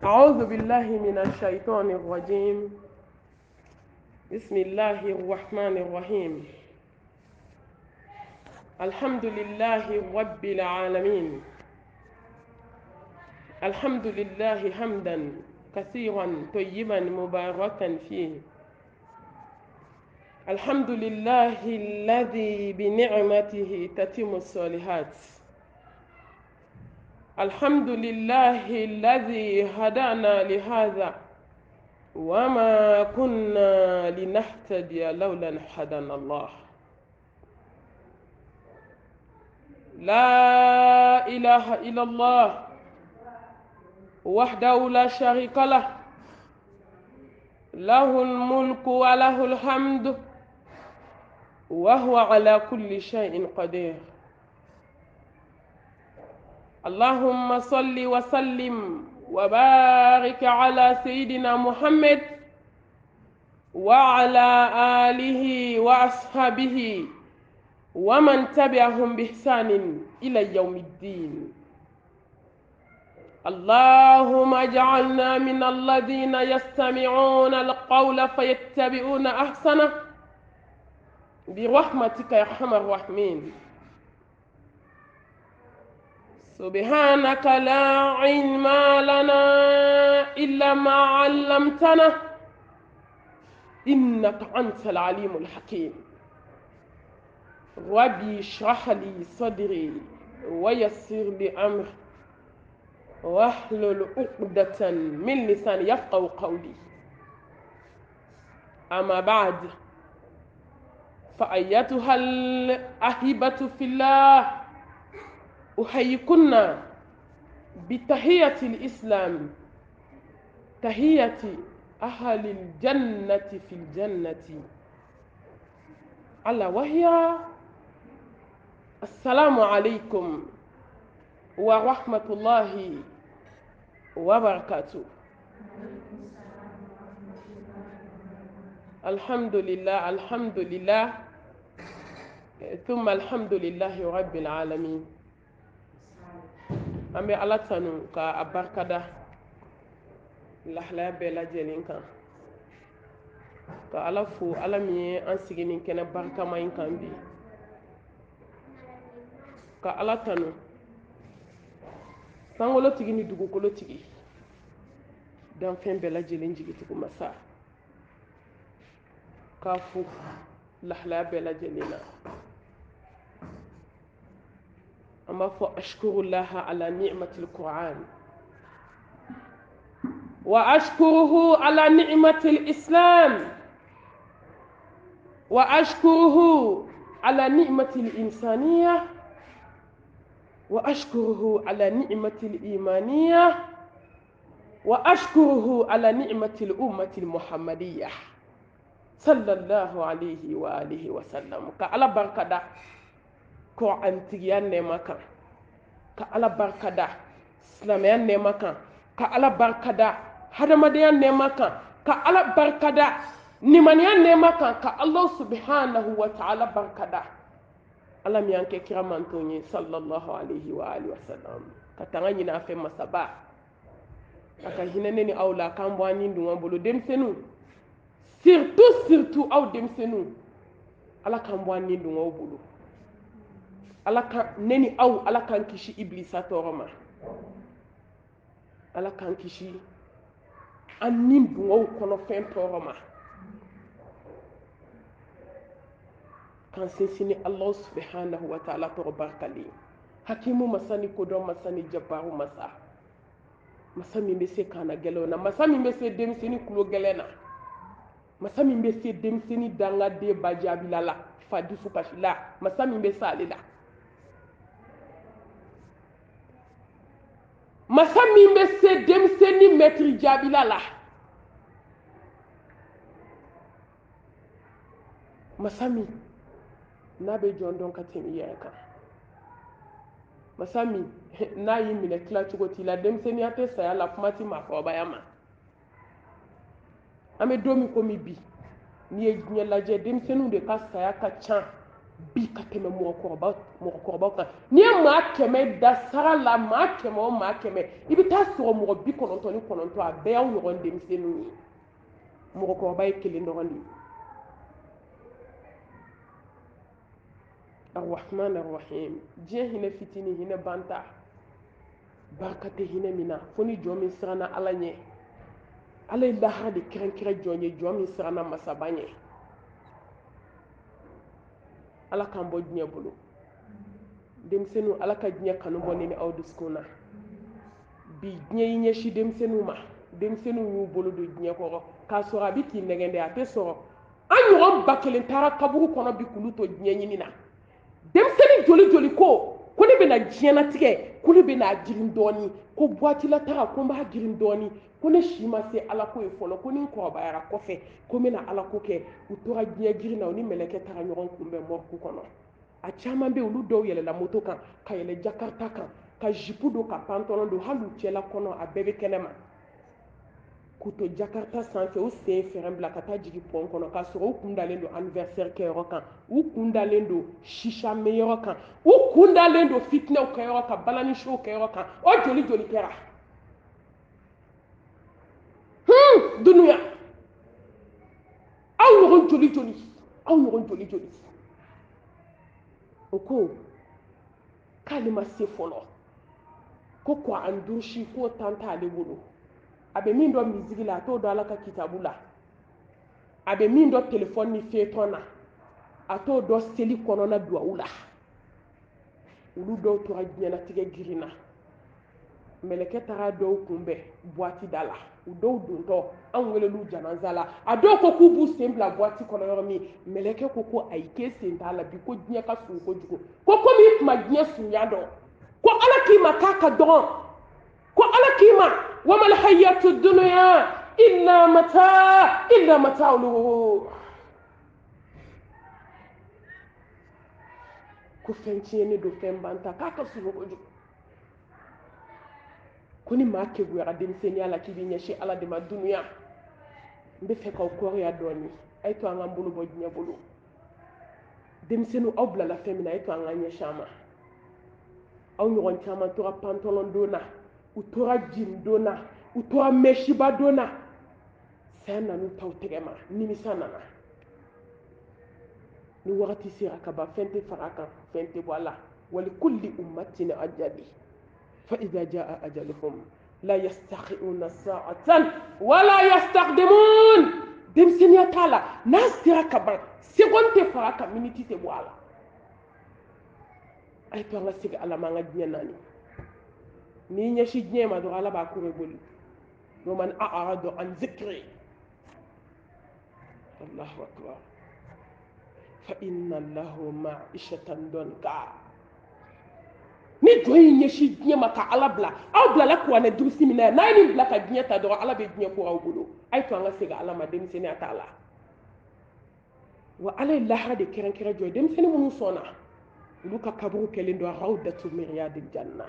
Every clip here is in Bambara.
أعوذ بالله من الشيطان الرجيم. بسم الله الرحمن الرحيم. الحمد لله رب العالمين. الحمد لله حمدا كثيرا طيبا مباركا فيه. الحمد لله الذي بنعمته تتم الصالحات. الحمد لله الذي هدانا لهذا وما كنا لنهتدي لولا أن هدانا الله. لا إله إلا الله وحده لا شريك له، له الملك وله الحمد وهو على كل شيء قدير. اللهم صل وسلم وبارك على سيدنا محمد وعلى آله وأصحابه ومن تبعهم بإحسان إلى يوم الدين. اللهم اجعلنا من الذين يستمعون القول فيتبعون أحسنه برحمتك يا أرحم الراحمين. سبحانك لا علم لنا إلا ما علمتنا إنك أنت العليم الحكيم. ربي اشرح لي صدري ويسر لي أمري واحلل عقدة من لساني يفقهوا قولي. أما بعد، فأيتها الأحبة في الله، أحييكن بتحية الإسلام، تحية أهل الجنة في الجنة، ألا وهي السلام عليكم ورحمة الله وبركاته. الحمد لله الحمد لله ثم الحمد لله رب العالمين. أمي الله تنو كأبركدا لحلا بلا جلينكا كألفو ألمي أنسجنين كنا بركة ما ينكم بي كألا تنو سانغولو تيجي ندوغو كولو تيجي دام فين بلا جلين جيجي تكو مسا كافو لحلا بلا جلينا. أما فأشكر الله على نعمة القرآن وأشكره على نعمة الإسلام وأشكره على نعمة الإنسانية وأشكره على نعمة الإيمانية وأشكره على نعمة الأمة المحمدية صلى الله عليه وآله وسلم. كألا بركة ko antigiyan ne maka ka ala barkada islamiyan ne maka ka ala barkada hadamadiyan ne maka ka ala barkada nimaniyan ne maka ka Allah subhanahu wa ta'ala barkada alam yanke kiramantonye sallallahu alaihi wa alihi wasallam ka tanganyi na fe masaba aka hinene ni awla kan bwani ndunwa bolo demsenu surtout aw demsenu ala kan bwani ndunwa bolo ala kan neni aw ala kan kishi iblisa toroma ala kan kishi anin dungo kono fen toroma kan sesini Allah subhanahu wa ta'ala to barkali hakimu masani kodon masani jabbaru masami mese kana gelona masami mese demsini kulo gelena masami mese demsini danga de bajabilala fadifu kashila masami mese alila masami mbese demseni metri jabila la masami nabe jondon katemi yaka masami na yi mine kila chugoti la demseni ate saya la fumati mako bayama ame domi komi bi ni e nyela je demsenu de ka saya ka chan bi ka tɛmɛ mɔgɔkɔrɔbaw kan n'i ye maa 100 da sara la maa 100 o maa 100 i bɛ taa sɔrɔ mɔgɔ 99 a bɛɛ y'aw ɲɔgɔn denmisɛnninw ye mɔgɔkɔrɔba ye 1 dɔrɔn de ye arrahman arrahim diɲɛ hinɛ fitinin hinɛ banta barika tɛ hinɛ min na fo ni jɔn min siranna ala ɲɛ ala ye lahara de kɛrɛnkɛrɛn jɔn ye jɔn min siranna masaba ɲɛ ala k'an bɔ diɲɛ bolo denmisɛnninw ala ka diɲɛ kanu bɔ ne ni aw dusukun na bi diɲɛ yi ɲɛsin denmisɛnninw ma denmisɛnninw y'u bolo don diɲɛ kɔrɔ k'a sɔrɔ a bɛ k'i nɛgɛn dɛ a tɛ sɔrɔ an ɲɔgɔn ba kelen taara kaburu kɔnɔ bi k'olu to diɲɛ ɲini na denmisɛnnin joli joli ko ne bɛna diɲɛlatigɛ ko ne bɛna girin dɔɔni ko buwati la taga ko n b'a girin dɔɔni ko ne si ma se ala ko ye fɔlɔ ko ni n kɔrɔbayara kɔfɛ ko n bɛna ala ko kɛ u tora diɲɛ girin na u ni mɛlɛkɛ taga ɲɔgɔn kunbɛn mɔriku kɔnɔ a caman bɛ olu dɔw yɛlɛla moto kan ka yɛlɛ jakarta kan ka jipu don ka pantalon don hali u cɛla kɔnɔ a bɛɛ bɛ kɛnɛ ma k'u to jakarta sanfɛ u sen fɛrɛn bila ka taa jigin pɔn kɔnɔ k'a sɔrɔ u kun dalen don anniversaire kɛyɔrɔ kan u kun dalen don shisha meyɔrɔ kan u kun dalen don fitinɛw kɛyɔrɔ kan balani show kɛyɔrɔ kan o joli joli kɛra dunuya aw ɲɔgɔn joli joli aw ɲɔgɔn joli joli o ko k'ale ma se fɔlɔ ko Quran durusi k'o tan t'ale bolo a bɛ min dɔn misigi la a t'o dɔn ala ka kitabu la a bɛ min dɔn telefɔni ni fetɔn na a t'o dɔn seli kɔnɔna duwawu la olu dɔw tora diɲɛlatigɛ girinna mɛlɛkɛ taara dɔw kunbɛn buwati da la u dɔw dontɔ an welelu janaza la a dɔw ko k'u b'u sen bila buwati kɔnɔ yɔrɔ min mɛlɛkɛ ko ayi k'e sen t'a la bi ko diɲɛ ka sun kojugu ko komi i tun ma diɲɛ sunya dɔn ko ala k'i ma k'a ka dɔgɔn ko ala k'i ma wamal hayatu dunya illa mata'ul ghurur ko fɛn tiɲɛnen don fɛn banta k'a ka sun kojugu ko ni maa keguyara denmisɛnniya la k'i bɛ ɲɛsin ala de ma dunuya n bɛ fɛ k'aw kɔrɔya dɔɔni a ye to an k'an bolo bɔ diɲɛ bolo denmisɛnninw aw bilala fɛn min na a ye to an k'an ɲɛsin a ma aw ɲɔgɔn caman tora pantalon don na u tora jin don na u tora mɛsiba don na saya nana u taw tɛgɛ ma nimisa nana ni wagati sera ka ban fɛn tɛ fara a kan fɛn tɛ bɔ a la wali kulli ummatin ajali فإذا جاء أجلهم لا يستخئون ساعة ولا يستقدمون denmisɛnniya t'a la n'a sera ka ban seconde tɛ fara a kan miniti tɛ bɔ a la a ye to an ka segin ala ma an ka diɲɛ naani n'i ɲɛsin diɲɛ ma dɔrɔn ala b'a ko bɛ boli ومن أعرض عن ذكري الله أكبر فإن له معيشة ضنكا ni jɔn yi ɲɛsin diɲɛ ma ka ala bila aw bilala kuranɛ durusi min na n'a ye nin bila ka diɲɛ ta dɔrɔn ala bɛ diɲɛ ko aw bolo a ye to an ka segin ala ma denmisɛnniya t'a la wa ala ye lahara de kɛrɛnkɛrɛn jɔ ye denmisɛnnin minnu sɔnna olu ka kaburu kɛlen don rawdatu min riyadil janna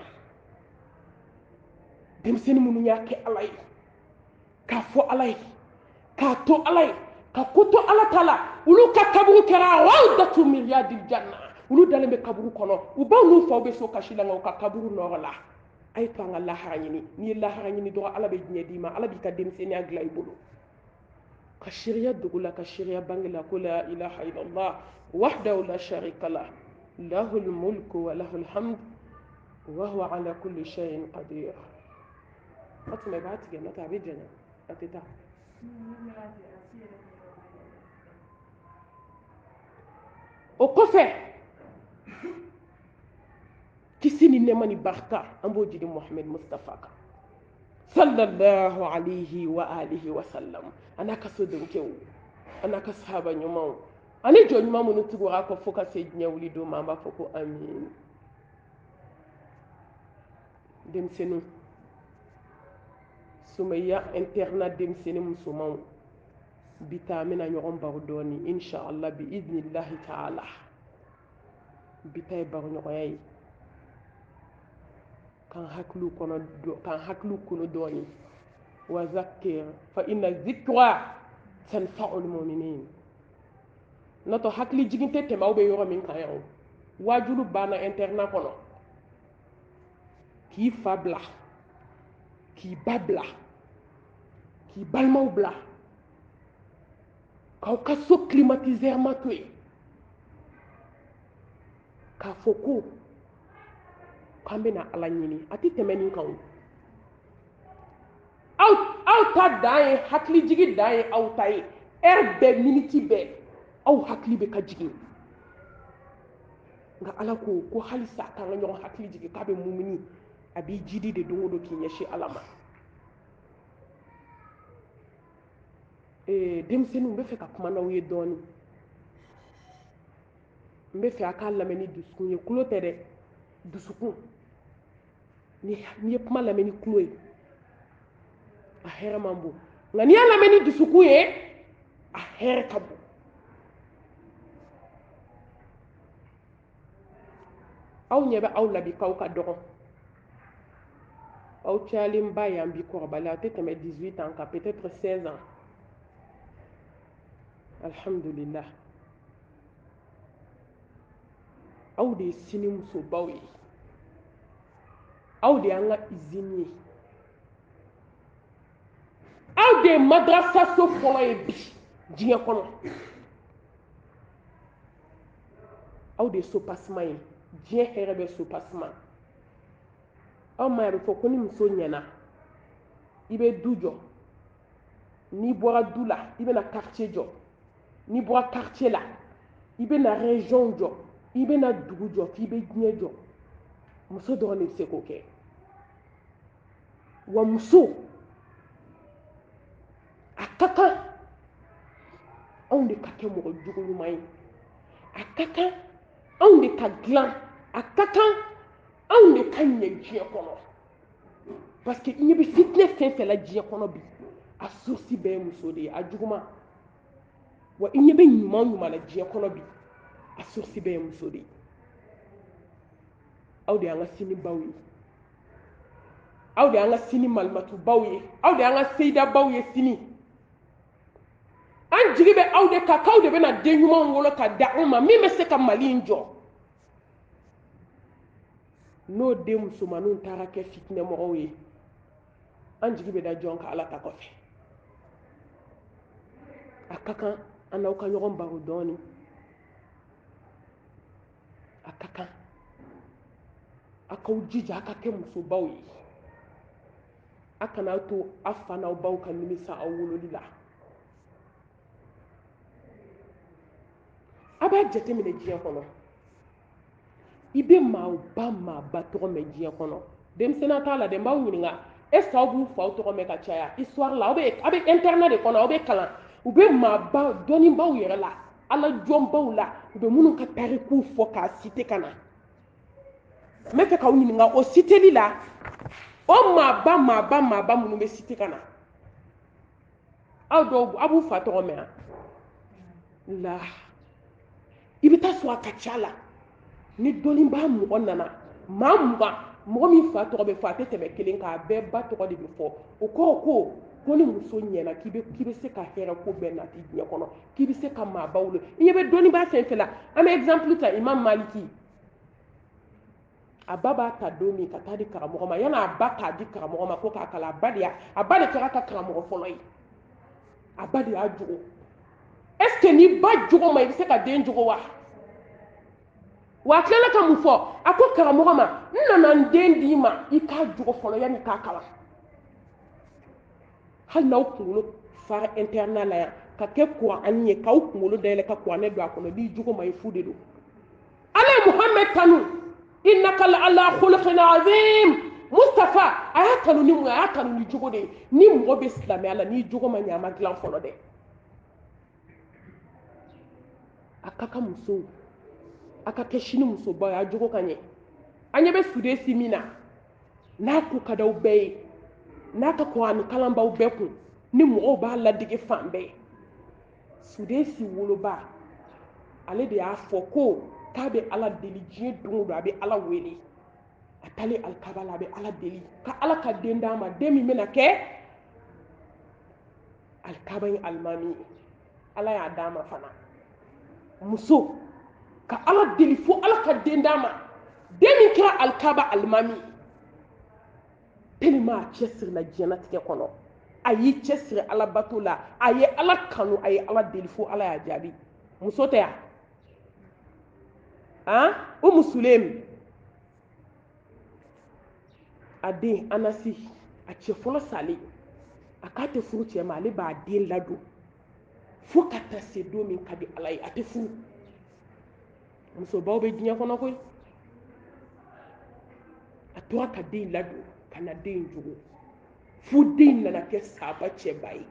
denmisɛnnin minnu y'a kɛ ala ye k'a fɔ ala ye k'a to ala ye ka ko to ala ta la olu ka kaburu kɛra rawdatu min riyadil janna olu dalen bɛ kaburu kɔnɔ u baw n'u faw bɛ so kasi la nka u ka kaburu nɔrɔ la a ye to an ka lahara ɲini n'i ye lahara ɲini dɔrɔn ala bɛ diɲɛ d'i ma ala b'i ka denmisɛnniya dilan i bolo ka sariya dogo la ka sariya bange la ko la ilaha illallah wahdahu la sharika lah lahul mulku wa lahul hamd wa huwa ala kulli shay'in qadir Fatima i b'a tigɛ n'o tɛ a bɛ janya a tɛ taa o kɔfɛ kisi ni nɛɛma ni barika an b'o di Muhamɛd Mustafa kan sallallahu alayhi wa alihi wa sallam a n'a ka sodenkew a n'a ka sahaba ɲumanw ani jɔn ɲuman minnu tugura kɔ fo ka se diɲɛ wuli don ma an b'a fɔ ko amin denmisɛnninw Sumaya internat denmisɛnnin musomanw bi ta an bɛna ɲɔgɔn baro dɔɔni inshallah bi idnillahi ta'ala bi ta ye baro ɲɔgɔnya ye kan hakiliw kɔnɔ dɔɔni wa zakir fa inna zikra tanfa'ul mu'minin noto hakili jiginte tema ube yoro min kan yawo wajulu bana interna kono k'i fa bila k'i ba bila k'i balimaw bila k'aw ka so climatiseur ma to yen k'a fɔ ko k'an bɛna ala ɲini a tɛ tɛmɛ nin kan aw ta dan ye hakili jigi dan ye aw ta ye heure bɛɛ miniti bɛɛ aw hakili bɛ ka jigin nka ala ko halisa k'an ka ɲɔgɔn hakili jigin k'a bɛ mumini a b'i jidi de don o don k'i ɲɛsin ala ma denmisɛnninw n bɛ fɛ ka kuma n'aw ye dɔɔnin n bɛ fɛ a k'a lamɛn ni dusukun ye tulo tɛ dɛ dusukun n'i ye kuma lamɛn ni tulo ye a hɛrɛ man bon nka n'i y'a lamɛn ni dusukun ye a hɛrɛ ka bon aw ɲɛ bɛ aw la bi k'aw ka dɔgɔ aw cayalenba yan bi kɔrɔbalen aw tɛ tɛmɛ 18 ans kan peut-être 16 ans alhamdulillah aw de ye sini musobaw ye aw de y'an ka usine ye aw de ye madrasa so fɔlɔ ye bi diɲɛ kɔnɔ aw de ye sopasima ye diɲɛ hɛrɛ bɛ sopasima aw ma a bɛ fɔ ko ni muso ɲɛna i bɛ du jɔ n'i bɔra du la i bɛna quartier jɔ n'i bɔra quartier la i bɛna région jɔ i bɛna dugu jɔ f'i bɛ diɲɛ jɔ muso dɔrɔn de bɛ se k'o kɛ wa muso a ka kan anw de ka kɛ mɔgɔ jugu ɲuman ye a ka kan anw de ka dilan a ka kan anw de ka ɲɛ diɲɛ kɔnɔ parce que i ɲɛ bɛ fitinɛ fɛn fɛn la diɲɛ kɔnɔ bi a source bɛɛ ye muso de ye a juguman wa i ɲɛ bɛ ɲuman ɲuman na diɲɛ kɔnɔ bi a source bɛɛ ye muso de ye aw de y'an ka sini baw ye aw de y'an ka sini malimatubaw ye aw de y'an ka seyidabaw ye sini an jigi bɛ aw de kan k'aw de bɛna den ɲumanw wolo ka di anw ma min bɛ se ka mali in jɔ n'o den musomanninw taara kɛ fitinɛmɔgɔw ye an jigi bɛ da jɔn kan ala ta kɔfɛ a ka kan an n'aw ka ɲɔgɔn baro dɔɔnin a ka kan a k'aw jija a ka kɛ musobaw ye a kana to a fa n'aw baw ka nimisa aw wololi la a b'a jateminɛ diɲɛ kɔnɔ i bɛ maaba tɔgɔ mɛn diɲɛ kɔnɔ denmisɛnninya t'a la dɛ n b'aw ɲininka est ce que aw b'u faw tɔgɔ mɛn ka caya histoire la aw bɛ internet de kɔnɔ aw bɛ kalan u bɛ maaba dɔnnibaw yɛrɛ la ala jɔnbaw la u bɛ minnu ka tarikuw fɔ k'a citer ka na n bɛ fɛ k'aw ɲininka o citeli la o maaba minnu bɛ citer ka na aw dɔw aw b'u fa tɔgɔ mɛn la i bɛ taa sɔrɔ a ka ca la ni dɔnnibaa mɔgɔ nana maa mugan mɔgɔ min fa tɔgɔ bɛ fɔ a tɛ tɛmɛ kelen kan a bɛɛ ba tɔgɔ de bɛ fɔ o kɔrɔ ko ni muso ɲɛna k'i bɛ se ka hɛrɛ ko bɛɛ nati diɲɛ kɔnɔ k'i bɛ se ka maaba wolo i ɲɛ bɛ dɔnnibaa fɛn fɛn la an bɛ exemple ta imam maliki a ba b'a ta don min ka taa di karamɔgɔ ma yanni a ba k'a di karamɔgɔ ma ko k'a kalan a ba de kɛra ka karamɔgɔ fɔlɔ ye a ba de y'a jogo est ce que ni ba jogo ma i bɛ se ka den jogo wa wa a tilala ka mun fɔ a ko karamɔgɔ ma n nana n den d'i ma i k'a jogo fɔlɔ yanni i k'a kalan hali n'aw kunkolo fara internat la yan ka kɛ kuranɛ ye k'aw kunkolo dayɛlɛ ka kuranɛ don a kɔnɔ n'i jogo ma ye fu de don ala ye muhamɛd tanu innaka la ala khuluqin azim mustafa a y'a tanu ni mun ye a y'a tanu ni jogo de ye ni mɔgɔ bɛ silamɛya la n'i jogo ma ɲɛ a ma dilan fɔlɔ dɛ a ka kan musow a ka kɛ sini musoba ye a jogo ka ɲɛ an ɲɛ bɛ sudesi min na n'a ko ka d'aw bɛɛ ye n'a ka kuranɛ kalan b'aw bɛɛ kun ni mɔgɔw b'a ladege fan bɛɛ sudesi woloba ale de y'a fɔ ko k'a bɛ ala deli diɲɛ don o don a bɛ ala wele a taalen alikaba la a bɛ ala deli ka ala ka den d'a ma den min bɛna kɛ alikaba in alimami ye ala y'a d'a ma fana muso ka ala deli fo ala ka den d'a ma den min kɛra alikaba alimami tellement a cɛsirila diɲɛnatigɛ kɔnɔ a y'i cɛsiri ala bato la a ye ala kanu a ye ala deli fo ala y'a jaabi muso tɛ yan o musulem a den anasi a cɛ fɔlɔ salen a k'a tɛ furu cɛ ma ale b'a den ladon fo ka taa se don min ka di ala ye a tɛ furu musobaw bɛ diɲɛ kɔnɔ koyi a tora ka den ladon ka na den jogo fo den nana kɛ sahaba cɛba ye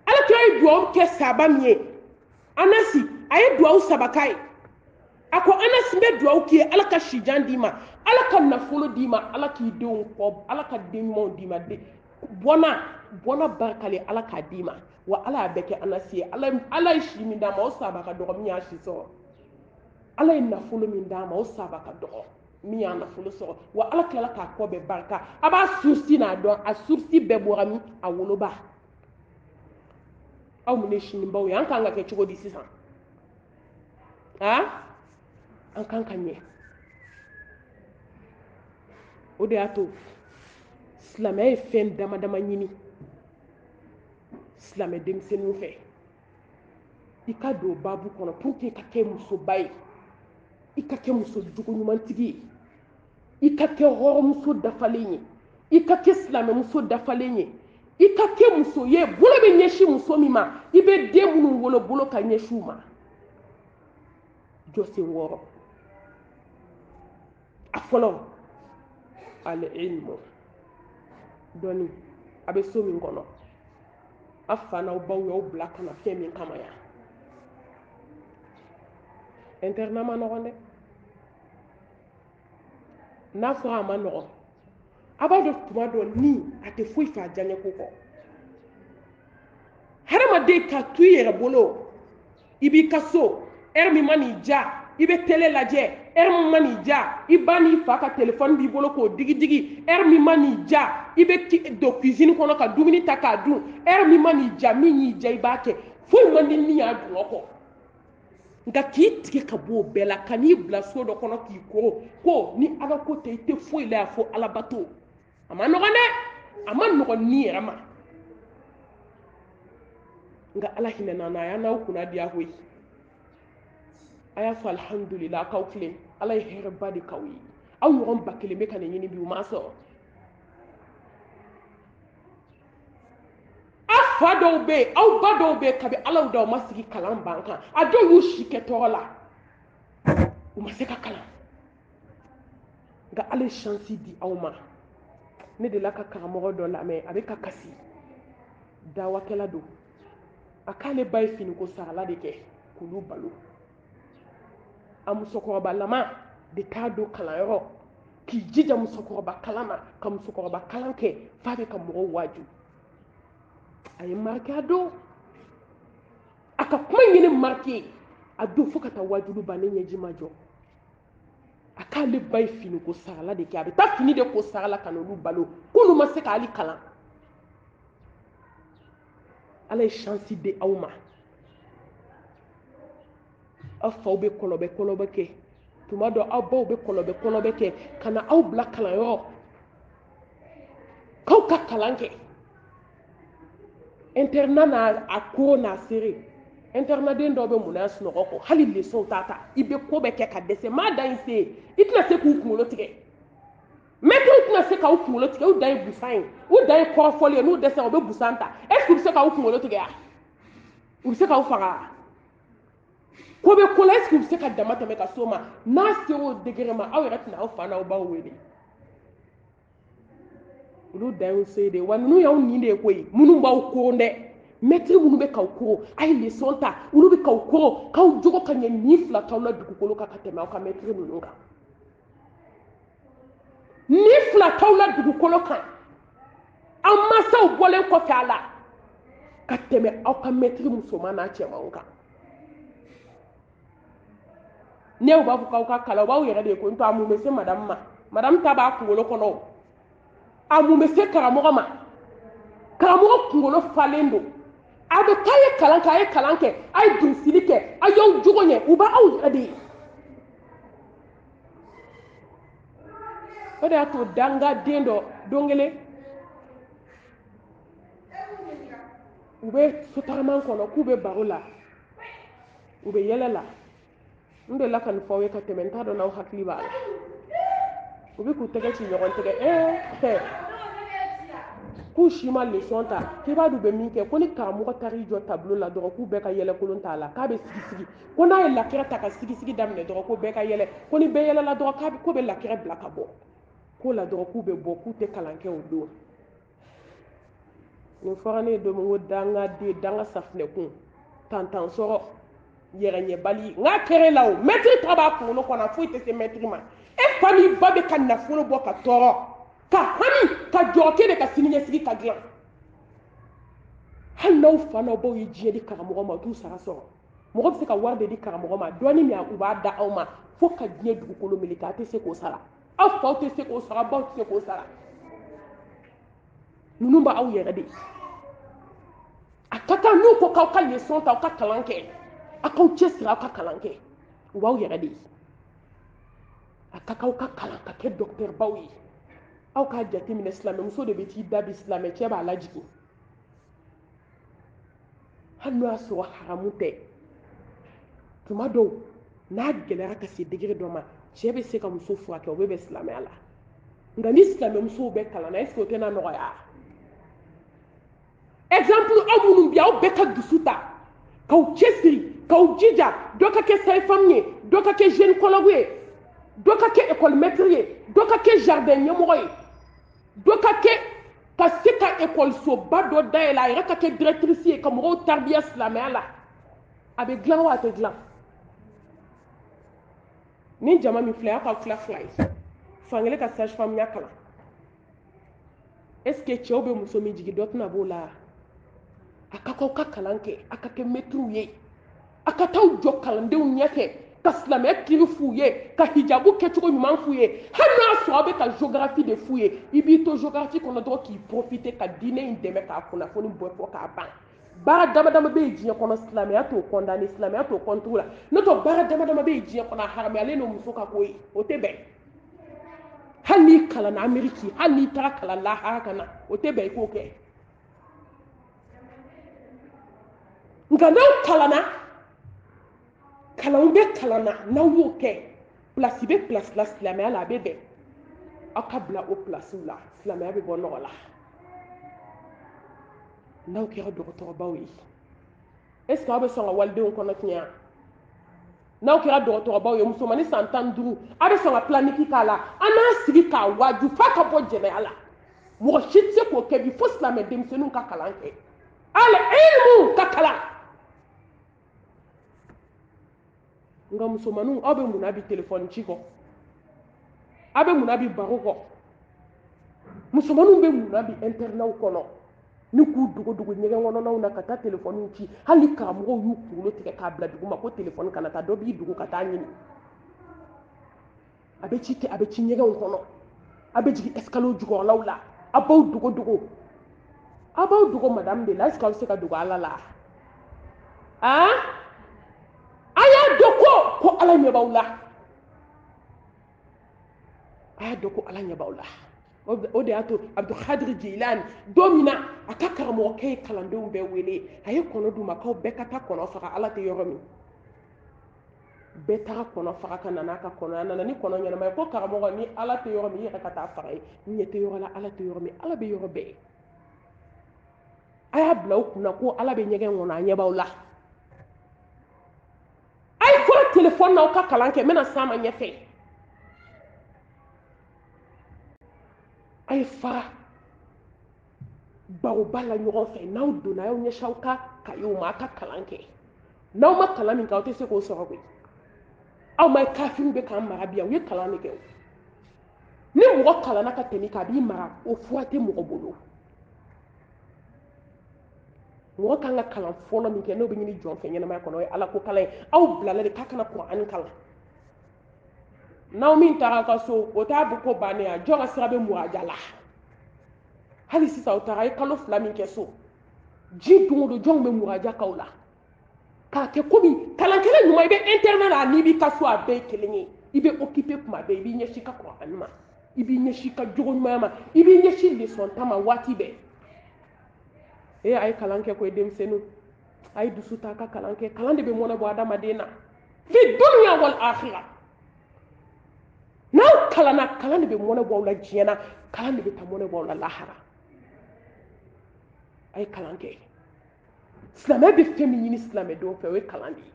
ala kira ye duwawu kɛ sahaba min ye anasi a ye duwawu saba k'a ye a ko anasi n bɛ duwawu k'i ye ala ka sijan d'i ma ala ka nafolo d'i ma ala k'i denw kɔ ala ka den ɲumanw d'i ma bɔnna barikale ala k'a d'i ma wa ala y'a bɛɛ kɛ anasi ye ala ye si min d'a ma o sahaba ka dɔgɔ min y'a si sɔrɔ ala ye nafolo min d'a ma o sahaba ka dɔgɔ min y'a nafolo sɔrɔ wa ala tilala k'a kɔ bɛɛ barika a b'a sursi n'a dɔn a sursi bɛɛ bɔra min a woloba aw mun ye sinibaw ye an kan ka kɛ cogo di sisan an kan ka ɲɛ o de y'a to silamɛya ye fɛn dama dama ɲini silamɛ denmisɛnninw fɛ i ka don babu kɔnɔ pour que i ka kɛ musoba ye i ka kɛ muso jugu ɲumantigi ye i ka kɛ hɔrɔnmuso dafalen ye i ka kɛ silamɛmuso dafalen ye i ka kɛ muso ye bolo bɛ ɲɛsin muso min ma i bɛ den minnu wolo bolo ka ɲɛsin u ma jɔsen 6 a fɔlɔ al-ilmu dɔnni a bɛ so min kɔnɔ a fa n'aw baw y'aw bila ka na fɛn min kama yan internat ma nɔgɔn dɛ n'a fɔra a ma nɔgɔn a b'a dɔn tuma dɔ ni a tɛ foyi fɛ a diyaɲɛ ko kɔ hadamaden ka to i yɛrɛ bolo i b'i ka so heure min ma n'i diya i bɛ télé lajɛ heure min ma n'i diya i ba n'i fa ka téléphone b'i bolo k'o digidigi heure min ma n'i diya i bɛ don cuisine kɔnɔ ka dumuni ta k'a dun heure min ma n'i diya min y'i diya i b'a kɛ foyi man di min y'a dun o kɔ nka k'i tigɛ ka bɔ o bɛɛ la ka n'i bila so dɔ kɔnɔ k'i koro ko ni ala ko tɛ i tɛ foyi la yan fo ala bato a ma nɔgɔn dɛ a ma nɔgɔn ni yɛrɛ ma nka ala hinɛ na a y'a n'aw kunna diya koyi a y'a fɔ alhamdulillah k'aw tilen ala ye hɛrɛba de k'aw ye aw ɲɔgɔn ba kelen bɛ ka ne ɲini bi u m'a sɔrɔ a fa dɔw bɛ yen aw ba dɔw bɛ yen kabi alaw da u ma sigi kalan ban kan a dɔw y'u si kɛ tɔgɔ la u ma se ka kalan nka ala ye chance di aw ma ne de la ka karamɔgɔ dɔ lamɛn a bɛ ka kasi dawakɛla don a k'ale ba ye finiko sarala de kɛ k'olu balo a musokɔrɔbalama de t'a don kalanyɔrɔ k'i jija musokɔrɔba kalan na ka musokɔrɔba kalan kɛ f'a bɛ ka mɔgɔw waaju a ye marque a don a ka kuma ɲini marque a don fo ka taa waajulu ban ne ɲɛji ma jɔ a k'ale ba ye finiko sarala de kɛ a bɛ taa fini de ko sarala ka n'olu balo k'olu ma se k'ale kalan ala ye chance di aw ma aw faw bɛ kɔlɔbɛ kɛ tuma dɔ aw baw bɛ kɔlɔbɛ kɛ ka na aw bila kalanyɔrɔ k'aw ka kalan kɛ internat n'a ko n'a seere internaden dɔw bɛ mun na sunɔgɔ kɔ hali leçon t'a ta i bɛ ko bɛɛ kɛ ka dɛsɛ maa dan ye se i tɛna se k'u kunkolo tigɛ maître tɛna se k'aw kunkolo tigɛ u dan ye busan ye u dan ye kɔrɔfɔli ye n'u dɛsɛra u bɛ busan ta est ce que u bɛ se k'aw kunkolo tigɛ wa u bɛ se k'aw faga wa ko bɛ ko la est ce que u bɛ se ka dama tɛmɛ ka s'o ma n'a sera o degré ma aw yɛrɛ tɛna aw fa n'aw baw wele olu dan ye se de wa ninnu y'aw nin de ye koyi minnu b'aw koron dɛ maître minnu bɛ k'aw koron a ye leçon ta olu bɛ k'aw koron k'aw jogo ka ɲɛ nin fila t'aw la dugukolo kan ka tɛmɛ aw ka maître ninnu kan nin fila t'aw la dugukolo kan aw mansaw bɔlen kɔfɛ a la ka tɛmɛ aw ka maître musoman n'a cɛmanw kan ne b'a fɔ k'aw ka kalan u b'aw yɛrɛ de ko n to a mun bɛ se madame ma madame ta b'a kunkolo kɔnɔ a mun bɛ se karamɔgɔ ma karamɔgɔ kunkolo falen don abe kaye kalanke ay dunsilike ayo jugonye uba aw adi oda to danga dendo dongele ube sotarman kono kube barola ube yelela ndo la kan fawe ka tementa do naw hakli bala ube ku tege ci nyogon tege ku shima leçon ta ke ba du be min ke ko ni karamogo tari jo tableau la doro ku be ka yele kulun ta la ka be sigi ko na ye lakira ta ka sigi damne doro ko be ka yele ko ni be yele la doro ka ko be lakira bla ka bo ko la doro ku be bo ku te kalanke o do ni forane do mo danga de danga safne kun tantan soro yere nye bali nga kere lawo maître taba ko no kona fuite se maître ma e fami babe kan na funo bo ka toro ka hani ka joke de ka sininya sigi ka glan hal naw fana bo yi jiye di karamogo ma tu sara soro mo ko se ka warde di karamogo ma doni mi aku ba da aw ma fo ka jiye dugukolo milika te se ko sara aw fa te se ko sara ba te se ko sara nunu ba aw yere de akata nu ko ka leçon ta ka kalanke akaw chesira ka kalanke waw yere de akakaw ka kalanka ke docteur bawi aw ka jati min islam muso de be ti dabi islam ce ba lajiki hanno aso haramute tuma do na gelera ka se degré do ma ce be se ka muso fuwa ke o be islam ala ngani islam muso be kalana est ce que tena no ya exemple amunum biaw be ka dusuta kaw chesiri kaw jija doka ke say famille doka ke gynécologue doka ke école maître doka ke jardin ñemoy doka ke ka se ka école so bado dayela ira ka ke directrice ka mo tarbiya islamia la abe glan wa te glan ni jama mi flaya ka fly fangele ka sage femme yakala est ce que chewbe muso mi jigi dotna bola akako ka kalanke akake metru ye akataw jokalande unyake ka silamɛ kiri f'u ye ka hijabu kɛcogo ɲuman f'u ye hali n'a sɔrɔ a bɛ ka géographie de f'u ye i b'i to géographie kɔnɔ dɔrɔn k'i profiter ka diinɛ in dɛmɛ k'a kunnafoni bɔ fɔ k'a ban baara dama dama bɛ yen diɲɛ kɔnɔ silamɛya t'o condamné silamɛya t'o contre la n'o tɛ baara dama dama bɛ yen diɲɛ kɔnɔ a haramuyalen don muso ka ko ye o tɛ bɛn hali n'i kalanna Amérique hali n'i taara kalan lahara ka na o tɛ bɛn i k'o kɛ nka n'aw kalanna kalanw bɛ kalanna n'aw y'o kɛ place bɛ place la silamɛya la a bɛ bɛn aw ka bila o place la silamɛya bɛ bɔ nɔgɔ la n'aw kɛra dɔgɔtɔrɔbaw ye est ce que aw bɛ sɔn ka walidenw kɔnɔ tiɲɛ wa n'aw kɛra dɔgɔtɔrɔbaw ye musomanin san 15 aw bɛ sɔn ka planifier k'a la an n'a sigi k'a waaju f'a ka bɔ jɛnɛya la mɔgɔ si tɛ se k'o kɛ bi fo silamɛ denmisɛnninw ka kalan kɛ al ilmu ka kalan nga musomaninw aw bɛ munna bi téléphone ci kɔ aw bɛ munna bi baro kɔ musomaninw bɛ munna bi internet kɔnɔ ni k'u dogo ɲɛgɛn kɔnɔnaw na ka taa téléphone ci hali ni karamɔgɔw y'u kunkolo tigɛ k'a bila dugu ma ko téléphone kana taa dɔ b'i dogo ka taa ɲini a bɛ ci ɲɛgɛnw kɔnɔ a bɛ jigin escalier jukɔrɔlaw la a b'aw dogo madame de la est ce que aw bɛ se ka dogo ala la a y'a dɔn ko ala ɲɛ b'aw la a y'a dɔn ko ala ɲɛ b'aw la o de y'a to Abdulkadir Jilani don min na a ka karamɔgɔkɛ ye kalandenw bɛɛ wele a ye kɔnɔ d'u ma k'aw bɛɛ ka taa kɔnɔ faga ala tɛ yɔrɔ min bɛɛ taga kɔnɔ faga ka na n'a ka kɔnɔ a nana ni kɔnɔ ɲɛnama ye ko karamɔgɔ ni ala tɛ yɔrɔ min i yɛrɛ ka taa faga ye ɲɛ tɛ yɔrɔ la ala tɛ yɔrɔ min ala bɛ yɔrɔ bɛɛ a y'a bila u kunna ko ala bɛ ɲɛgɛn kɔnɔ a ɲɛ b'aw la a ye fɔlɔ téléphone n'aw ka kalan kɛ n bɛna s'a ma ɲɛfɛ a ye fara baroba la ɲɔgɔn fɛ n'aw donna aw ɲɛsin aw ka kayew ma aw ka kalan kɛ n'aw ma kalan min kɛ aw tɛ se k'o sɔrɔ koyi aw ma ye kafiriw bɛ k'an mara bi aw ye kalan de kɛ o ni mɔgɔ kalanna ka tɛmɛ k'a b'i mara o fura tɛ mɔgɔ bolo mɔgɔ kan ka kalan fɔlɔ min kɛ n'o bɛ ɲini jɔn fɛ ɲɛnamaya kɔnɔ o ye ala ko kalan ye aw bilala de k'a kana kuranɛ kalan n'aw min taara ka so o t'a bɔ ko bannen a jɔn ka sira bɛ muraja la hali sisan aw taara a ye kalo 2 min kɛ so ji dungo jɔn bɛ muraja kaw la k'a kɛ komi kalankɛla ɲuman i bɛ internet la n'i b'i ka so a bɛɛ ye kelen ye i bɛ occuper kuma bɛɛ i b'i ɲɛsin ka kuranɛ ma i b'i ɲɛsin ka jogo ɲumanya ma i b'i ɲɛsin leçon ta ma waati bɛɛ a ye kalan kɛ koyi denmisɛnninw a ye dusu ta a ka kalan kɛ kalan de bɛ mɔnɛ bɔ adamaden na fi dunya wal akhirah n'aw kalanna kalan de bɛ mɔnɛ bɔ aw la diɲɛ na kalan de bɛ taa mɔnɛ bɔ aw la lahara a ye kalan kɛ silamɛ bɛ fɛn min ɲini silamɛdenw fɛ o ye kalan de ye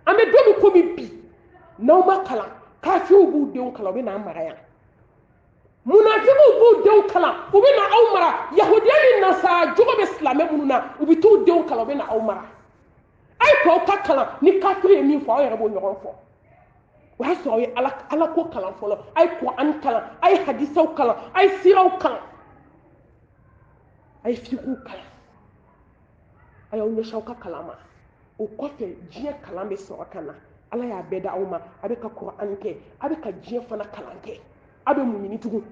an bɛ don min komi bi n'aw ma kalan kafiriw b'u denw kalan u bɛ n'an mara yan munafikiw b'u denw kalan u bɛ na aw mara yahudiya ni nasara jogo bɛ silamɛ minnu na u bɛ t'u denw kalan u bɛ na aw mara a ye to aw ka kalan ni kafiri ye min fɔ aw yɛrɛ b'o ɲɔgɔn fɔ o y'a sɔrɔ aw ye ala ko kalan fɔlɔ a ye kuran kalan a ye hadisaw kalan a ye siraw kalan a ye fiqhu kalan a y'aw ɲɛsin aw ka kalan ma o kɔfɛ diɲɛ kalan bɛ sɔrɔ ka na ala y'a bɛɛ da aw ma a bɛ ka kuran kɛ a bɛ ka diɲɛ fana kalan kɛ a bɛ mun ɲini tugun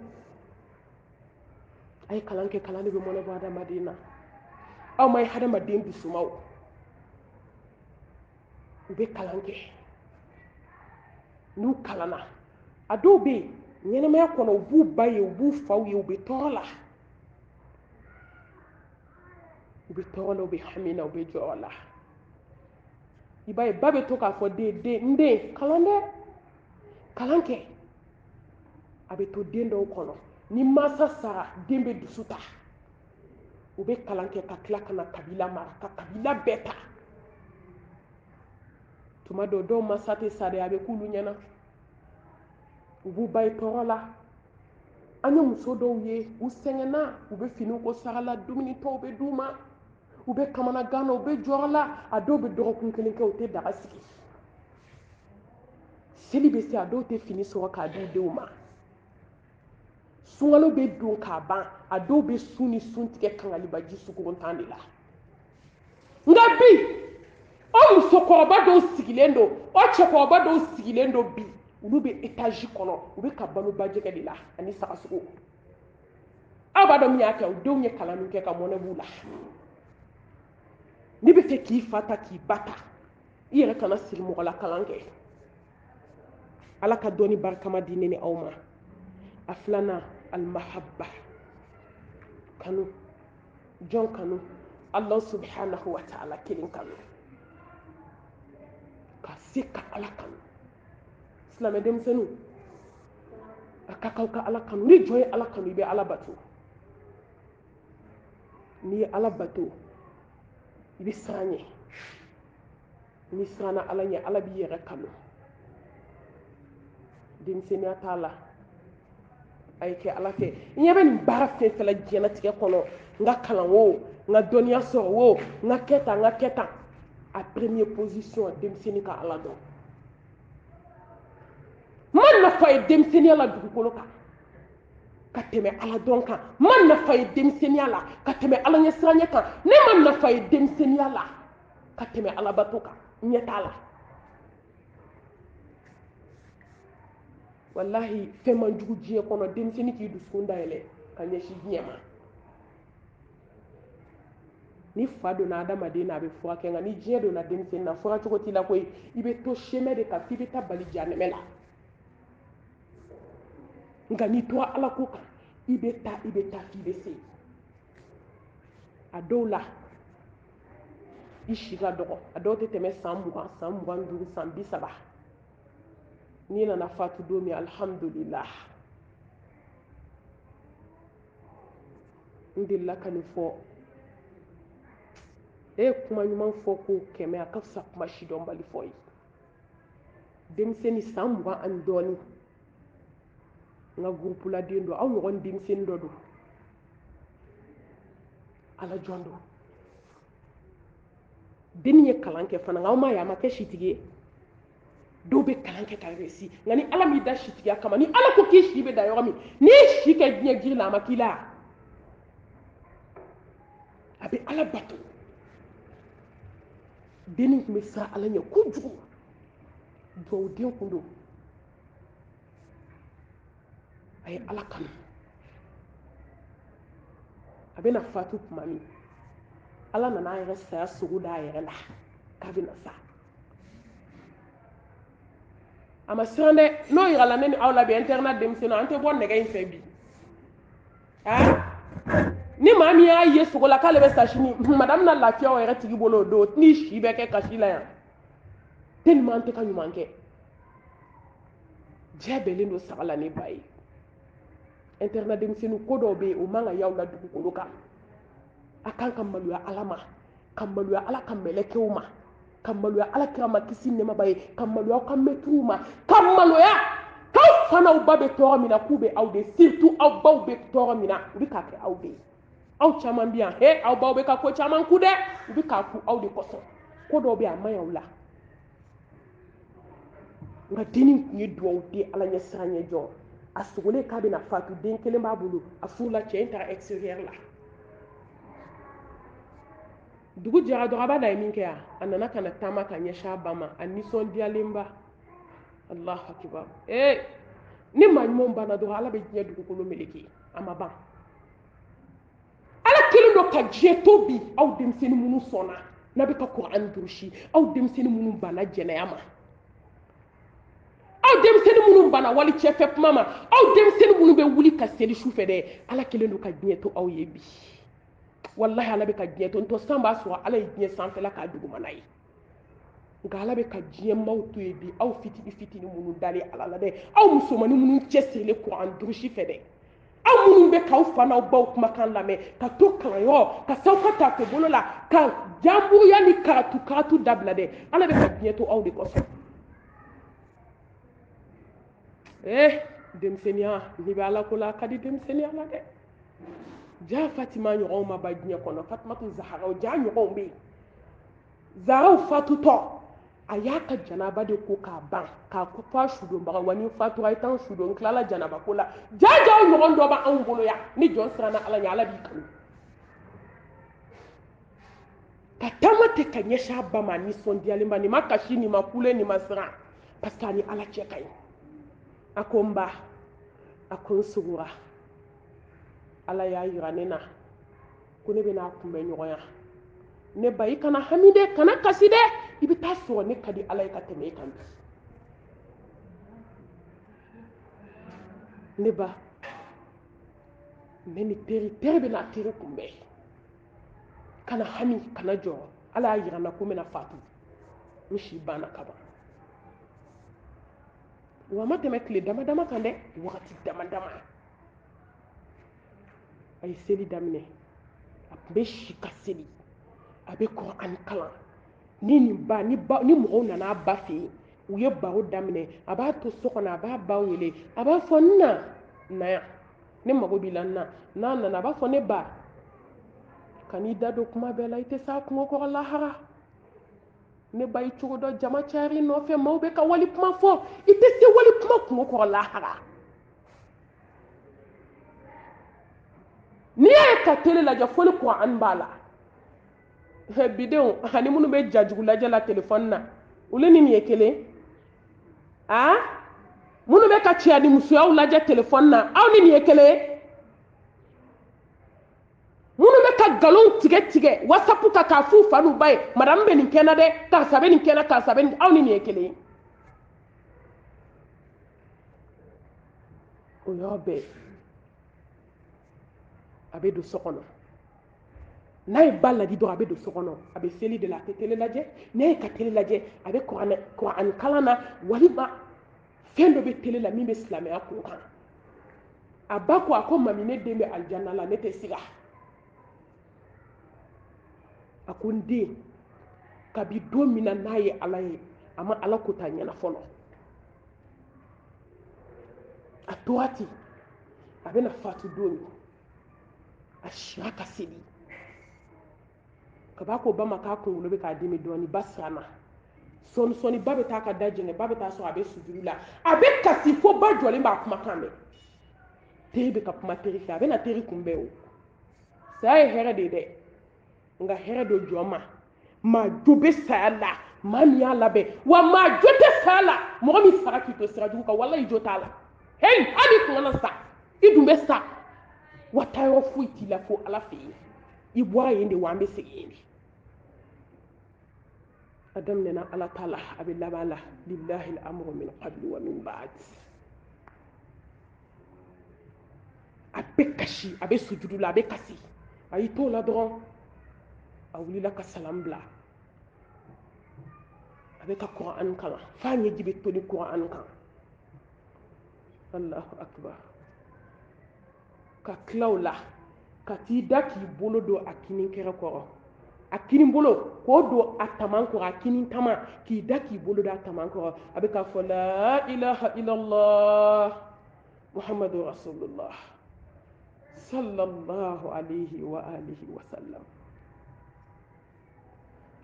a ye kalan kɛ kalan de bɛ mɔnɛ bɔ adamaden na aw ma ye hadamaden dusumaw u bɛ kalan kɛ n'u kalanna a dɔw bɛ yen ɲɛnamaya kɔnɔ u b'u ba ye u b'u faw ye u bɛ tɔɔrɔ la u bɛ tɔɔrɔ la u bɛ hami na u bɛ jɔrɔ la i b'a ye ba bɛ to k'a fɔ n den kalan dɛ kalan kɛ a bɛ to den dɔw kɔnɔ ni mansa sara den bɛ dusu ta u bɛ kalan kɛ ka tila ka na kabila mara ka kabila bɛɛ ta tuma dɔw mansa tɛ sa dɛ a bɛ k'olu ɲɛna u b'u ba ye tɔɔrɔ la an ye muso dɔw ye u sɛgɛnna u bɛ finiw ko sarala dumuni tɔw bɛ d'u ma u bɛ kamanagan na u bɛ jɔrɔ la a dɔw bɛ dɔgɔkun kelen kɛ u tɛ daga sigi seli bɛ se a dɔw tɛ fini sɔrɔ k'a di u denw ma sunkalo bɛ don k'a ban a dɔw bɛ sun ni sun tigɛ kangalibaji sukorontan de la nka bi o musokɔrɔba dɔw sigilen don o cɛkɔrɔba dɔw sigilen don bi olu bɛ etazi kɔnɔ u bɛ ka balo bajɛgɛ de la ani sagasogo aw b'a dɔn min y'a kɛ u denw ye kalan min kɛ ka mɔnɛ b'u la n'i bɛ fɛ k'i fa ta k'i ba ta i yɛrɛ kana siri mɔgɔ la kalan kɛ ala ka dɔnni barikama di ne ni aw ma a filanan alimahabba kanu jɔn kanu ala subhanahu wa ta'ala kelen kanu ka se ka ala kanu silamɛ denmisɛnninw a ka k'aw ka ala kanu ni jɔn ye ala kanu i bɛ ala bato n'i ye ala bato i bɛ siran ɲɛ n'i siranna ala ɲɛ ala b'i yɛrɛ kanu denmisɛnninya t'a la a ye kɛ ala fɛ n ɲɛ bɛ nin baara fɛn fɛn la diɲɛlatigɛ kɔnɔ n ka kalan o n ka dɔnniya sɔrɔ o n ka kɛ tan a premier position denmisɛnnin ka ala dɔn n ma nafa ye denmisɛnninya la dugukolo kan ka tɛmɛ ala dɔn kan n ma nafa ye denmisɛnninya la ka tɛmɛ ala ɲɛsiranɲɛ kan ne ma nafa ye denmisɛnninya la ka tɛmɛ alabato kan ɲɛ t'a la wallahi fɛn man jugu diɲɛ kɔnɔ denmisɛnnin k'i dusukun dayɛlɛ ka ɲɛsin diɲɛ ma ni fa donna adamaden na a bɛ furakɛ nka ni diɲɛ donna denmisɛnnin na furacogo t'i la koyi i bɛ to semɛ de kan f'i bɛ taa bali janɛmɛ la nka n'i tora ala ko kan i bɛ taa f'i bɛ se a dɔw la i si ka dɔgɔ a dɔw tɛ tɛmɛ san 20 san 25 san 30 n'i nana fatu don min alhamdulillah n delila ka nin fɔ e ye kuma ɲuman fɔ ko 100 a ka fisa kuma sidɔnbali fɔ ye denmisɛnnin san 20 ani dɔɔnin n ka groupe la den don aw ɲɔgɔn denmisɛnnin dɔ don ala jɔn don dennin ye kalan kɛ fana nka aw m'a ye a ma kɛ sitigi ye dɔw bɛ kalan kɛ ka réussi nka ni ala m'i da sitigiya kama ni ala ko k'i si bɛ da yɔrɔ min n'i ye si kɛ diɲɛ jiri la a ma k'i la a bɛ ala bato dennin tun bɛ siran ala ɲɛ kojugu dugawuden kun don a ye ala kanu a bɛna fatu tuma min ala nana yɛrɛ saya sogo da yɛrɛ la k'a bɛ na sa a ma siran dɛ n'o yirala ne ni aw la bi internat denmisɛnninw an tɛ bɔ nɛgɛ in fɛ bi ni maa min y'a ye sogo la k'ale bɛ sa sini madame na lafiya o yɛrɛ tigi bolo o don ni si bɛ kɛ kasi la yan tellement an tɛ ka ɲuman kɛ diɲɛ bɛnnen don saga la ne ba ye internat denmisɛnninw ko dɔw bɛ yen o man ka y'aw la dugukolo kan a kan ka maloya ala ma ka maloya ala ka mɛlɛkɛw ma ka maloya ala kira ma kisi nɛmaba ye ka maloya aw ka mɛtiriw ma ka maloya k'aw fanaw ba bɛ tɔɔrɔ min na k'u bɛ aw de surtout aw baw bɛ tɔɔrɔ min na u bɛ k'a kɛ aw de ye aw caman bɛ yan aw baw bɛ ka ko caman ku dɛ u bɛ k'a ku aw de kosɔn ko dɔw bɛ yen a man ɲi aw la nka denni tun ye duwawu den ala ɲɛ siran ɲɛ jɔ a sogolen k'a bɛna fatu den kelen b'a bolo a furula cɛ in taara extérieur la dugu jɛra dɔrɔn a b'a da ye min kɛ yan a nana ka na taama ka ɲɛsin a ba ma a nisɔndiyalenba alahu akibar ni maa ɲumanw banna dɔrɔn ala bɛ diɲɛ dugukolo meleke a ma ban ala kelen don ka diɲɛ to bi aw denmisɛnnin minnu sɔnna n'a bɛ ka kuran durusi aw denmisɛnnin minnu banna jɛnɛya ma aw denmisɛnnin minnu banna wali cɛfɛ kuma ma aw denmisɛnnin minnu bɛ wuli ka seli su fɛ dɛ ala kelen don ka diɲɛ to aw ye bi wallahi ala bɛ ka diɲɛ to ntɔ san b'a sɔrɔ ala ye diɲɛ sanfɛla k'a dugumana ye nka ala bɛ ka diɲɛ maaw to ye bi aw fitini fitini minnu dalen ala la dɛ aw musomanin minnu cɛsirilen kuran durusi fɛ dɛ aw minnu bɛ k'aw fa n'aw baw kumakan lamɛn ka to kalanyɔrɔ ka s'aw ka tafe bolo la ka janburuya ni karatu dabila dɛ ala bɛ ka diɲɛ to aw de kosɔn denmisɛnniya n'i bɛ ala ko la a ka di denmisɛnniya la dɛ ja fatima ɲɔgɔnw ma ba diɲɛ kɔnɔ fatimatu zaharaw ja ɲɔgɔnw bɛ yen zaharaw fatutɔ a y'a ka janaba de ko k'a ban k'a fɔ a sudonbaga wa ni fatura a ye tan sudon n tilala janaba ko la jajaw ɲɔgɔn dɔ b'anw bolo yan ni jɔn siranna ala ɲɛ ala b'i kanu ka taama tɛ ka ɲɛsin a ba ma nisɔndiyalenba nin ma kasi nin ma kule nin ma siran parce que a ni ala cɛ ka ɲi a ko n ba a ko n sugura ala y'a yira ne na ko ne bɛna kunbɛn ɲɔgɔnya ne ba i kana hami dɛ kana kasi dɛ i bɛ taa sɔrɔ ne ka di ala ye ka tɛmɛ e kan bi ne ba ne ni teri bɛna teri kunbɛn kana hami kana jɔrɔ ala y'a yira n na ko n bɛna fatu n si banna ka ban wa ma tɛmɛ tile dama dama kan dɛ wagati dama dama a ye seli daminɛ a tun bɛ si ka seli a bɛ kuran kalan ni mɔgɔw nana a ba fɛ yen u ye baro daminɛ a b'a to so kɔnɔ a b'a ba wele a b'a fɔ n na yan ne mago b'i la n na n'a nana a b'a fɔ ne ba kan'i da don kuma bɛɛ la i tɛ s'a kungo kɔrɔ lahara ne ba i cogo dɔ jama cayara i nɔfɛ maaw bɛ ka wali kuma fɔ i tɛ se wali kuma kungo kɔrɔ lahara n'i y'a ye ka tele lajɛ fo ni kuran b'a la bidenw ani minnu bɛ jajugu lajɛ la telefɔni na olu ni nin ye kelen minnu bɛ ka cɛya ni musoyaw lajɛ telefɔni na aw ni nin ye kelen minnu bɛ ka nkalon tigɛ whatsapp kan k'a f'u fa n'u ba ye madame bɛ nin kɛ na dɛ karisa bɛ nin kɛ na karisa bɛ nin aw ni nin ye kelen o yɔrɔ bɛɛ a bɛ don so kɔnɔ n'a ye ba ladi dɔrɔn a bɛ don so kɔnɔ a bɛ seli de la a tɛ tele lajɛ n'a ye ka tele lajɛ a bɛ kuran kalan na walima fɛn dɔ bɛ tele la min bɛ silamɛya kun kan a ba ko a ko mami ne den bɛ alijanna la ne tɛ siga a ko n den kabi don min na n'a ye ala ye a ma ala ko ta ɲɛna fɔlɔ a tora ten a bɛna fatu don min a sira ka seli kaba ko ba ma k'a kunkolo bɛ k'a dimi dɔɔnin ba siranna sɔni ba bɛ taa ka da jɛngɛ ba bɛ taa sɔrɔ a bɛ sujudi la a bɛ kasi fo ba jɔlen b'a kumakan mɛn teri bɛ ka kuma teri fɛ a bɛna teri kunbɛn o saya ye hɛrɛ de ye dɛ nka hɛrɛ do jɔn ma maa jo bɛ saya la maa min y'a labɛn wa maa jo tɛ saya la mɔgɔ min sara k'i to sira jugu kan walayi jo t'a la hali kun na sa i dun bɛ sa wa taa yɔrɔ foyi t'i la fo ala fɛ yen i bɔra yen de wa an bɛ segin yen de a daminɛna ala ta la a bɛ laban la lillahi al-amru min qabli wa min ba'd a bɛ kasi a bɛ sujudu la a bɛ kasi a y'i t'o la dɔrɔn a wulila ka salam bila a bɛ ka kuran kalan f'a ɲɛji bɛ toli kuran kan allahu akbar ka tila o la ka t'i da k'i bolo don a kinin kɛrɛ kɔrɔ a kinin bolo k'o don a taman kɔrɔ a kinin tama k'i da k'i bolo don a taman kɔrɔ a bɛ k'a fɔ la ilaha illallah muhammadu rasulullah sallallahu alayhi wa alihi wa sallam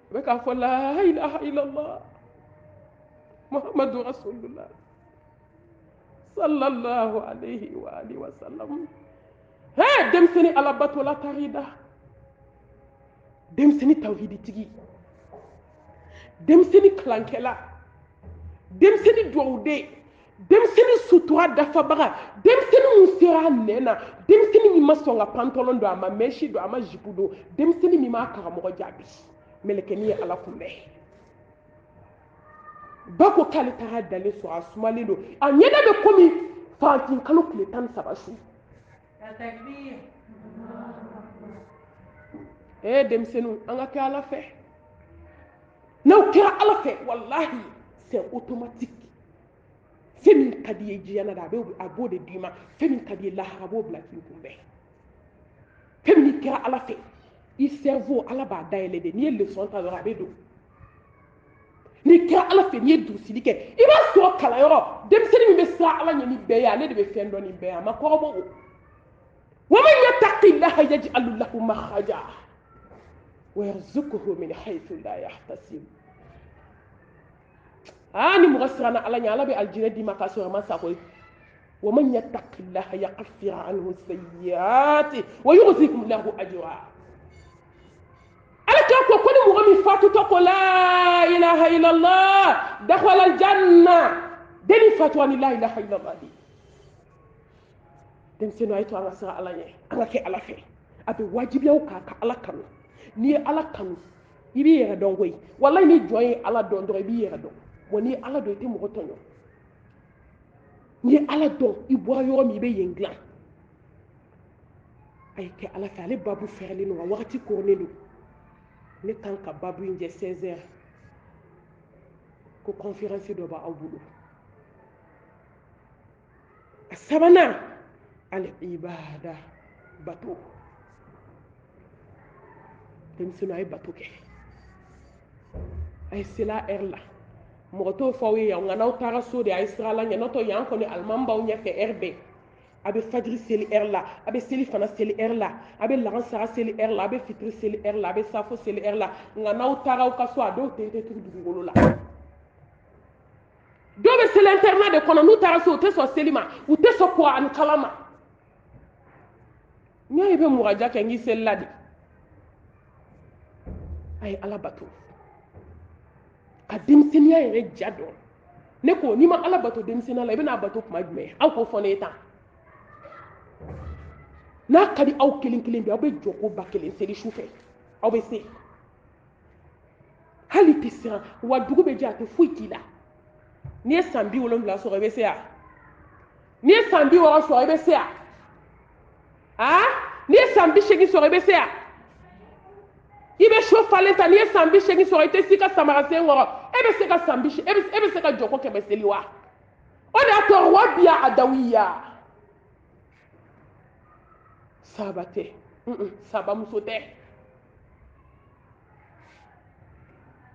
a bɛ k'a fɔ la ilaha illallah muhammadu rasulullah sallallahu alayhi wa alihi wa sallam he denmisɛnnin alabatola tarida denmisɛnnin tawhiditigi denmisɛnnin kalankɛla denmisɛnnin duwawuden denmisɛnnin sutura dafabaga denmisɛnnin min sera a nɛn na denmisɛnnin min ma sɔn ka pantalon don a ma mɛnsi don a ma jipu don denmisɛnnin min ma karamɔgɔ jaabi mɛlɛkɛnin ye ala kunbɛn ba ko k'ale taara dalen sɔrɔ a sumalen don a ɲɛda bɛ komi farantin kalo tile 13 su denmisɛnninw an ka kɛ ala fɛ n'aw kɛra ala fɛ walahi c'est automatique fɛn min ka di ye diɲɛ na a b'o de d'i ma fɛn min ka di ye lahara a b'o bila k'i kunbɛn fɛn min kɛra ala fɛ i cerveau ala b'a dayɛlɛ de n'i ye leçon ta dɔrɔn a bɛ don n'i kɛra ala fɛ n'i ye durusili kɛ i b'a sɔrɔ kalanyɔrɔ denmisɛnnin min bɛ siran ala ɲɛ ni bɛɛ ye ale de bɛ fɛn dɔn ni bɛɛ ye a ma kɔrɔbɔ o ومن يتق الله يجعل له مخرجا ويرزقه من حيث لا يحتسب ani mɔgɔ siranna ala ɲɛ ala bɛ aljinɛ d'i ma k'a sɔrɔ a ma sa koyi ومن يتق الله يكفر عنه السيئات ويعظم له أجرا ala k'a ko ni mɔgɔ min fatutɔ ko la ilaha illallah dakhala aljanna deni fatuwa ni la ilaha illallah di denmisɛnninw a ye to an ka siran ala ɲɛ an ka kɛ ala fɛ a bɛ wajibiya kan ka ala kanu n'i ye ala kanu i b'i yɛrɛ dɔn koyi walahi ni jɔn ye ala dɔn dɔrɔn i b'i yɛrɛ dɔn wa n'i ye ala dɔn i tɛ mɔgɔ tɔɲɔ n'i ye ala dɔn i bɔra yɔrɔ min i bɛ yen dilan a ye kɛ ala fɛ ale babu fɛrɛlen don wa wagati koronnen don ne kan ka babu in jɛ 16 heures ko conférence dɔ b'aw bolo a sabanan al-ibada bato denmisɛnninw a ye bato kɛ a ye sela heure la mɔgɔ t'o fɔ aw ye yan nka n'aw taara so de a ye sira la ɲɛ n'o tɛ yan kɔni alimami b'aw ɲɛfɛ heure bɛɛ a bɛ fajiri seli heure la a bɛ seli fana seli heure la a bɛ lahansara seli heure la a bɛ fitiri seli heure la a bɛ safo seli heure la nka n'aw taara aw ka so a dɔw tɛ tugu dugukolo la dɔw bɛ seli internat de kɔnɔ n'u taara so u tɛ sɔn seli ma u tɛ sɔn kuran kalan ma n'i y'a ye i bɛ muraja kɛ n k'i seli la de a ye ala bato ka denmisɛnniya yɛrɛ ja dɔn ne ko n'i ma ala bato denmisɛnniya la i bɛna bato tuma jumɛn aw k'o fɔ ne ye tan n'a ka di aw kelen kelen bɛ aw bɛ jɔ ko ba kelen seli su fɛ aw bɛ se hali tɛ siran wa dugu bɛ jɛ a tɛ foyi k'i la n'i ye san 70 sɔrɔ i bɛ se yan n'i ye san 60 sɔrɔ i bɛ se yan n'i ye san 80 sɔrɔ i bɛ se yan i bɛ so falen ta n'i ye san 80 sɔrɔ i tɛ s'i ka samara sen kɔrɔ e bɛ se ka san 80 e bɛ se ka jɔ ko 100 seli wa o de y'a to wa biya adawiya saba tɛ sabamuso tɛ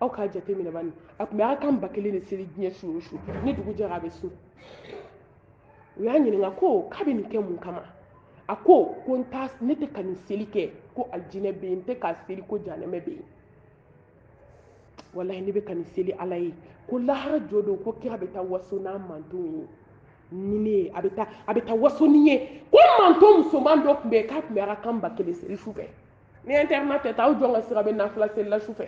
aw k'a jate minɛ bani a tun bɛ a kan ba kelen de seli diɲɛ su o su ni dugu jɛra a bɛ sun u y'a ɲininka ko k'a bɛ nin kɛ mun kama a ko ne tɛ ka nin seli kɛ ko aljinɛ bɛ yen n tɛ ka seli ko janɛmɛ bɛ yen walahi ne bɛ ka nin seli ala ye ko lahara jɔ don ko kira bɛ taa waso n'a mantonw ye ni ne ye a bɛ taa waso ni ye ko manton musoman dɔ tun bɛ yen k'a tun bɛ a ka kan ba kelen seli su fɛ ni internet tɛ taa aw jɔn ka sira bɛ nafila seli la su fɛ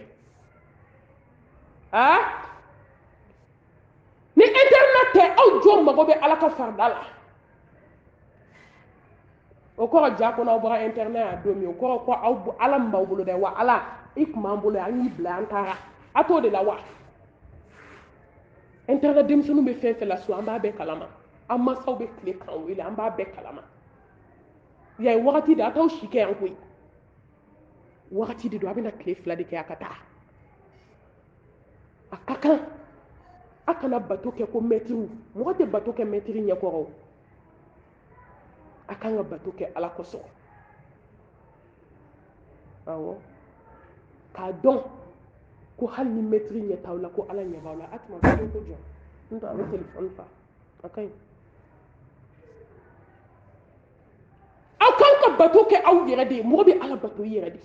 ni internet tɛ aw jɔn mago bɛ ala ka farida la o kɔrɔ ja ko n'aw bɔra internet a don min o kɔrɔ ko aw ala min b'aw bolo dɛ wa ala i kun b'an bolo an y'i bila an taara a t'o de la wa internet denmisɛnninw bɛ fɛn fɛn la so an b'a bɛɛ kalama an mansaw bɛ tile k'an wele an b'a bɛɛ kalama ya ye wagati de a t'aw si kɛ yan koyi wagati de don a bɛna tile 2 de kɛ a ka taa a ka kan a kana bato kɛ ko mɛtiriw mɔgɔ tɛ bato kɛ mɛtiri ɲɛkɔrɔ a kan ka bato kɛ ala kosɔn awɔ k'a dɔn ko hali ni mɛtiri ɲɛ t'aw la ko ala ɲɛ b'aw la a tuma bato ko jɔ n'o tɛ a bɛ telefɔni fa a ka ɲi aw kan ka bato kɛ aw yɛrɛ de ye mɔgɔ bɛ ala bato i yɛrɛ de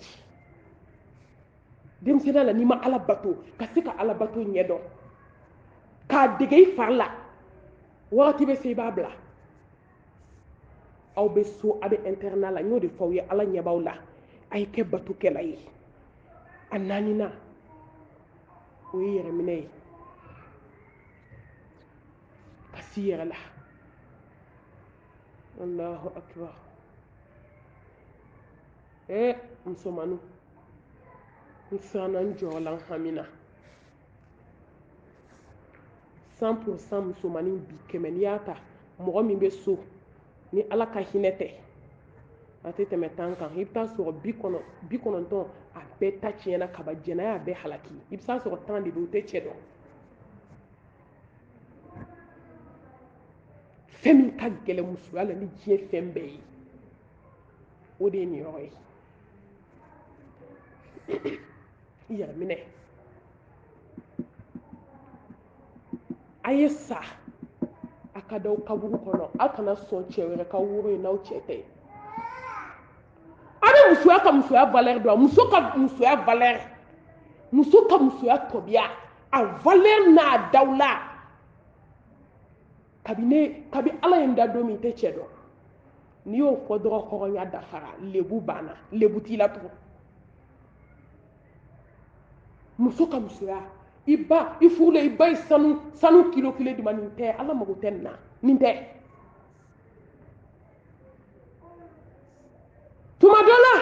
denmisɛnniya la n'i ma ala bato ka se ka ala bato ɲɛ dɔn k'a dege i fari la wagati bɛ se i b'a bila aw bɛ so a bɛ internat la n y'o de fɔ aw ye ala ɲɛ b'aw la a ye kɛ batokɛla ye a naaninan o ye yɛrɛminɛ ye ka s'i yɛrɛ la allahu akbar musomaninw n siranna n jɔyɔrɔ la n hami na 100% musomanin bi 100 n'i y'a ta mɔgɔ min bɛ so ni ala ka hinɛ tɛ a tɛ tɛmɛ 10 kan i bɛ taa sɔrɔ 90 a bɛɛ ta tiɲɛna kaba jɛnɛya a bɛɛ halaki i bɛ taa sɔrɔ 10 de bɛ u tɛ cɛ dɔn fɛn min ka gɛlɛn musoya la ni diɲɛ fɛn bɛɛ ye o de ye nin yɔrɔ ye i yɛrɛ minɛ a ye sa a ka d'aw kaburu kɔnɔ aw kana sɔn cɛ wɛrɛ ka woro ye n'aw cɛ tɛ a bɛ musoya ka musoya valeur dɔn muso ka musoya valeur muso ka musoya tɔbiya a valeur n'a daw la kabi ala ye n da don min i tɛ cɛ dɔn n'i y'o fɔ dɔrɔn hɔrɔnya dafara lebu banna lebu t'i la tugun muso ka musoya i furula i ba ye sanu kilo kelen di ma nin tɛ ala mago tɛ nin na nin tɛ tuma dɔ la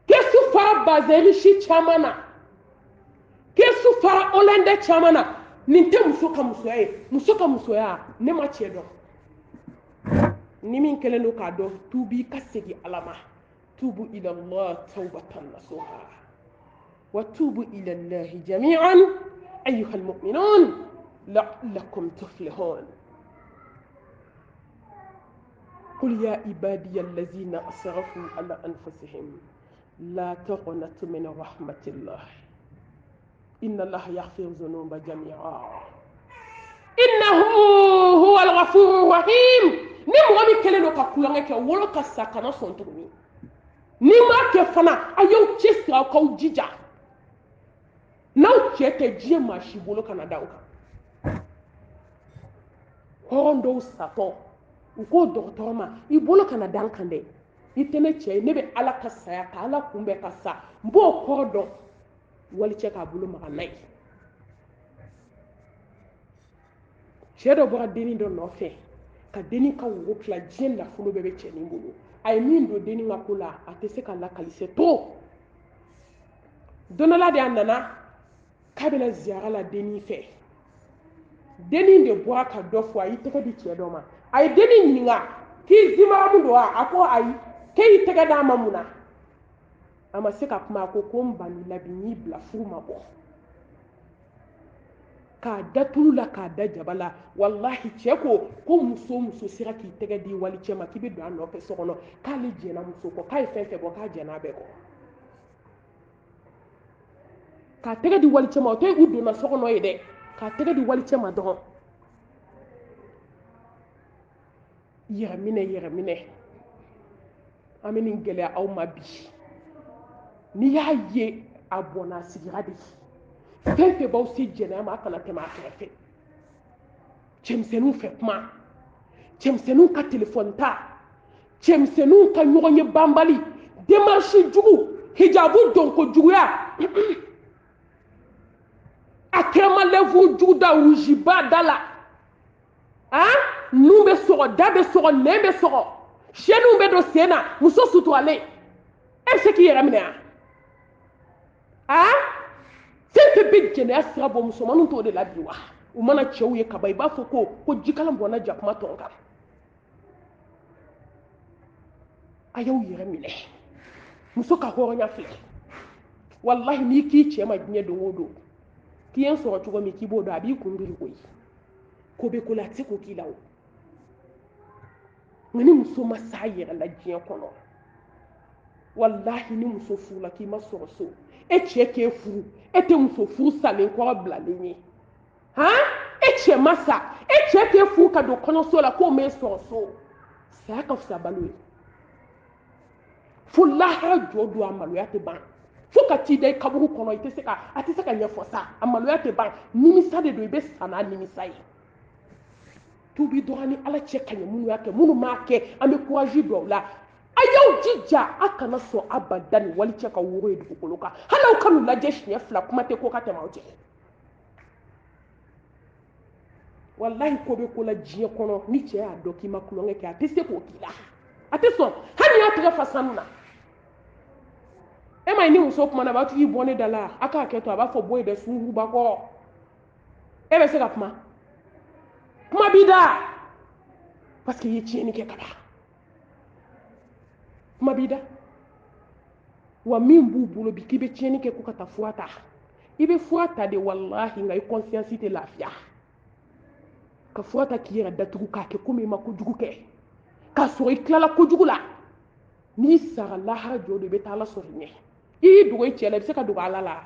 kɛsu fara bazɛrisi caman na kɛsu fara olɛndɛ caman na nin tɛ muso ka musoya ye muso ka musoya ne ma cɛ dɔn ni min kɛlen don k'a dɔn tuubi ka segin ala ma tubu ila allah tawbatan nasuha وتوبوا إلى الله جميعا أيها المؤمنون لعلكم تفلحون قل يا عبادي الذين أسرفوا على أنفسهم لا تقنطوا من رحمة الله إن الله يغفر الذنوب جميعا إنه هو الغفور الرحيم نمغمي كلمة كلامك ولا كسكنا صنتوني نما كفنا أيو تشيس أو كوجيجا n'aw cɛ tɛ diɲɛ maa si bolo kana da o kan hɔrɔn dɔw satɔ u k'o dɔgɔtɔrɔ ma i bolo kana da n kan dɛ i tɛ ne cɛ ye ne bɛ ala ka saya ka ala kunbɛn ka sa n b'o kɔrɔ dɔn wali cɛ k'a bolo maga n'a ye cɛ dɔ bɔra dennin dɔ nɔfɛ ka dennin ka woro tila diɲɛ nafolo bɛɛ bɛ cɛnin bolo a ye min don dennin ka ko la a tɛ se ka lakalise to don dɔ la de a nana k'a bɛna ziyara la dennin fɛ dennin de bɔra ka dɔ fɔ a y'i tɛgɛ di cɛ dɔ ma a ye dennin ɲininka k'i zimaramu don wa a ko ayi k'e y'i tɛgɛ d'a ma mun na a ma se ka kuma a ko n banni la bi n y'i bila furu ma bɔ k'a da tulu la k'a da jaba la walahi cɛ ko muso o muso sera k'i tɛgɛ di wali cɛ ma k'i bɛ don a nɔfɛ so kɔnɔ k'ale jɛnna muso kɔ k'a ye fɛn fɛn bɔ k'a jɛnna a bɛɛ kɔ k'a tɛgɛ di wali cɛ ma o tɛ u donna so kɔnɔ ye dɛ k'a tɛgɛ di wali cɛ ma dɔrɔn yɛrɛminɛ an bɛ nin gɛlɛya aw ma bi n'i y'a ye a bɔnna a sigira de fɛn fɛn b'aw se jɛnɛya ma a kana tɛmɛ a kɛrɛfɛ cɛmisɛnninw fɛ kuma cɛmisɛnninw ka telefɔni ta cɛmisɛnninw ka ɲɔgɔn ye banbali demarche jugu hijabu don ko juguya a kɛrɛma lèvre jugu da rouge ba da la nun bɛ sɔgɔ da bɛ sɔgɔ nɛn bɛ sɔgɔ shenu be do sena muso sutuale e se ki yera mina fɛn bɛ jɛnɛya sira bɔ musomanninw t'o de la bi wa u mana cɛw ye kaba i b'a fɔ ko jikalan bɔnna jakuma tɔn kan a y'aw yɛrɛ minɛ muso ka hɔrɔnya filɛ wallahi n'i k'i cɛ ma diɲɛ don o don k'i ye n sɔrɔ cogo min k'i b'o dɔn a b'i kun biri koyi ko bɛ ko la a tɛ se k'o k'i la o nka ni muso ma s'a yɛrɛ la diɲɛ kɔnɔ wallahi ni muso furula k'i ma sɔrɔ so e cɛ k'e furu e tɛ muso furu salen kɔrɔ bilalen ye e cɛ ma sa e cɛ k'e furu ka don kɔɲɔso la k'o m'e sɔrɔ so saya ka fisa balo ye fo lahara jɔ don a maloya tɛ ban fo ka t'i da i kaburu kɔnɔ a tɛ se ka ɲɛfɔ sa a maloya tɛ ban nimisa de don i bɛ sa n'a nimisa ye tubi dɔrɔn ni ala cɛ ka ɲɛ minnu y'a kɛ minnu m'a kɛ an bɛ courage don u la a y'aw jija a kana sɔn abada ni wali cɛ ka woro ye dugukolo kan hali aw ka n'u lajɛ siɲɛ fila kuma tɛ ko ka tɛmɛ aw cɛ wallahi ko bɛ ko la diɲɛ kɔnɔ ni cɛ y'a dɔn k'i ma kulonkɛ kɛ a tɛ se k'o k'i la a tɛ sɔn hali n'i y'a tigɛ fa sanu na e ma ye ni muso kumana a b'a tigi bɔ ne da la a k'a kɛ to a b'a fɔ bɔ ye dɛ sunkuruba kɔrɔ e bɛ se ka kuma b'i da parce que i ye tiɲɛni kɛ ka ban kuma b'i da wa min b'u bolo bi k'i bɛ tiɲɛni kɛ ko ka taa fura ta i bɛ fura ta de wallahi nka i conscience tɛ lafiya ka fura ta k'i yɛrɛ datugu k'a kɛ komi i ma kojugu kɛ k'a sɔrɔ i tilala kojugu la n'i sara lahara jɔ de i bɛ taa ala sɔrɔ i ɲɛ i y'i dogo i cɛ la i bɛ se ka dogo ala la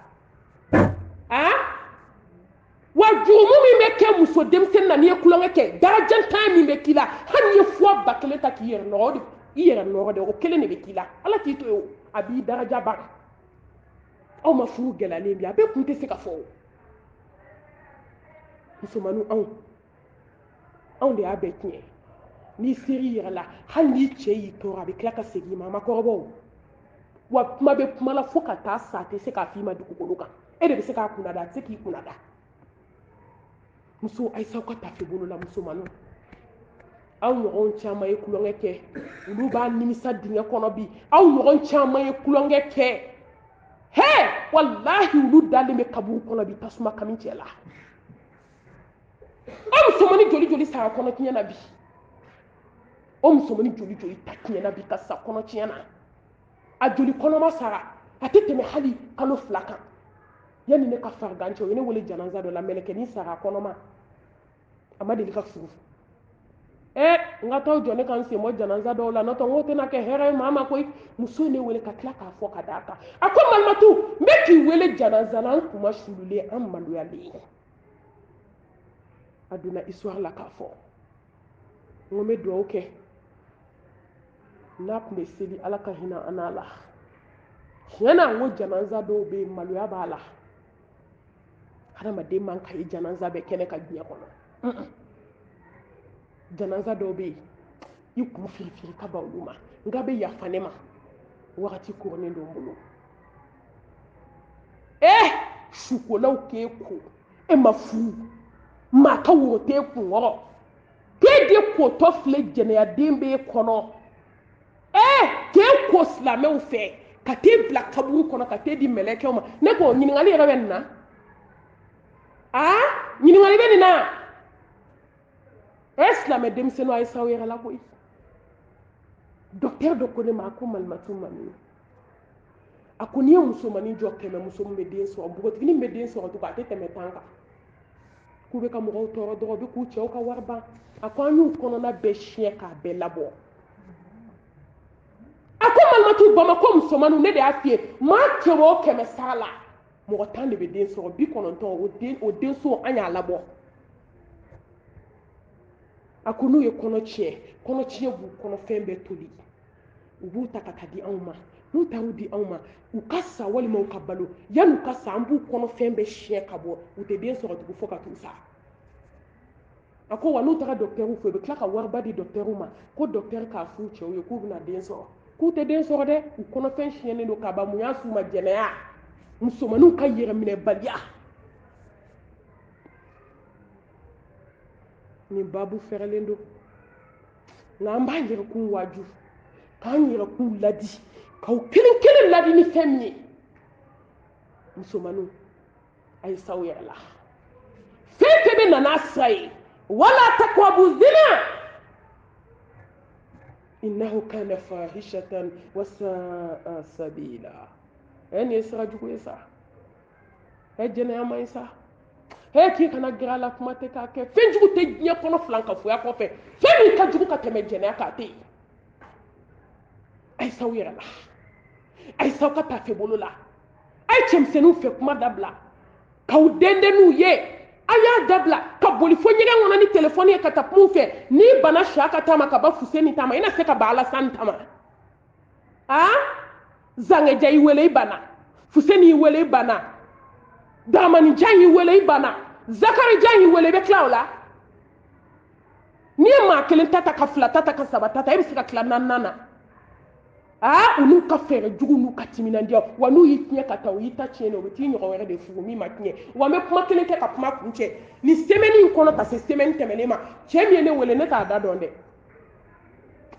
wa jurumu min bɛ kɛ muso denmisɛnnin na n'i ye kulonkɛ kɛ darajantan min bɛ k'i la hali n'i ye fura ba kelen ta k'i yɛrɛ nɔgɔ i yɛrɛ nɔgɔ de o kelen de bɛ k'i la ala k'i to yen a b'i daraja ban aw ma furu gɛlɛyalen bi a bɛɛ kun tɛ se ka fɔ o musomaninw anw de y'a bɛɛ tiɲɛ n'i seri i yɛrɛ la hali n'i cɛ y'i tɔɔrɔ a bɛ tila ka segin i ma a ma kɔrɔbɔ wa kuma bɛ kuma la fo ka taa sa a tɛ se k'a f'i ma dugukolo kan e de bɛ se k'a kunnada a tɛ se k'i kunnada muso ayisa aw ka tafe bolo la musomaninw aw ɲɔgɔn caman ye kulonkɛ kɛ olu b'a nimisa dingɛ kɔnɔ bi aw ɲɔgɔn caman ye kulonkɛ kɛ wallahi olu dalen bɛ kaburu kɔnɔ bi tasuma kami cɛ la o musomanin joli joli sara kɔnɔ tiɲɛ na bi o musomanin joli joli ta tiɲɛ na bi ka sa kɔnɔ tiɲɛ na a joli kɔnɔma sara a tɛ tɛmɛ hali kalo 2 kan yanni ne ka farigan cɛ o ye ne wele janaza dɔ la mɛlɛkɛnin sara kɔnɔma a ma deli ka furu n ka taa jɔ ne ka n sen bɔ janaza dɔw la n'o tɛ n ko tɛna kɛ hɛrɛ ye maa ma koyi muso ye ne wele ka tila k'a fɔ ka d'a kan a ko malimatu n bɛ k'i wele janaza la an kuma sululen an maloyalen a donna histoire la k'a fɔ n ko n bɛ dugawu kɛ n'a tun bɛ seli ala ka hinɛ an n'a la tiɲɛ na n ko janaza dɔw bɛ yen maloya b'a la hadamaden man ka ye janaza bɛ kɛnɛ ka diɲɛ kɔnɔ janaza dɔw bɛ yen i kun firifiri ka ban olu ma nka bɛ yafa ne ma wagati koronnen don n bolo sukolaw k'e ko e ma furu maa ka woro t'e kunkɔrɔ k'e de kotɔ filɛ jɛnɛyaden b'e kɔnɔ k'e ko silamɛw fɛ ka t'e bila kaburu kɔnɔ ka t'e di mɛlɛkɛw ma ne ko ɲininkali yɛrɛ bɛ nin na ɲininkali bɛ nin na silamɛ denmisɛnninw a ye s'aw yɛrɛ la koyi docteur dɔ ko ne ma a ko malimatu mami a ko n'i ye musomanin jɔ 100 muso min bɛ den sɔrɔ npogotiginin min bɛ den sɔrɔ tugun a tɛ tɛmɛ 10 kan k'u bɛ ka mɔgɔw tɔɔrɔ dɔrɔn u bɛ k'u cɛw ka wari ban a ko an y'u kɔnɔna bɛɛ siɲɛ k'a bɛɛ labɔ a ko malimatu bamakɔ musomaninw ne de y'a f'i ye maa 100 o 100 sara la mɔgɔ 10 de bɛ den sɔrɔ 90 o denso an y'a labɔ a ko n'u ye kɔnɔtiɲɛ b'u kɔnɔfɛn bɛɛ toli u b'u ta ka taa di anw ma n'u taar'u di anw ma u ka sa walima u ka balo yanni u ka sa an b'u kɔnɔfɛn bɛɛ siɲɛ ka bɔ u tɛ den sɔrɔ tugun fo ka t'u sa a ko wa n'u taara docteurw fɛ u bɛ tila ka wariba di docteurw ma ko docteur k'a f'u cɛw ye k'u bɛna den sɔrɔ k'u tɛ den sɔrɔ dɛ u kɔnɔfɛn siɲɛnen don ka ban mun y'a s'u ma jɛnɛya musomaninw ka yɛrɛminɛbaliya nin baabu fɛrɛlen don n'an b'an yɛrɛ kun waaju k'an yɛrɛ kun ladi k'aw kelen kelen ladi ni fɛn min ye musomaninw a ye s'aw yɛrɛ la fɛn fɛn bɛ nan'a sira ye wala taqrabu zina innahu kana fahishatan wa sa'a sabila nin ye sira jugu ye sa jɛnɛya man ɲi sa k'i kana gɛrɛ a la kuma tɛ k'a kɛ fɛn jugu tɛ diɲɛ kɔnɔ filan ka foya kɔfɛ fɛn min ka jugu ka tɛmɛ jɛnɛya kan a tɛ yen a ye s'aw yɛrɛ la a ye s'aw ka tafe bolo la a ye cɛmisɛnninw fɛ kuma dabila k'aw dendenninw ye a y'a dabila ka boli fo ɲɛgɛn kɔnɔ ni telefɔni ye ka taa kuma u fɛ n'i bana suya ka taama ka ban Fuseni taama i na se ka ban Alasani taama Zangeja y'i wele i banna Fuseni y'i wele i banna Daramani Jan y'i wele i banna Zakari Jan y'i wele i bɛ tila o la n'i ye maa kelen ta ka fila ta ka saba ta i bɛ se ka tila naaninan na u n'u ka fɛɛrɛ jugu n'u ka timinandiya wa n'u y'i tiɲɛ ka taa u y'i ta tiɲɛ u bɛ t'i ɲɔgɔn wɛrɛ de fugu min ma tiɲɛ wa n bɛ kuma kelen kɛ ka kuma kun cɛ nin semaine in kɔnɔ ka se semaine tɛmɛnen ma cɛ min ye ne wele ne t'a da dɔn dɛ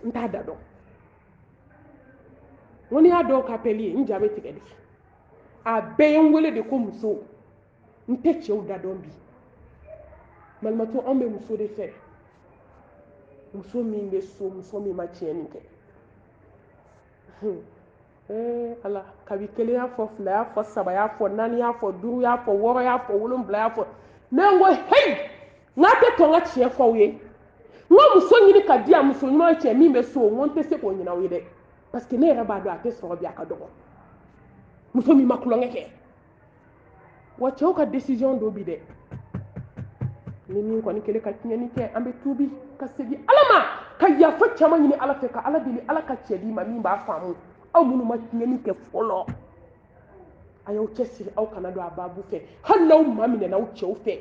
n t'a da dɔn n ko n'i y'a dɔw ka appel ye n ja bɛ tigɛ de a bɛɛ ye n wele de ko muso n tɛ cɛw da dɔn bi Malimatu anw bɛ muso de fɛ muso min bɛ so muso min ma tiɲɛni kɛ ala kabi kelen y'a fɔ fila y'a fɔ saba y'a fɔ naani y'a fɔ duuru y'a fɔ wɔɔrɔ y'a fɔ wolonwula y'a fɔ ne ko hey n'a tɛ tɔ n ka tiɲɛ fɔ aw ye n ka muso ɲini ka di yan muso ɲuman cɛ min bɛ so n ko n tɛ se k'o ɲini aw ye dɛ parce que ne yɛrɛ b'a dɔn a tɛ sɔrɔ bi a ka dɔgɔ muso min ma tulonkɛ kɛ wa cɛw ka décision dɔ bi dɛ ni min kɔni kɛlen ka tiɲɛni kɛ an bɛ tuubi ka segin ala ma ka yafa caman ɲini ala fɛ ka ala deli ala ka cɛ di ma min b'a faamu aw minnu ma tiɲɛni kɛ fɔlɔ a y'aw cɛsiri aw kana don a baabu fɛ hali n'aw maa minɛna aw cɛw fɛ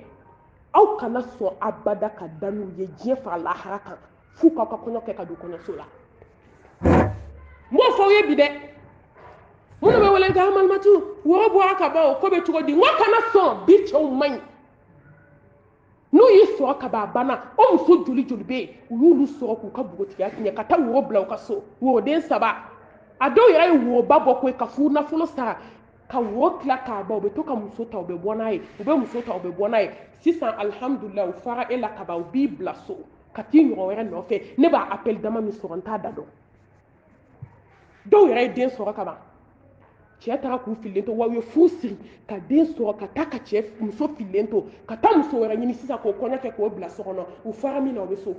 aw kana sɔn abada ka da n'u ye diɲɛ fara lahara kan f'u k'aw ka kɔɲɔ kɛ ka don kɔɲɔso la n b'o fɔ aw ye bi dɛ minnu bɛ wele nka Malimatu woro bɔra ka ban o ko bɛ cogo di n ko kana sɔn bi cɛw man ɲi n'u y'i sɔrɔ ka ban a banna o muso joli joli bɛ yen u y'olu sɔrɔ k'u ka npogotigiya tiɲɛ ka taa woro bila u ka so woroden 3 a dɔw yɛrɛ ye woroba bɔ koyi ka furu nafolo sara ka woro tila k'a ban u bɛ to ka muso ta u bɛ bɔ n'a ye u bɛ muso ta u bɛ bɔ n'a ye sisan alihamudulila u fara e la ka ban u b'i bila so ka t'i ɲɔgɔn wɛrɛ nɔfɛ ne b'a appel dama min sɔrɔ n t'a da dɔn dɔw yɛrɛ ye den sɔrɔ ka ban cɛ taara k'u fililen to wa u ye furu siri ka den sɔrɔ ka taa ka cɛ muso fililen to ka taa muso wɛrɛ ɲini sisan k'o kɔɲɔ kɛ k'o bila so kɔnɔ u fara min na u bɛ so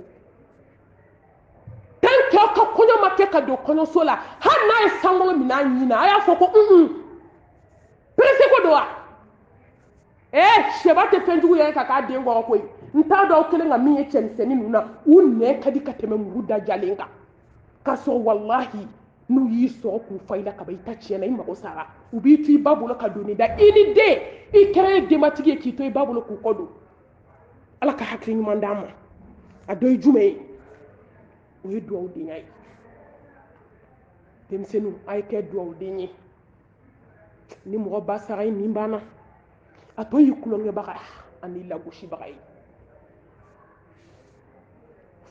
tant que aw ka kɔɲɔ ma kɛ ka don kɔɲɔso la hali n'a ye sankolo minɛ a ɲin na a y'a fɔ ko perese ko don wa sɛba tɛ fɛn jugu yɛrɛ ka k'a den kɔrɔ koyi n t'a dɔn aw kelen ka min ye cɛmisɛnnin ninnu na u nɛn ka di ka tɛmɛ muru da jalen kan k'a sɔrɔ walahi n'u y'i sɔrɔ k'u fa i la ka ban i ta tiɲɛ na i mago sara u b'i to i ba bolo ka doni da i ni den i kɛra ye denbatigi ye k'i to i ba bolo k'u kɔ don ala ka hakili ɲuman d'an ma a dɔ ye jumɛn ye o ye duwawudenya ye denmisɛnninw a ye kɛ duwawuden ye ni mɔgɔ ba sara ye nin banna a tɔ y'i kulonkɛbaga ani lagosibaga ye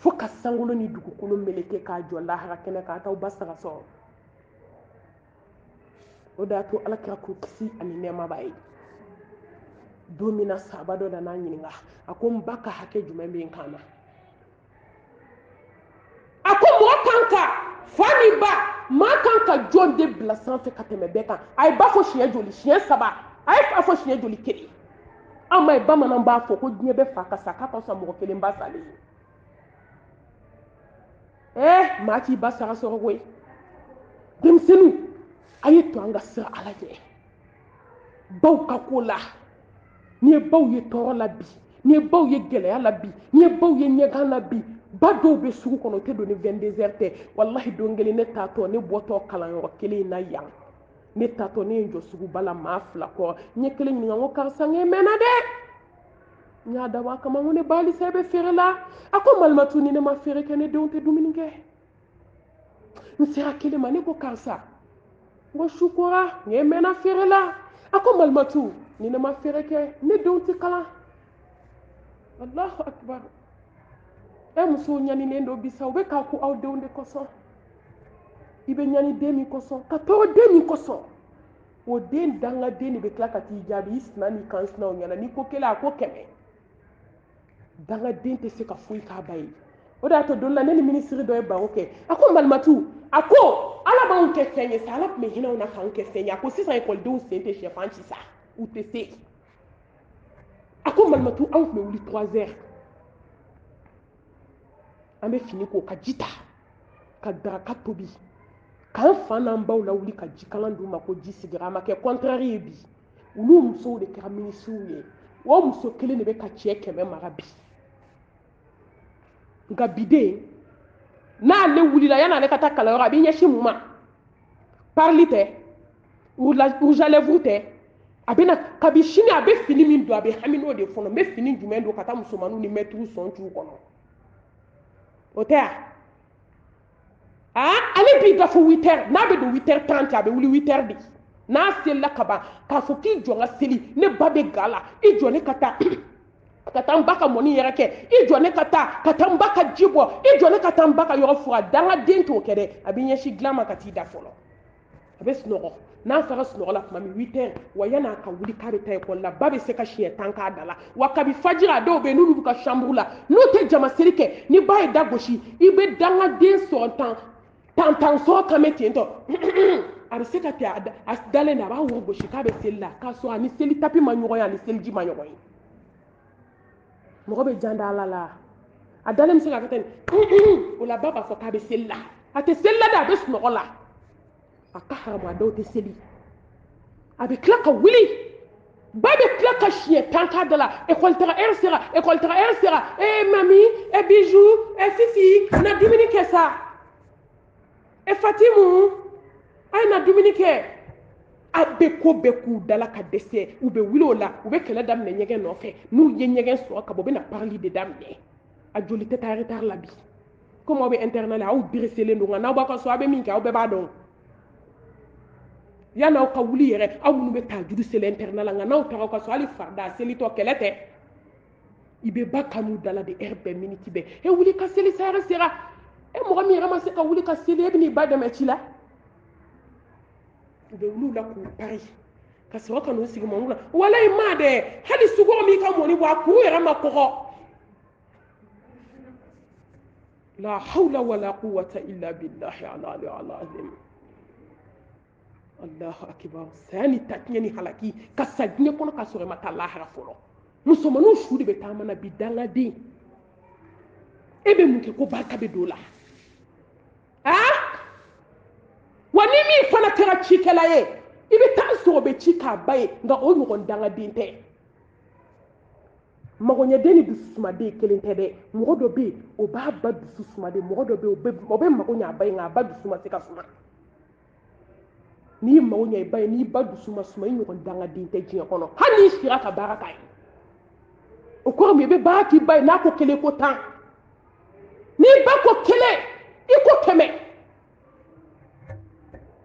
fo ka sankolo ni dugukolo meleke k'a jɔ lahara kɛnɛ kan a t'aw ba saga sɔrɔ o de y'a to alakira k'u kisi ani nɛɛma b'a ye don min na sahaba dɔ nana ɲininka a ko n ba ka hakɛ jumɛn bɛ n kan na a ko mɔgɔ kan ka fa ni ba maa kan ka jɔn de bila sanfɛ ka tɛmɛ bɛɛ kan a ye ba fɔ siɲɛ joli siɲɛ 3 a ye fa fɔ siɲɛ joli 1 anw ma ye bamananw b'a fɔ ko diɲɛ bɛ fa ka sa k'a ka fisa mɔgɔ 1 ba salen ye maa k'i ba saga sɔrɔ koyi denmisɛnninw a ye to an ka sira ala ɲɛ baw ka ko la n'i ye baw ye tɔɔrɔ la bi n'i ye baw ye gɛlɛya la bi n'i ye baw ye ɲɛgan la bi ba dɔw bɛ sugu kɔnɔ o tɛ don ni 22 heures tɛ walahi don kelen ne taatɔ ne bɔtɔ kalanyɔrɔ kelen in na yan ne taatɔ ne ye n jɔ suguba la maa 2 kɔrɔ n ye kelen ɲininka n ko karisa n ye mɛnna dɛ n y'a dabɔ a kama n ko ne ba halisa e bɛ feere la a ko Malimatu ni ne ma feere kɛ ne denw tɛ dumuni kɛ n sera kelen ma ne ko karisa n ko su kora n ye mɛnna feere la a ko Malimatu ni ne ma feere kɛ ne denw tɛ kalan Allahu akbar muso ɲanilen dɔ bisa u bɛ k'a ko aw denw de kosɔn i bɛ ɲani den min kosɔn ka tɔɔrɔ den min kosɔn o den dangaden de bɛ tila ka t'i jaabi i sina n'i kan sinaw ɲɛna n'i ko kelen a ko 100 dangaden tɛ se ka foyi k'a ba ye o de y'a to don la ne ni minisiri dɔ ye baro kɛ a ko malimatu a ko ala b'anw kɛ fɛn ye sa ala tun bɛ hinɛ anw na k'anw kɛ fɛn ye a ko sisan ekɔlidenw sen tɛ sɛfan ci sa u tɛ se a ko malimatu anw tun bɛ wuli 3 heures an bɛ fini ko ka ji ta ka daraka tobi k'an fa n'an baw la wuli ka jikalan d'u ma ko ji sigira a ma kɛ contraire ye bi olu musow de kɛra minisiriw ye o muso kelen de bɛ ka cɛ 100 mara bi nka biden n'ale wulila yan'ale ka taa kalanyɔrɔ a b'i ɲɛsin mun ma parili tɛ rouge à lèvres tɛ a bɛna kabi sini a bɛ fini min don a bɛ hami n'o de fɔlɔ n bɛ fini jumɛn don ka taa musomaninw ni mɛtiriw sɔn c'u kɔnɔ o tɛ ale b'i da fo 8 heures n'a bɛ don 8h30 a bɛ wuli 8 heures de n'a selila ka ban k'a fɔ k'i jɔ n ka seli ne ba bɛ ga la i jɔ ne ka taa n ba ka mɔni yɛrɛ kɛ i jɔ ne ka taa n ba ka ji bɔ i jɔ ne ka taa n ba ka yɔrɔ furan dangaden t'o kɛ dɛ a bɛ ɲɛsin dilan ma ka t'i da fɔlɔ a bɛ sunɔgɔ n'a fara sunɔgɔ la tuma min 8 heures wa yan'a ka wuli k'a bɛ taa ekɔli la ba bɛ se ka siɲɛ 10 k'a da la wa kabi fajiri a dɔw bɛ yen n'olu b'u ka chambre la n'u tɛ jamasiri kɛ ni ba ye da gosi i bɛ dangaden sɔrɔ tan sɔrɔ kan bɛ ten tɔ a bɛ se ka ten a dalen na a b'a woro gosi k'a bɛ seli la k'a sɔrɔ a ni seli tapi ma ɲɔgɔn ye a ni seliji ma ɲɔgɔn ye mɔgɔ bɛ jan da ala la a dalen bɛ se ka kɛ ten o la ba b'a fɔ k'a bɛ seli la a tɛ seli la dɛ a bɛ sunɔgɔ la a ka haramu a dɔw tɛ seli a bɛ tila ka wuli ba bɛ tila ka siɲɛ 10 k'a da la ekɔli taga heure sera mami bijou fifi na dumuni kɛ sa Fatimu a ye na dumuni kɛ a bɛ ko bɛɛ k'u dala ka dɛsɛ u bɛ wuli o la u bɛ kɛlɛ daminɛ ɲɛgɛn nɔfɛ n'u ye ɲɛgɛn sɔrɔ ka bɔ u bɛ na parili de daminɛ a joli tɛ taa retard la bi comme aw bɛ internat la aw dresselen don nka n'aw b'a ka so aw bɛ min kɛ aw bɛɛ b'a dɔn yan'aw ka wuli yɛrɛ aw minnu bɛ taa juru seli internat la nka n'aw taara aw ka so hali farida selitɔ kɛlɛ tɛ i bɛ ba kanu dala de heure bɛɛ minute bɛɛ wuli ka seli sa heure sera mɔgɔ min yɛrɛ ma se ka wuli ka seli e bɛ n'i ba dɛmɛ ci la u bɛ wuli u la k'u pari ka sɔrɔ ka n'u sigi mɔniw la walayi maa dɛ hali sukɔrɔ min ka mɔni bɔ a k'u yɛrɛ ma kɔgɔ la hawla wala quwwata illa billahi al-azim Allahu akbar saya ni tatiɲɛ ni halaki ka sa diɲɛ kɔnɔ ka sɔrɔ i ma taa lahara fɔlɔ musomaninw su de bɛ taama na bi dangaden e bɛ mun kɛ ko barika bɛ don o la wa ni min fana kɛra cikɛla ye i bɛ taa sɔrɔ o bɛ ci k'a ba ye nka o ɲɔgɔn dangaden tɛ magoɲɛden ni dususumaden kelen tɛ dɛ mɔgɔ dɔ bɛ yen o b'a ba dusu suma de mɔgɔ dɔ bɛ yen o bɛ mago ɲɛ a ba ye nka a ba dusu ma se ka suma n'i mago ɲɛ i ba ye n'i ba dusu ma suma i ɲɔgɔn dangaden tɛ diɲɛ kɔnɔ hali n'i sira ka baara k'a ye o kɔrɔ min i bɛ baara k'i ba ye n'a ko 1 ko 10 n'i ba ko 1 i ko 100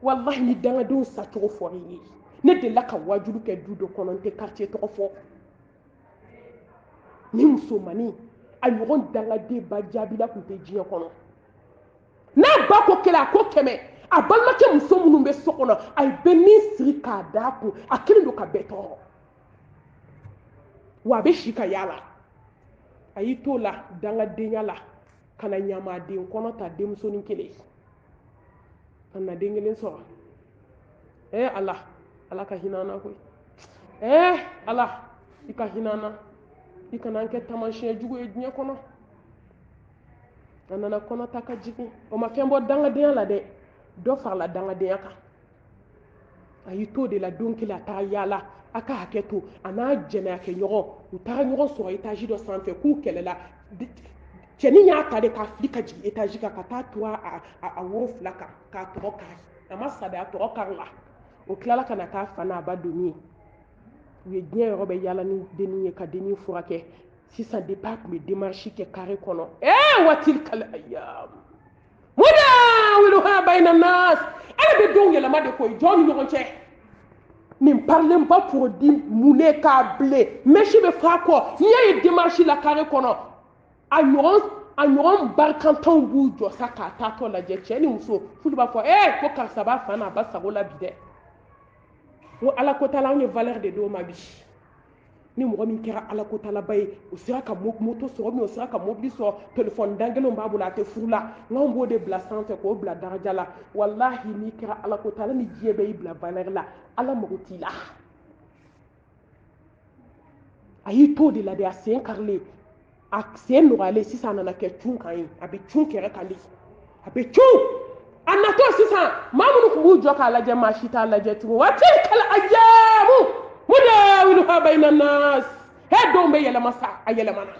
wallahi ni dangadenw sacogo fɔra i ye ne delila ka wajulu kɛ du dɔ kɔnɔ n tɛ quartier tɔgɔ fɔ ni musomanin a ɲɔgɔn dangaden ba jaabila tun tɛ diɲɛ kɔnɔ n'a ba ko 1 a ko 100 a balimakɛ muso minnu bɛ so kɔnɔ a bɛ nin siri k'a d'a kun a kelen don ka bɛɛ tɔɔrɔ wa a bɛ si ka yaala a y'i t'o la dangadenya la ka na ɲamaden kɔnɔ ta denmusonin kelen ka na den kelen sɔrɔ ala ka hinɛ an na koyi ala i ka hinɛ an na i kana an kɛ taamasiyɛn jugu ye diɲɛ kɔnɔ a nana kɔnɔ ta ka jigin o ma fɛn bɔ dangadenya la dɛ dɔ farala dangadenya kan a y'i t'o de la don kelen a taara yaala a ka hakɛ to a n'a jɛnɛya kɛ ɲɔgɔn u taara ɲɔgɔn sɔrɔ étage dɔ sanfɛ k'u kɛlɛla cɛnin y'a ta de k'a fili ka jigin étage kan ka taa to a woro 2 kan k'a tɔgɔ kari a ma sa dɛ a tɔgɔ kari la o tilala ka na k'a fa n'a ba donni ye u ye diɲɛ yɔrɔ bɛ yaala ni dennin ye ka dennin furakɛ sisan depuis a tun bɛ démarche kɛ carré kɔnɔ watilkal ayyam mudawiluha bayna nas ala bɛ denw yɛlɛma de koyi jɔn ni ɲɔgɔn cɛ nin parilen ba produit mouler k'a bilen mèche bɛ f'a kɔ n'i y'a ye démarche la carré kɔnɔ a ɲɔgɔn a ɲɔgɔn barikantanw b'u jɔ sa k'a taatɔ lajɛ cɛ ni muso fulu b'a fɔ ko karisa b'a fa n'a ba sago la bi dɛ ko ala ko tala anw ye valeur de d'o ma bi ni mɔgɔ min kɛra ala ko talaba ye o sera ka moto sɔrɔ o sera ka mobili sɔrɔ téléphone dangelenw b'a bolo a tɛ furu la n'anw b'o de bila sanfɛ k'o bila daraja la wallahi n'i kɛra ala ko tala ni diɲɛ bɛ y'i bila valeur la ala mago t'i la a y'i to de la de a sen karilen a sen nɔgɔyalen sisan a nana kɛ cun kan ye a bɛ cun kɛrɛ kan de a bɛ cun a natɔ sisan maa minnu tun b'u jɔ k'a lajɛ maa si t'a lajɛ tugun wa tilkal ayyaamu mudawiluha bayna nnaas he dɔw bɛ yɛlɛma sa a yɛlɛmana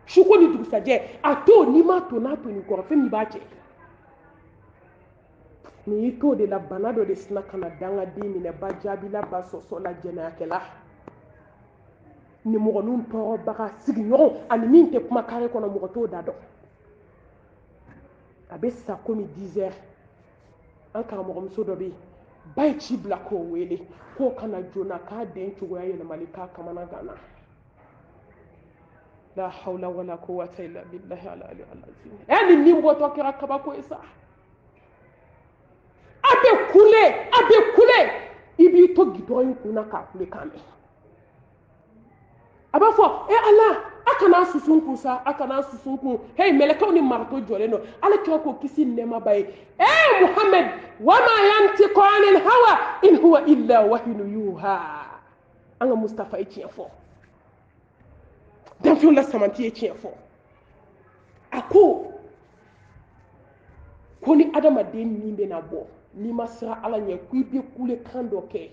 suko ni dugusajɛ a to n'i ma to n'a to nin kɔrɔ fɛn min b'a cɛ nin y'i to de la bana dɔ de sina ka na dangaden minɛ ba jaabila ba sɔsɔla jɛnɛyakɛla nimɔgɔninw tɔɔrɔbaga sigiɲɔgɔn ani min tɛ kuma kare kɔnɔ mɔgɔ t'o da dɔn a bɛ sa komi 10 heures an karamɔgɔmuso dɔ bɛ yen ba ye ci bila k'o wele k'o kana joona k'a den cogoya yɛlɛmali k'a kamana gana la hawla wala quwwata illa billahi al-ali al-azim ni nin bɔtɔ kɛra kabako ye sa a bɛ kule i b'i to gidɔrɔn in kunna k'a kule kan mɛn a b'a fɔ ala a kana susun kun sa a kana susun kun mɛlɛkɛw ni marito jɔlen don ala kira ko kisi nɛɛma ba ye muhammed wa ma yantiqu anil hawa in huwa illa wahyun yuha an ka mustafa ye tiɲɛ fɔ danfɛnw la samanti ye tiɲɛ fɔ a ko ni adamaden min bɛna bɔ n'i ma siran ala ɲɛ ko i bɛ kulekan dɔ kɛ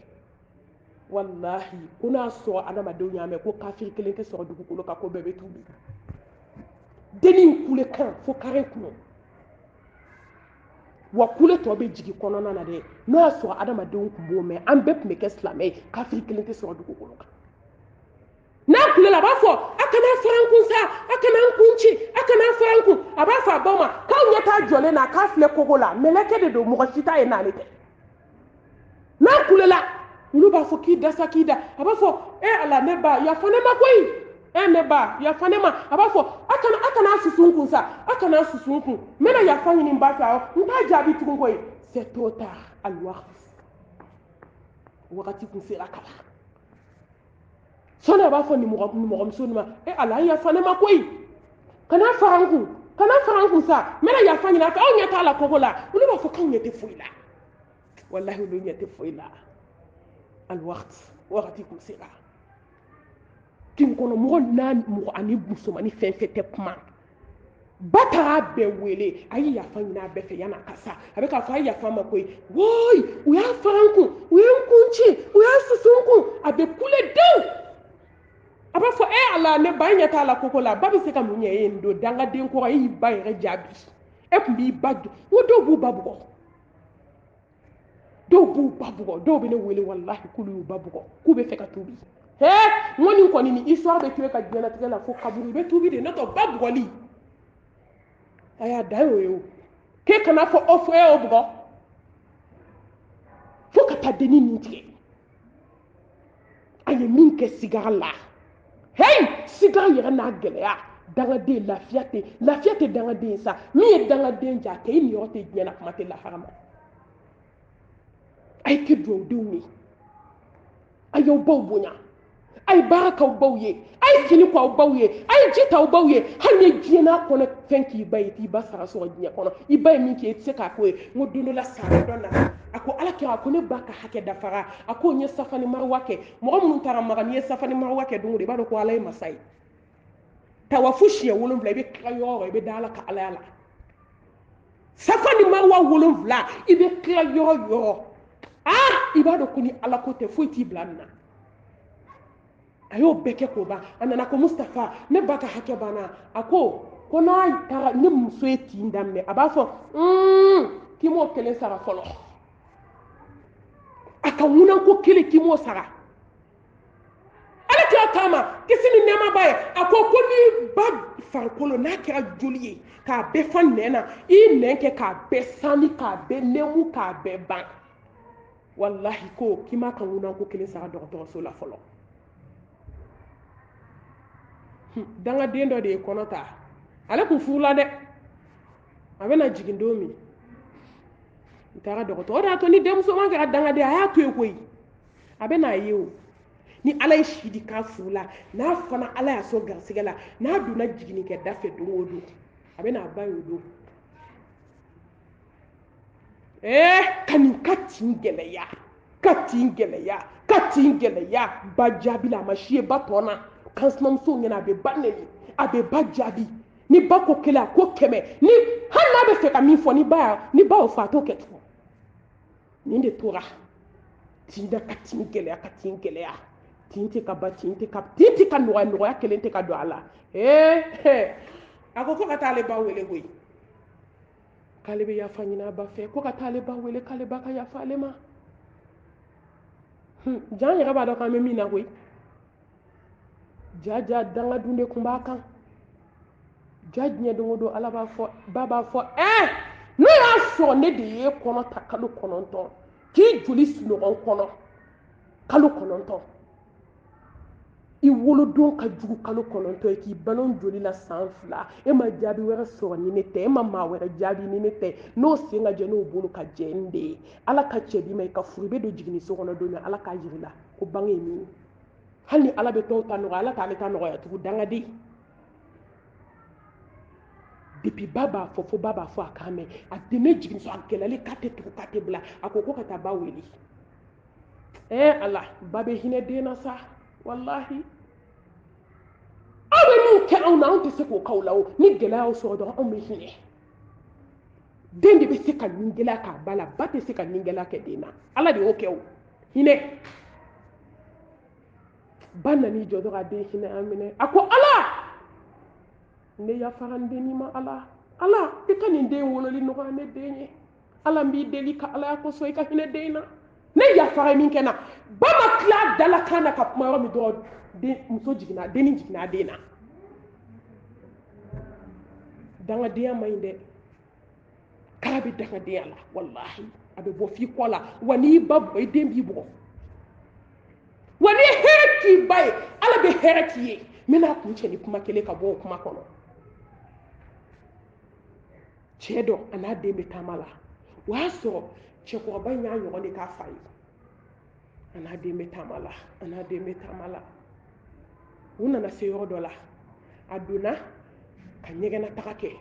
wallahi ko n'a sɔrɔ adamadenw y'a mɛn ko kafiri kelen tɛ sɔrɔ dugukolo kan ko bɛɛ bɛ tuubi denni in kulekan fo kare kɔnɔ wa kule tɔ bɛ jigin kɔnɔna na dɛ n'a y'a sɔrɔ adamadenw tun b'o mɛn an bɛɛ tun bɛ kɛ silamɛ ye kafiri kelen tɛ sɔrɔ dugukolo kan n'a kulela a b'a fɔ a kana fara n kun sa a kana n kun ci a kana fara n kun a b'a fɔ a baw ma k'aw ɲɛ t'a jɔlen na k'a filɛ kogo la mɛlɛkɛ de don mɔgɔ si t'a ye n'ale tɛ n'a kulela olu b'a fɔ k'i da sa k'i da a b'a fɔ ala ne ba yafa ne ma koyi ne ba yafa ne ma a b'a fɔ a kana susu n kun sa a kana susu n kun n bɛna yafa ɲini n ba fɛ awɔ n t'a jaabi tugun koyi c'est trop tard alwaqt wagati kun sera ka ban sɔni a b'a fɔ nimɔgɔmuso nin ma ala yafa ne ma koyi kana fara n kun sa n bɛna yafa ɲini a fɛ aw ɲɛ t'a la kogo la olu b'a fɔ k'aw ɲɛ tɛ foyi la wallahi olu ɲɛ tɛ foyi la alwaqt wagati kun sera kin kɔnɔ mɔgɔ ani musomanin fɛn fɛn tɛ kuma ba taara bɛɛ wele a ye yafa ɲini a bɛɛ fɛ yan'a ka sa a bɛ k'a fɔ a ye yafa ma koyi woyi u y'a fara n kun u ye n kun ci u y'a susu n kun a bɛ kule dewu a b'a fɔ ala ne ba ɲɛ t'a la koko la ba bɛ se ka mun ɲɛ e ye nin don dangaden kɔrɔ e y'i ba yɛrɛ jaabi e tun b'i ba dun n ko dɔw b'u ba bugɔ dɔw bɛ ne wele wallahi k'olu y'u ba bugɔ k'u bɛ fɛ ka tuubi n ko nin kɔni ni histoire bɛ tuye ka diɲɛlatigɛ la fo kaburu i bɛ tuubi de n'o tɛ ba bugɔli a y'a da y'o ye o k'e kana fɔ o fɔ e y'o bugɔ fo ka taa denni nin tigɛ a ye min kɛ sigara la sigara yɛrɛ n'a gɛlɛya dangaden lafiya tɛ dangaden sa min ye dangaden ja kɛ i niyɔrɔ tɛ diɲɛ na kuma tɛ lahara ma a ye kɛ duwawudenw ye a y'aw baw bonya a ye baara k'aw baw ye a ye fini k'aw baw ye a ye ji t'aw baw ye hali ni diɲɛ n'a kɔnɔ fɛn k'i ba ye k'i ba sara sɔrɔ diɲɛ kɔnɔ i ba ye min kɛ i tɛ se k'a k'o ye n ko don dɔ la sara dɔ nana a ko ala kira a ko ne ba ka hakɛ dafara a ko n ye safa ni maruwa kɛ mɔgɔ minnu taara maga n'i ye safa ni maruwa kɛ don o don i b'a dɔn ko ala ye masa ye tawafu siɲɛ 7 i bɛ tila yɔrɔ o yɔrɔ i bɛ da ala ka alaya la safa ni maruwa 7 i bɛ tila yɔrɔ o yɔrɔ i b'a dɔn ko ni ala ko tɛ foyi t'i bila nin na a y'o bɛɛ kɛ k'o ban a nana ko mustafa ne ba ka hakɛ banna a ko n'a taara ne muso ye tin daminɛ a b'a fɔ k'i m'o 1 sara fɔlɔ a ka ŋunanko 1 k'i m'o sara ala kira kama kisi ni nɛɛma b'a ye a ko ni ba farikolo n'a kɛra joli ye k'a bɛɛ fa nɛn na i nɛn kɛ k'a bɛɛ sani k'a bɛɛ nɛmu k'a bɛɛ ban wallahi ko k'i m'a ka ŋunanko 1 sara dɔgɔtɔrɔso la fɔlɔ dangaden dɔ de ye kɔnɔ ta ale kun furula dɛ a bɛna jigin don min n taara dɔgɔtɔrɔ de y'a to ni denmuso ma kɛra dangaden a y'a to yen koyi a bɛna ye o ni ala ye si di k'a furula n'a fana ala y'a sɔn garisɛgɛ la n'a donna jiginnikɛ da fɛ don o don a bɛna a ba ye o don ka nin ka tin gɛlɛya ka tin gɛlɛya ka tin gɛlɛya ba jaabi la a ma si ye ba tɔ na kan sinamuso ɲɛna a bɛ ba nɛni a bɛ ba jaabi ni ba ko kelen a ko 100 ni hali n'a bɛ fɛ ka min fɔ ni ba y'o fɔ a t'o kɛ tugun nin de tora tin na ka tin gɛlɛya ka tin gɛlɛya tin tɛ ka ba tin tɛ ka nɔgɔya kelen tɛ ka don a la a ko ka taa ale ba wele koyi k'ale bɛ yafa ɲini a ba fɛ ko ka taa ale ba wele k'ale ba ka yafa ale ma jaa an yɛrɛ b'a dɔn k'an bɛ min na koyi ja dangadun de tun b'a kan ja diɲɛ don o don ala b'a fɔ ba b'a fɔ n'o y'a sɔrɔ ne de ye kɔnɔ ta kalo 9 k'i joli sunɔgɔ kɔnɔ kalo 9 i wolodon ka jugu kalo 9 ye k'i balo joli la san 2 e ma jaabi wɛrɛ sɔrɔ ni ne tɛ e ma maa wɛrɛ jaabi ni ne tɛ n'o sen ka jɛ n'o bolo ka jɛ n de ye ala ka cɛ di ma i ka furu i bɛ don jiginniso kɔnɔ don min ala k'a jira la ko bange ye min ye hali ni ala bɛ tɔw ta nɔgɔya ala t'ale ta nɔgɔya tugun dangaden depuis ba b'a fɔ fo ba b'a fɔ a k'a mɛn a dɛmɛ jiginniso a gɛlɛyali k'a tɛ tugu k'a tɛ bila a ko ka taa ba wele ala ba bɛ hinɛ den na sa wallahi aw bɛ min kɛ anw na anw tɛ se k'o k'aw la o ni gɛlɛya y'aw sɔrɔ dɔrɔn anw bɛ hinɛ den de bɛ se ka nin gɛlɛya k'a ba la ba tɛ se ka nin gɛlɛya kɛ den na ala de y'o kɛ o hinɛ ba nan'i jɔ dɔrɔn a den hinɛ a minɛ a ko ala ne yafara n denni ma ala i ka nin den wololi nɔgɔya ne den ye ala n b'i deli ka alaya kosɔn i ka hinɛ den na ne yafara min kɛ na ba ma tila dalakan na ka kuma yɔrɔ min dɔrɔn muso jiginna denni jiginna a den na dangadenya ma ɲi dɛ k'a bɛ dangadenya la wallahi a bɛ bɔ f'i kɔ la wa n'i ba bugɔ i den b'i bugɔ wa ni hɛrɛ t'i ba ye ala bɛ hɛrɛ t'i ye n bɛna kun cɛ ni kuma kelen ka bɔ o kuma kɔnɔ cɛ dɔ a n'a den bɛ taama la o y'a sɔrɔ cɛkɔrɔba in y'a ɲɔgɔn de k'a fa ye a n'a den bɛ taama la u nana se yɔrɔ dɔ la a donna ka ɲɛgɛnna taga kɛ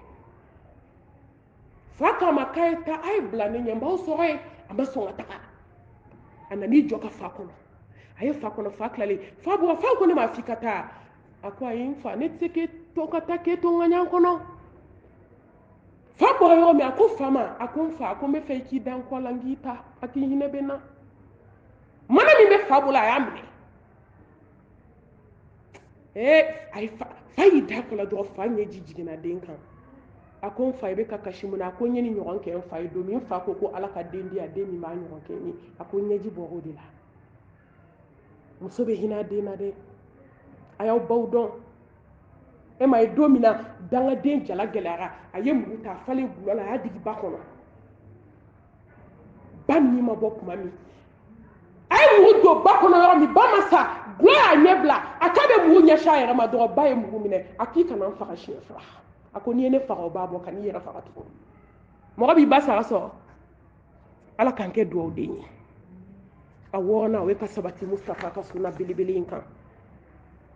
fa k'a ma k'a ye taa a ye bila ne ɲɛ n b'aw sɔrɔ yen a ma sɔn ka taga a nan'i jɔ ka fa kɔnɔ a ye fa kɔnɔ fa tilalen fa bɔra fa ko ne ma f'i ka taa a ko ayi n fa ne tɛ se k'e to ka taa k'e to n ka ɲɛ kɔnɔ fa bɔra yɔrɔ min a ko fa ma a ko n fa a ko n bɛ fɛ i k'i da n kɔ la n k'i ta a k'i hinɛ bɛ n na mana min bɛ fa bolo a y'a minɛ a ye fa y'i da kɔ la dɔrɔn fa ɲɛji jiginna den kan a ko n fa i bɛ ka kasi mun na a ko n ye nin ɲɔgɔn kɛ n fa ye don min n fa ko ala ka den di yan den min b'a ɲɔgɔn kɛ n ye a ko ɲɛji bɔra o de la muso bɛ hinɛ a den na dɛ a y'aw baw dɔn e ma ye don min na dangaden jala gɛlɛyara a ye mugu ta a falen gulɔ la a y'a digi ba kɔnɔ ba ni ma bɔ tuma min a ye mugu don ba kɔnɔ yɔrɔ min ba ma sa gulɔ y'a ɲɛ bila a k'a bɛ mugu ɲɛsin a yɛrɛ ma dɔrɔn ba ye mugu minɛ a k'i kana n faga siɲɛ 2 a ko n'i ye ne faga o b'a bɔ ka n'i yɛrɛ faga tugun mɔgɔ b'i ba sara sɔrɔ ala k'an kɛ duwawu den ye a 6nan o ye ka sabati Mustafa ka sunna belebele in kan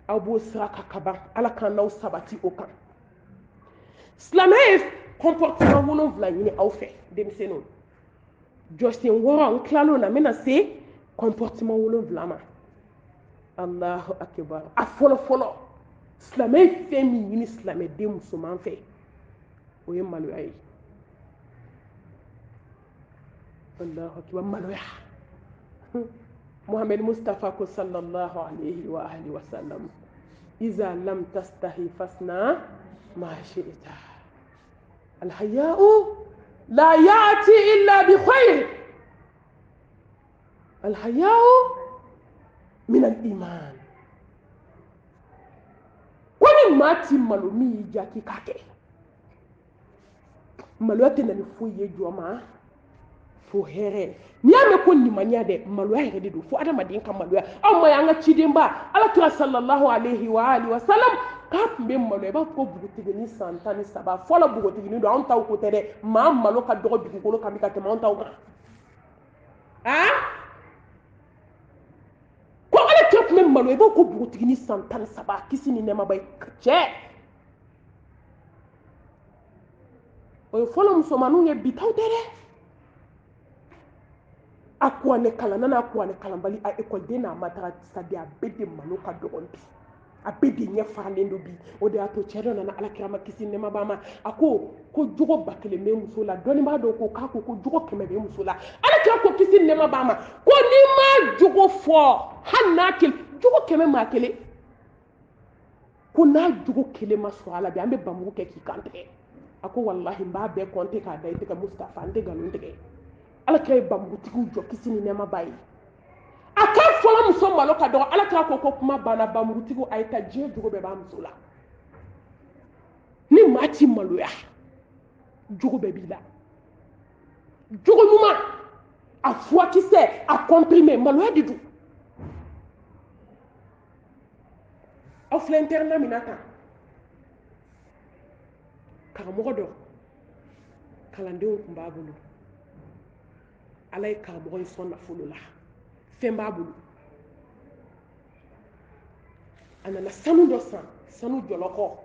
aw b'o sira kan ka ban ala k'an n'aw sabati o kan silamɛya ye comportement 7 ɲini aw fɛ denmisɛnninw jɔsen 6 n tilal'o la n bɛna se comportement 7 ma Allahu akibar a fɔlɔ fɔlɔ silamɛ ye fɛn min ɲini silamɛden musoman fɛ o ye maloya ye Allahu akibar maloya Muhammad Mustafa ko sallallahu alayhi wa alihi wa sallam iza lam tastahi fasna ma shi'ta al-haya'u la ya'ti illa bi khair al-haya'u min al-iman wani mati malo min y'i ja k'i k'a kɛ maloya tɛ na ni foyi ye jɔ ma fo hɛrɛ n'i y'a mɛn ko limaniya dɛ maloya yɛrɛ de don fo adamaden ka maloya aw ma y'an ka cidenba alakira sallallahu alayhi wa alihi wa sallam k'a tun bɛ malo i b'a fɔ ko bugutigini san 13 fɔlɔ bugutigini don anw taw ko tɛ dɛ maa malo ka dɔgɔ dugukolo kan bi ka tɛmɛ anw taw kan ko ale kɛ tun bɛ malo i b'a fɔ ko bugutigini san 13 kisi ni nɛɛma ba cɛ o ye fɔlɔ musomaninw ye bi taw tɛ dɛ a kuranɛ kalan n'a kuranɛ kalanbali a ekɔliden n'a matara sadi a bɛɛ de malo ka dɔgɔn bi a bɛɛ de ɲɛ faralen don bi o de y'a to cɛ dɔ nana alakira ma kisi nɛɛma b'a ma a ko jogo 1000 bɛ muso la dɔnnibaa dɔw ko k'a ko jogo 100 bɛ muso la alakira ko kisi nɛɛma b'a ma ko n'i ma jogo fɔ hali n'a kelen jogo 100 maa kelen ko n'a jogo 1 ma sɔrɔ a la bi an bɛ bamugu kɛ k'i kan tigɛ a ko walahi n b'a bɛɛ kɔnte k'a da i tɛgɛ Mustafa n tɛ nkalon tigɛ alakira ye bamugutigiw jɔ kisi ni nɛɛma b'a ye a ka fɔlɔ muso malo ka dɔgɔ alakira ko kuma banna bamugutigiw a ye taa diɲɛ jogo bɛɛ b'a muso la ni maa ti maloya jogo bɛɛ b'i la jogo ɲuman a furakisɛ a comprimé maloya de don aw filɛ internat min na tan karamɔgɔ dɔ kalandenw tun b'a bolo ala ye karamɔgɔ in sɔn nafolo la fɛn b'a bolo a nana sanu dɔ san sanu jɔlɔkɔ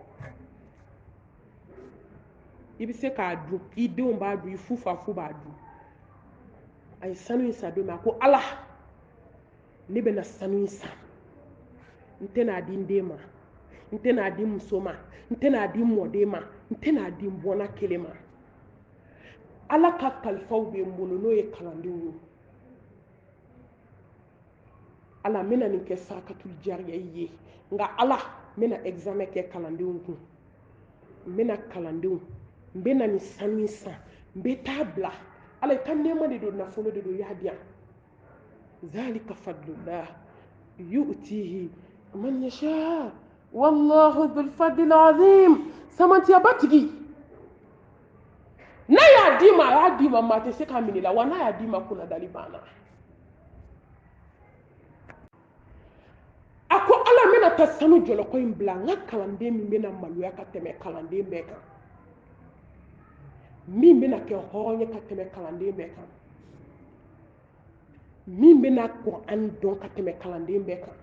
i bɛ se k'a dun i denw b'a dun i fufafu b'a dun a ye sanu in san don min a ko ala ne bɛna sanu in san n tɛna di n den ma n tɛna di muso ma n tɛna di mɔden ma n tɛna di n bɔnna kelen ma ala ka kalifaw bɛ n bolo n'o ye kalandenw ye ala n bɛna nin kɛ sarakatul jariya ye nka ala n bɛna examen kɛ kalandenw kun n bɛna kalandenw n bɛna nin sanu in san n bɛ taa bila ala i ka nɛɛma de don nafolo de don i y'a di yan zalika fadlullah yu'tihi man yasha wallahu dhul fadlil azim samantiyaba tigi n'a y'a d'i ma a y'a d'i ma maa tɛ se k'a minɛ i la wa n'a y'a d'i ma kunnadali banna a ko ala n bɛna taa sanu jɔlɔkɔ in bila n ka kalanden min bɛna maloya ka tɛmɛ kalanden bɛɛ kan min bɛna kɛ hɔrɔn ye ka tɛmɛ kalanden bɛɛ kan min bɛna kuran dɔn ka tɛmɛ kalanden bɛɛ kan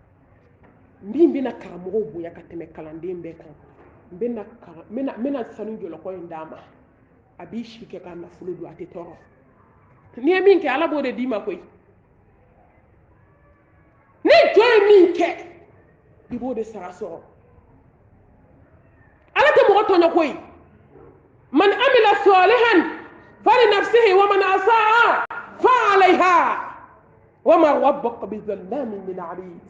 min bɛna karamɔgɔw bonya ka tɛmɛ kalanden bɛɛ kan n bɛna sanu jɔlɔkɔ in d'a ma a b'i si kɛ ka nafolo don a tɛ tɔɔrɔ n'i ye min kɛ ala b'o de d'i ma koyi ni jɔn ye min kɛ i b'o de sara sɔrɔ ala tɛ mɔgɔ tɔɲɔ koyi man amila salihan fali nafsihi wa man asaa fa alayha wa ma rabbuka bizallamin lil abid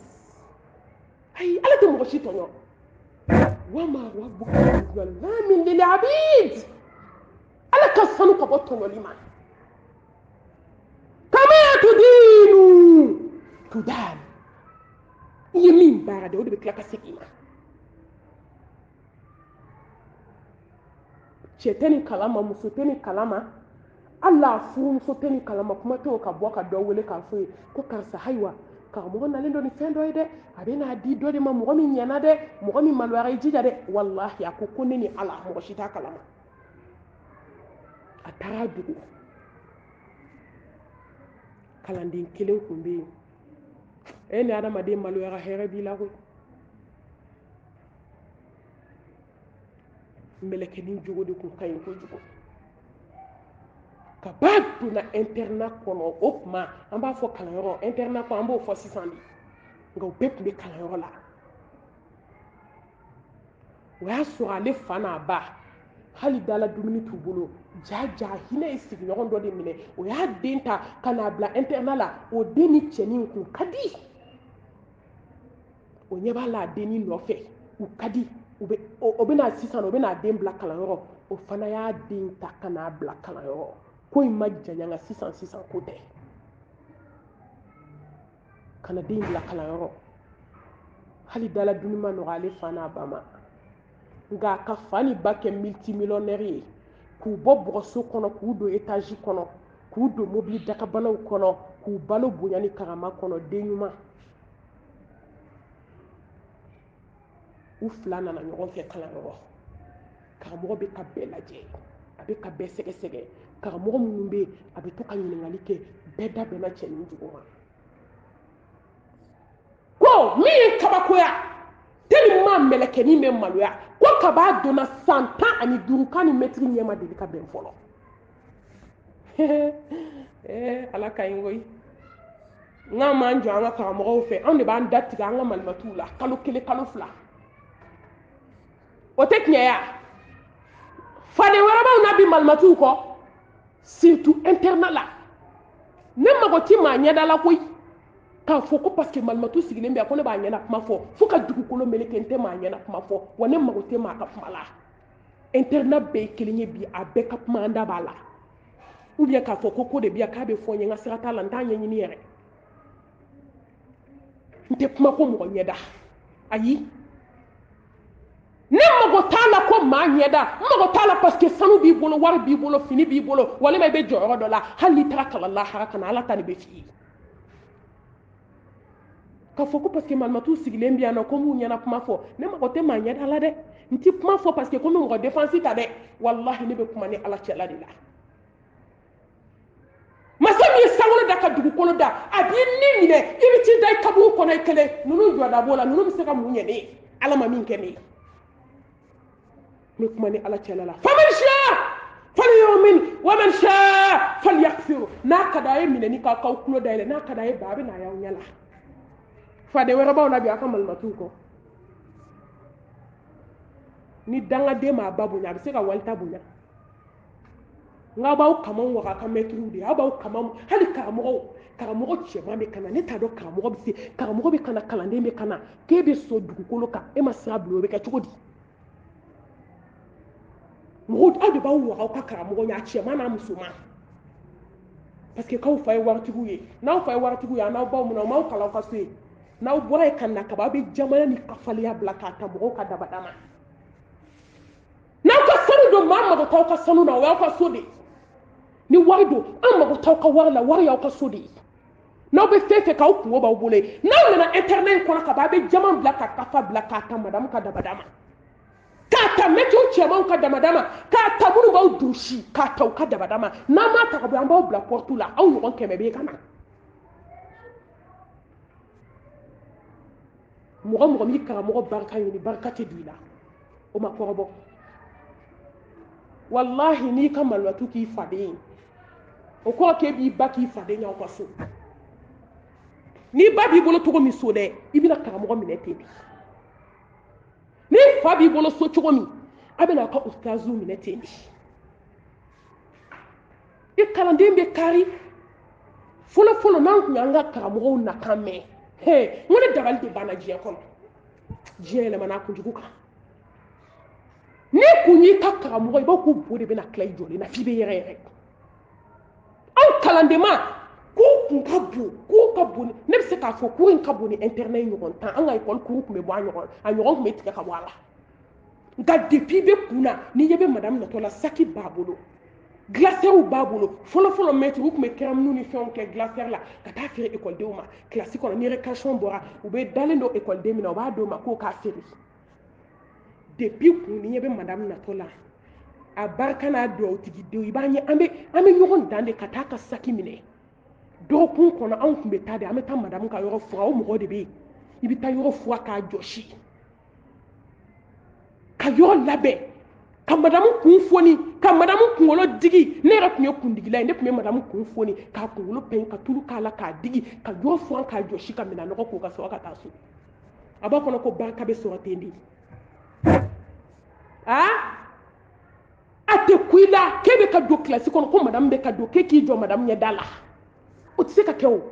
ayi ala tɛ mɔgɔ si tɔɲɔ wa ma rabbuka bizallamin lil abid ala ka sanu ka bɔ tɔɲɔli ma kama tudinu tudan i ye min baara de o de bɛ tila ka segin i ma cɛ tɛ nin kalama muso tɛ nin kalama hali a furumuso tɛ nin kalama kuma tɛ o ka bɔ ka dɔ wele k'a fɔ ye ko karisa ayiwa karamɔgɔ nalen don ni fɛn dɔ ye dɛ a bɛ n'a di dɔ de ma mɔgɔ min ɲɛna dɛ mɔgɔ min maloyara i jija dɛ walahi a ko ne ni ala mɔgɔ si t'a kalama a taara dugu kalanden kelen tun bɛ yen e ni adamaden maloyara hɛrɛ b'i la koyi mɛlɛkɛnin jogo de tun ka ɲi kojugu ka b'a donna internat kɔnɔ o tuma an b'a fɔ kalanyɔrɔ internat kɔnɔ an b'o fɔ sisan de nka o bɛɛ tun bɛ kalanyɔrɔ la o y'a sɔrɔ ale fa n'a ba hali dala dumuni t'u bolo jaja hinɛ ye sigiɲɔgɔn dɔ de minɛ o y'a den ta ka n'a bila internat la o den ni cɛnin kun ka di o ɲɛ b'a la a dennin nɔfɛ u ka di o bɛ na sisan o bɛ n'a den bila kalanyɔrɔ o fana y'a den ta ka n'a bila kalanyɔrɔ ko in ma janya nka sisan ko tɛ ka na den bila kalanyɔrɔ hali dala dumuni ma nɔgɔ ale fa n'a ba ma nka a ka fa ni ba kɛ multimillionnaire ye k'u bɔ bɔgɔso kɔnɔ k'u don étage kɔnɔ k'u don mobili dakabanaw kɔnɔ k'u balo bonya ni karama kɔnɔ den ɲuman u fila nana ɲɔgɔn fɛ kalanyɔrɔ karamɔgɔ bɛ ka bɛɛ lajɛ a bɛ ka bɛɛ sɛgɛsɛgɛ karamɔgɔ minnu bɛ yen a bɛ to ka ɲininkali kɛ bɛɛ da bɛnna cɛ ni jugu ma ko min ye kabakoya tellement mɛlɛkɛnin bɛ maloya ko kab'a donna san 15 k'a ni mɛtiri ɲɛ ma deli ka bɛn fɔlɔ ala ka ɲi koyi n'an m'an jɔ an ka karamɔgɔw fɛ anw de b'an da tigɛ an ka malimatuw la kalo 1 kalo 2 o tɛ tiɲɛ ya faden wɛrɛ b'anw na bi malimatuw kɔ surtout internat la ne mago ti maa ɲɛda la koyi k'a fɔ ko parce que malimatu sigilen bɛ yan ko ne b'a ɲɛna kuma fɔ fo ka dugukolo meleke n tɛ maa ɲɛna kuma fɔ wa ne mago tɛ maa ka kuma la internat bɛɛ ye kelen ye bi a bɛɛ ka kuma an da b'a la ou bien k'a fɔ ko de bi yan k'a bɛ fɔ n ye n ka sira t'a la n t'a ɲɛɲini yɛrɛ n tɛ kuma ko mɔgɔ ɲɛda ayi ne mago t'a la ko maa ɲɛda n mago t'a la parce que sanu b'i bolo wari b'i bolo fini b'i bolo walima i bɛ jɔyɔrɔ dɔ la hali n'i taara kalan lahara ka na ala ta de bɛ f'i ye k'a fɔ ko parce que malimatu sigilen bɛ yan nɔ ko m'u ɲɛna kuma fɔ ne mago tɛ maa ɲɛda la dɛ n tɛ kuma fɔ parce que ko n bɛ mɔgɔ défense ta dɛ walahi ne bɛ kuma ni ala cɛla de la masa min ye sankolo da ka dugukolo da a b'i ni minɛ i bɛ t'i da i kaburu kɔnɔ i kelen ninnu jɔda b'o la ninnu bɛ se ka mun ɲɛ ne ye ala ma min kɛ ne ye ne kuma ni ala cɛla la faman shaa falyu'min wa man shaa falyakfur n'a ka d'a ye minɛni k'aw tulo dayɛlɛ n'a ka d'a ye ba a bɛ na y'aw ɲɛ la faden wɛrɛ b'aw la bi a ka malimatuw kɔ ni dangaden m'a ba bonya a bɛ se ka walita bonya nka b'aw kamaw waga a ka mɛtiriw de aw b'aw kama hali karamɔgɔ cɛman bɛ kana ne t'a dɔn karamɔgɔ bɛ kana kalanden bɛ kana k'e bɛ so dugukolo kan e ma sira bila o bɛ kɛ cogo di mɔgɔw aw de b'aw waga aw ka karamɔgɔ ɲɛ a cɛman n'a musoman parce que k'aw fa ye waritigiw ye n'aw fa ye waritigiw ye a n'aw baw mun na o m'aw kalan aw ka so yen n'aw bɔra yen ka na kaban aw bɛ jamana ni kafaliya bila k'a ta mɔgɔw ka dabada ma n'aw ka sanu don maa mago t'aw ka sanu na o y'aw ka so de ye ni wari don an mago t'aw ka wari la wari y'aw ka so de ye n'aw bɛ fɛn fɛn k'aw kungo b'aw bolo ye n'aw nana internet in kɔnɔ kaban a bɛ jama bila ka kafa bila k'a ta madamu ka dabada ma k'a ta mɛtiriw cɛmanw ka dabada ma k'a ta minnu b'aw durusi k'a ta u ka dabada ma n'an m'a ta ka bɔ an b'aw bila porte la aw ɲɔgɔn 100 bɛ ka na mɔgɔ min karamɔgɔ barika ɲini barika tɛ don i la o ma kɔrɔbɔ wallahi n'i ka malimatu k'i faden ye o kɔrɔ k'e b'i ba k'i faden y'aw ka so n'i ba b'i bolo cogo min so dɛ i bɛna karamɔgɔ minɛ ten de n'i fa b'i bolo so cogo min a bɛna ka ustaziw minɛ ten de i kalanden bɛ kari fɔlɔ n'an tun y'an ka karamɔgɔw nakan mɛn n ko ne dabali de banna diɲɛ kɔnɔ diɲɛ yɛlɛmana kojugu kan n'i kun y'i ka karamɔgɔ i b'a ko bo de bɛna tila i jɔlen na f'i bɛ yɛrɛ yɛrɛ anw kalanden ma k'u kun ka bon k'u ka bon ne bɛ se k'a fɔ k'u in ka bon ni internet ɲɔgɔn 10 an ka ekɔli kuru tun bɛ bɔ a ɲɔgɔn tun bɛ tigɛ ka bɔ a la nka depuis bɛ kun na n'i ɲɛ bɛ madamu natɔ la saki b'a bolo glacière b'a bolo fɔlɔ mɛtiriw tun bɛ kɛramu ni fɛnw kɛ glacière la ka taa feere ekɔlidenw ma kilasi kɔnɔ ni récréation bɔra u bɛ dalen don ekɔliden min na u b'a d'o ma k'o k'a feere depuis kun ni ɲɛ bɛ madamu natɔ la a barika n'a duwawu tigi denw i b'a ye an bɛ ɲɔgɔn dan de ka taa ka saki minɛ dɔgɔkun kɔnɔ anw tun bɛ taa de an bɛ taa madamu ka yɔrɔ furan o mɔgɔ de bɛ yen i bɛ taa yɔrɔ furan k'a jɔsi ka yɔrɔ labɛn ka madamu kun foni ka madamu kunkolo digi ne yɛrɛ tun ye kundigila ye ne tun bɛ madamu kun foni k'a kunkolo pɛn ka tulu k'a la k'a digi ka yɔrɔ furan k'a jɔsi ka minɛn nɔgɔ k'o ka sɔrɔ ka taa so a b'a kɔnɔ ko barika bɛ sɔrɔ ten de a tɛ ku i la k'e bɛ ka don kilasi kɔnɔ ko madamu bɛ ka don k'e k'i jɔ madamu ɲɛ da la o tɛ se ka kɛ o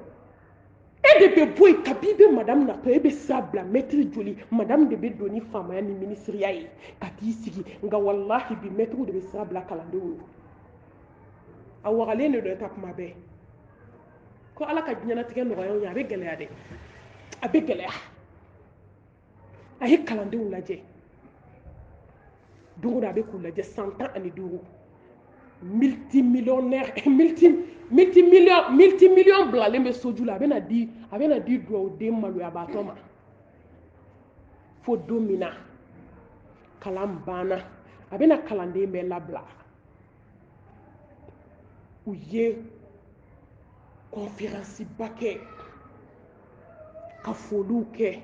e de bɛ bɔ yen kabi i bɛ madamu natɔ e bɛ sira bila mɛtiri joli madamu de bɛ don ni faamaya ni minisiriya ye ka t'i sigi nka walahi bi mɛtiriw de bɛ sira bila kalandenw ye a wagalen de don ta kuma bɛɛ ko ala ka diɲɛlatigɛ nɔgɔya ye a bɛ gɛlɛya dɛ a bɛ gɛlɛya a ye kalandenw lajɛ don o don a bɛ k'u lajɛ san 15 multimillion bilalen bɛ soju la a bɛna di duwawuden maloyabaatɔ ma fo don min na kalan banna a bɛna kalanden bɛɛ labila u ye conférence ba kɛ ka foliw kɛ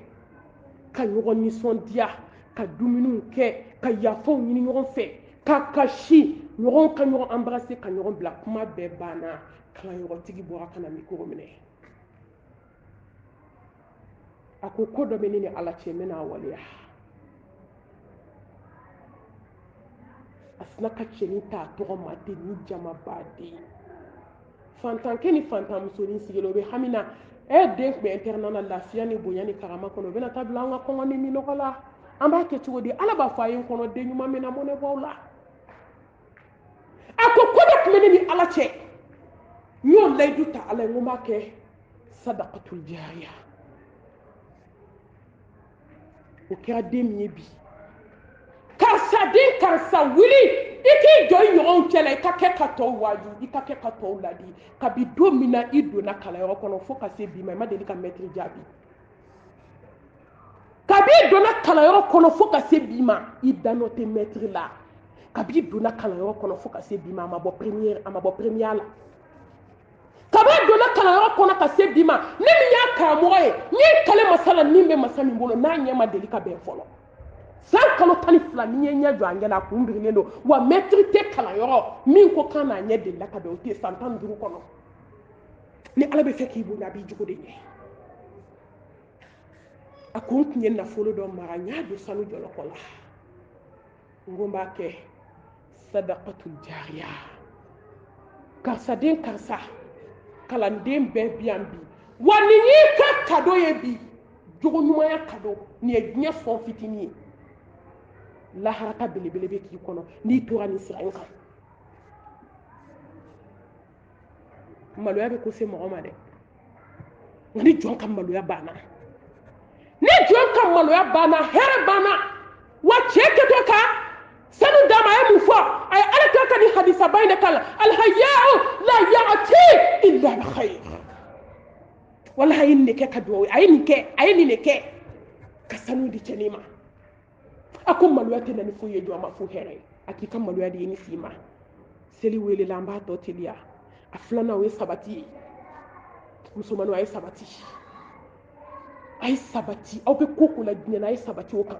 ka ɲɔgɔn nisɔndiya ka dumuniw kɛ ka yafaw ɲini ɲɔgɔn fɛ ka kasi ɲɔgɔn ka ɲɔgɔn embrasser ka ɲɔgɔn bila kuma bɛɛ banna kalanyɔrɔtigi bɔra ka na mikoro minɛ a ko ko dɔ bɛ ne ni ala cɛ n bɛna waleya a sina ka cɛnin ta a tɔgɔ ma ten ni jama baden fantankɛ ni fantanmusonin sigilen o bɛ hami na den tun bɛ internat la lafiya ni bonya ni karama kɔnɔ o bɛna taa bila an ka kɔngɔ ni minɔgɔ la an b'a kɛ cogo di ala b'a fɔ a ye n kɔnɔ den ɲuman bɛna mɔnɛ bɔ aw la a ko ko dɔ tun bɛ ne ni ala cɛ n y'o layidu ta ala ye n ko n b'a kɛ sadaqatul jariya o kɛra den min ye bi karisa den karisa wuli i k'i jɔ i ɲɔgɔnw cɛla i ka kɛ ka tɔw waaju i ka kɛ ka tɔw ladi kabi don min na i donna kalanyɔrɔ kɔnɔ fo ka se bi ma i ma deli ka mɛtiri jaabi kabi i donna kalanyɔrɔ kɔnɔ fo ka se bi ma i danɔ tɛ mɛtiri la kabi i donna kalanyɔrɔ kɔnɔ fo ka se bi ma a ma bɔ première la kabi i donna kalanyɔrɔ kɔnɔ ka se bi ma ne min y'a karamɔgɔ ye n ye kale masa la nin bɛ masa min bolo n'a ɲɛ ma deli ka bɛn fɔlɔ san kalo 12 ni ye ɲɛ jɔ a ɲɛ la a kun birilen don wa mɛtiri tɛ kalanyɔrɔ min ko kan n'a ɲɛ delila ka bɛn o tɛ san 15 kɔnɔ ni ala bɛ fɛ k'i bonya a b'i jogo de ɲɛ a ko n tun ye nafolo dɔ mara n y'a don sanu jɔlɔkɔ la n ko n b'a kɛ sadaqatul jariya karisa den karisa kalanden bɛɛ bi yan bi wa nin y'i ka kado ye bi jogo ɲumanya kado nin ye diɲɛ sɔn fitinin ye laharata belebele bɛ k'i kɔnɔ n'i tora nin sira in kan maloya bɛ ko se mɔgɔ ma dɛ nka ni jɔn ka maloya banna ni jɔn ka maloya banna hɛrɛ banna wa cɛ kɛtɔ ka sanu d'a ma a ye mun fɔ a ye ala kira ka nin hadisaba in de k'a la alhayau la ya'ti illa bi khayr walahi a ye nin de kɛ ka duwawu a ye nin de kɛ ka sanu di cɛnin ma a ko maloya tɛ na ni foyi ye jɔn ma fo hɛrɛ ye a k'i ka maloya de ye ni s'i ma seli welela an b'a tɔ teliya a filanan o ye sabati ye musomanninw a ye sabati aw bɛ ko ko la diɲɛ na a ye sabati o kan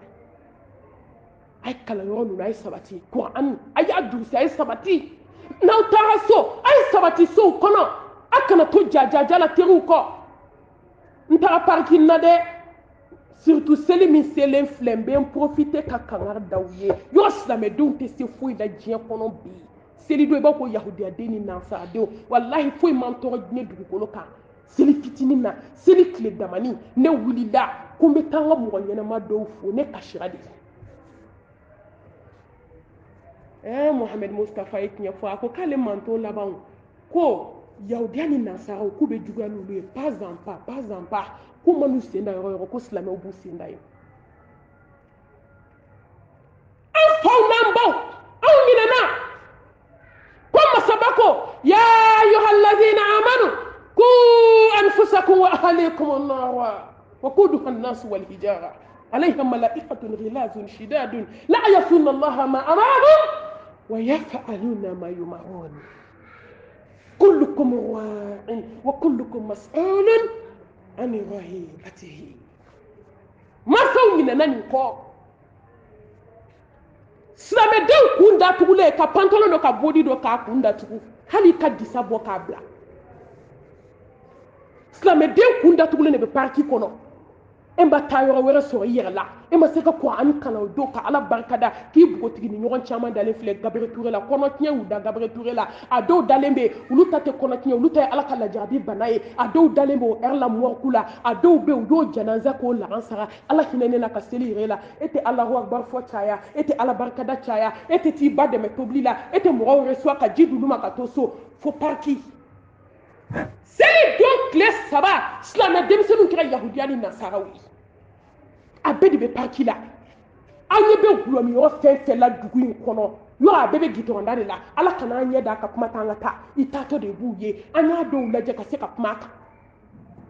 a ye kalanyɔrɔ ninnu a ye sabati kuran a y'a durusi a ye sabati n'aw taara so a ye sabati sow kɔnɔ a kana to jajaja la teriw kɔ n taara pariki na dɛ surtout seli min selen filɛ n bɛ n profiter ka kangari da u ye yɔrɔ silamɛdenw tɛ se foyi la diɲɛ kɔnɔ bi seli don i b'a fɔ yahudiyaden ni nansaradenw walahi foyi man tɔɔrɔ diɲɛ dugukolo kan seli fitinin na seli tile damani ne wulila ko n bɛ taa n ka mɔgɔ ɲɛnama dɔw fo ne kasira de Mohamed Mustafa ye tiɲɛ fɔ a ko k'ale manto laban ko yahudiya ni nansaraw k'u bɛ juguya n'olu ye pas en pas k'u ma n'u sen da yɔrɔ yɔrɔ ko silamɛw b'u sen da yen an faw n'an baw anw ɲinɛna ko masaba ko ya ayyuhallazina amanu qu anfusakum wa ahlikum nara waquduha an-nas wal hijara عليها ملائكة غلاظ شداد لا يعصون الله ما أمرهم ويفعلون ما يؤمرون كلكم راع وكلكم مسؤول عن رعيته ما سوى من ننكو silamɛdenw kun datugulen ka pantalon dɔ ka bodi dɔ k'a kun datugu hali ka disa bɔ k'a bila silamɛden kun datugulen de bɛ pariki kɔnɔ e ma taa yɔrɔ wɛrɛ sɔrɔ i yɛrɛ la e ma se ka kuran kalan o don ka ala barikada k'i bugotigi ni ɲɔgɔn caman dalen filɛ Gabriel Touré la kɔnɔtiɲɛ y'u da Gabriel Touré la a dɔw dalen bɛ olu ta tɛ kɔnɔtiɲɛ olu ta ye ala ka lajarabi bana ye a dɔw dalen bɛ o la mɔriku la a dɔw bɛ u y'o janaza k'o laban sara ala hinɛ ne na ka seli yɛrɛ la e tɛ Allahu Akbar fɔ caya e tɛ ala barikada caya e tɛ t'i ba dɛmɛ tobili la e tɛ mɔgɔw reçoit ka ji d'olu ma ka to so fo pariki seli don tile 3 silamɛ denmisɛnninw kɛra yahudiya ni nasaraw ye a bɛɛ de bɛ pariki la an ɲɛ bɛ gulɔmi yɔrɔ fɛn fɛn la dugu in kɔnɔ yɔrɔ a bɛɛ bɛ gitɔrɔnda de la ala kana an ɲɛ da ka kuma ta an ka taa i taatɔ de b'u ye an y'a dɔw lajɛ ka se ka kuma a kan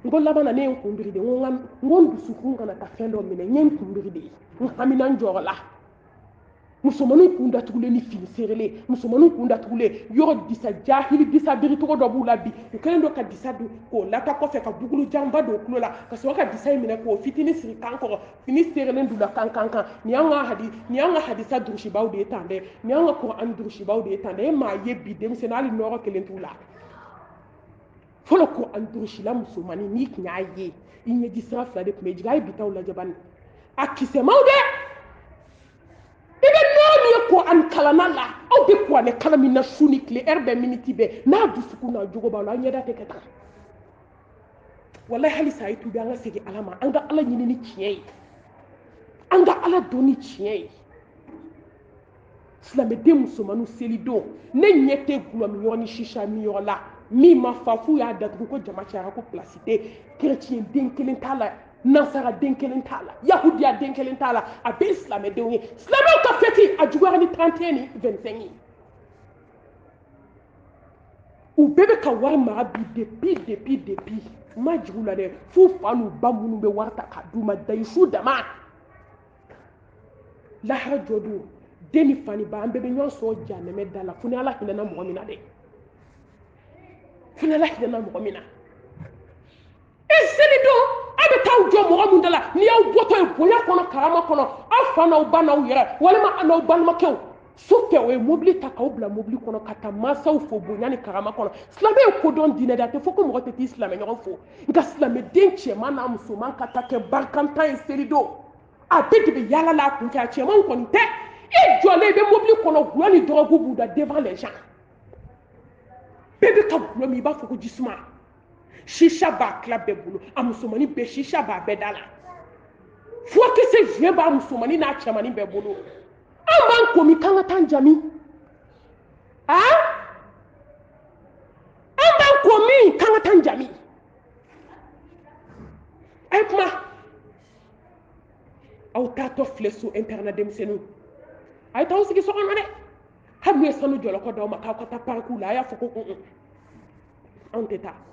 n ko laban na ne ye n kun biri de n ko n dusukun kana ka fɛn dɔ minɛ n ye n kun biri de ye n hamina n jɔrɔ la musomaninw kun datugulen ni fini seerelen musomaninw kun datugulen yɔrɔ disa jahili disa biricogo dɔ b'u la bi u kɛlen don ka disa don k'o lata kɔfɛ ka bugulu janba don tulo la ka sɔrɔ ka disa in minɛ k'o fitinin siri kan kɔrɔ fini seerelen dula kan ni y'an ka hadisa durusibaw de ye tan dɛ ni y'an ka kuran durusibaw de ye tan dɛ e m'a ye bi denmisɛnnin hali nɔrɔ kelen t'u la fɔlɔ kuran durusila musomanin n'i tun y'a ye i ɲɛji sira fila de tun bɛ jigin a ye bi taw lajɛ bani a kisɛmaw dɛ Kuran kalana la aw bɛ kuranɛ kala min na su ni tile heure bɛɛ miniti bɛɛ n'a dusukun n'a jogo b'aw la an ɲɛda tɛ kɛ tan walahi hali sa a ye tubi an ka segin ala ma an ka ala ɲini ni tiɲɛ ye an ka ala dɔn ni tiɲɛ ye silamɛden musomaninw selidon ne ɲɛ tɛ gulɔmiyɔrɔ ni sisa miyɔrɔ la min ma fa f'u y'a datugu ko jama cayara ko pilasi tɛ kereciyɛn den kelen t'a la nasara den kelen t'a la yahudiya den kelen t'a la a bɛɛ ye silamɛdenw ye silamɛw ka fɛti a juguyara ni 31 ni 25 ye u bɛɛ bɛ ka wari mara bi depuis ma jigin u la dɛ f'u fa n'u ba minnu bɛ wari ta k'a d'u ma dayisu dama lahara jɔ don den ni fa ni ba an bɛɛ bɛ ɲɔgɔn sɔrɔ janɛmɛ da la fo ni ala hinɛna mɔgɔ min na dɛ fo ni ala hinɛna mɔgɔ min na e seli don a bɛ taa jɔ mɔgɔ min da la ni y'aw bɔtɔ ye bonya kɔnɔ karama kɔnɔ aw fa n'aw ba n'aw yɛrɛ walima n'aw balimakɛw so fɛ o ye mobili ta k'aw bila mobili kɔnɔ ka taa mansaw fo bonya ni karama kɔnɔ silamɛ ye kodɔn diinɛ de a tɛ fɔ ko mɔgɔ tɛ t'i silamɛɲɔgɔn fo nka silamɛden cɛman n'a musoman ka taa kɛ barikantan ye selidon a bɛɛ de bɛ yaala la a kun fɛ a cɛmanw kɔni tɛ e jɔlen i bɛ mobili kɔnɔ gulɔ ni dɔgɔku b'u da devant les gens bɛɛ bɛ ka gulɔ min i b'a fɔ ko jisuma shisha b'a tila bɛɛ bolo a musomanin bɛɛ shisha b'a bɛɛ da la fuwakisɛ juin b'a musomanin n'a cɛmanin bɛɛ bolo an b'an komi k'an ka taa jami an b'an komi k'an ka taa jami a ye kuma aw taatɔ filɛ so internet denmisɛnninw a ye t'aw sigi so kɔnɔ dɛ hali n'u ye sanu jɔlɔkɔ d'aw ma k'aw ka taa parisiw la a y'a fɔ ko anw tɛ taa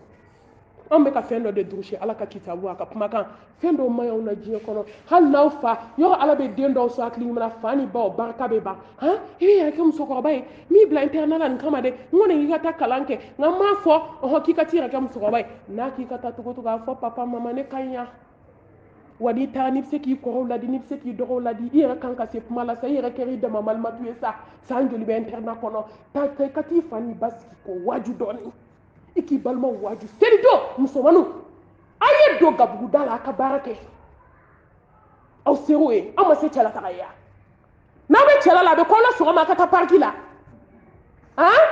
an bɛ ka fɛn dɔ de durusi ala ka kitabu a ka kumakan fɛn dɔw man ɲi anw na diɲɛ kɔnɔ hali n'aw fa yɔrɔ ala bɛ den dɔw sɔn hakili ɲuman na fa ni baw barika bɛ ban han i bɛ yɛrɛ kɛ musokɔrɔba ye min bila internet la nin kama dɛ n kɔni k'i ka taa kalan kɛ nka n m'a fɔ ɔhɔn k'i ka t'i yɛrɛ kɛ musokɔrɔba ye n'a k'i ka taa cogo cogo a fɔ papa mama ne ka ɲi yan wa n'i taara n'i bɛ se k'i kɔrɔw ladi n'i bɛ se k'i dɔgɔw ladi i yɛrɛ kan ka se kuma la sa i yɛrɛ kɛra i dama malimatu ye sa san joli bɛ internet kɔnɔ taa i ka t'i fa n'i ba sigi k'o waaju dɔɔnin i k'i balimaw waaju selidon musomaninw a ye don gabuguda la a ka baara kɛ aw ser'o ye aw ma se cɛla taga ye n'a bɛ cɛla la a bɛ kɔnɔ sɔgɔma a ka taa pariki la han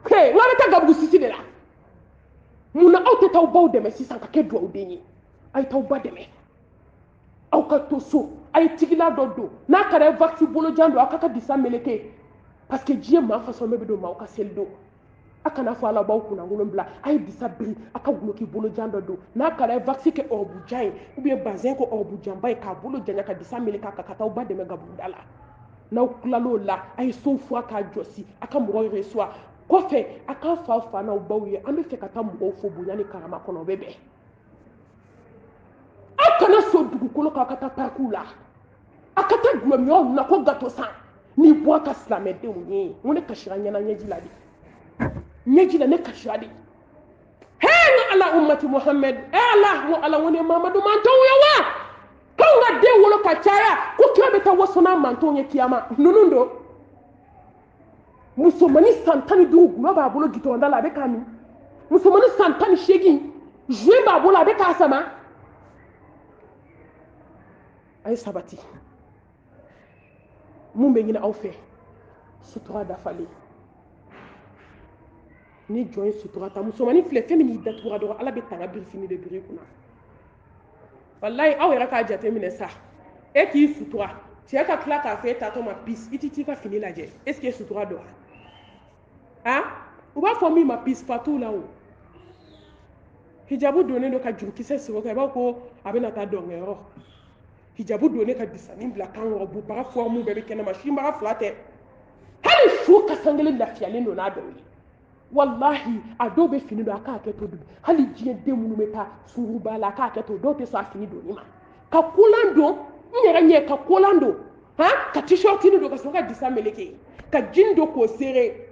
he n bɛ taa gabugu sisi de la munna aw tɛ t'aw baw dɛmɛ sisan ka kɛ duwawuden ye a ye t'aw ba dɛmɛ aw ka to so a ye tigila dɔ don n'a kɛra vaccin bolojan don aw ka disa meleke parce que diɲɛ maa fasɔn bɛɛ bɛ don maaw ka seli don a kana fɔ ala b'aw kunnankolon bila a ye disa biri a ka guloki bolojan dɔ don n'a kɛra vaccin kɛ ɔrɔbujan ye ou bien bazɛn kɛ ɔrɔbujanba ye k'a bolo janya ka disa meleke a kan ka taa aw ba dɛmɛ gabuguda la n'aw tilal'o la a ye sow furan k'a jɔsi a ka mɔgɔw reçoit kɔfɛ a k'a fa n'aw baw ye an bɛ fɛ ka taa mɔgɔw fo bonya ni karama kɔnɔ o bɛ bɛn aw kana so dugukolo kan aw ka taa parkiw la a ka taa gulɔmiyɔrɔw na ko gato san n'i bɔ a ka silamɛdenw ye n ko ne kasira ɲɛna ɲɛji la de ɲɛji la ne kasira de hee n ka ala ummati muhammed ala n ko ala n ko ne mamadu mantonw ye wa k'anw ka den wolo ka caya ko kira bɛ taa waso n'a mantonw ye kiyama ninnu don musomanin san 15 gulɔ b'a bolo gitɔrɔnda la a bɛ k'a min musomanin san 18 juin b'a bolo a bɛ k'a sama a ye sabati mun bɛ ɲini aw fɛ sutura dafalen ni jɔn ye sutura ta musomanin filɛ fɛn min y'i datugu dɔrɔn ala bɛ tanga birifini de biri kunna walayi aw yɛrɛ k'a jateminɛ sa e k'i sutura cɛ ka tila k'a fɔ e taatɔ ma pis i ti t'i ka fini lajɛ est ce que sutura dɔ han u b'a fɔ min ma pis fatu la o hijabu donnen don ka jurukisɛ siri o kan i b'a fɔ ko a bɛna taa dɔnkɛyɔrɔ hijabu donnen ka disanin bila kan kɔrɔ bubaga fɔɔmu bɛɛ bɛ kɛnɛma sinbaga fila tɛ hali su kasan kelen lafiyalen don n'a dɔw ye wallahi a dɔw bɛ fini don a k'a hakɛ to dugu hali diɲɛ den minnu bɛ taa suruba la a k'a hakɛ to dɔw tɛ sɔn a fini donni ma ka kolan don n yɛrɛ ɲɛ ka kolan don ha ka t-shirt ni do ka so ka disa meleke ka jindo ko sere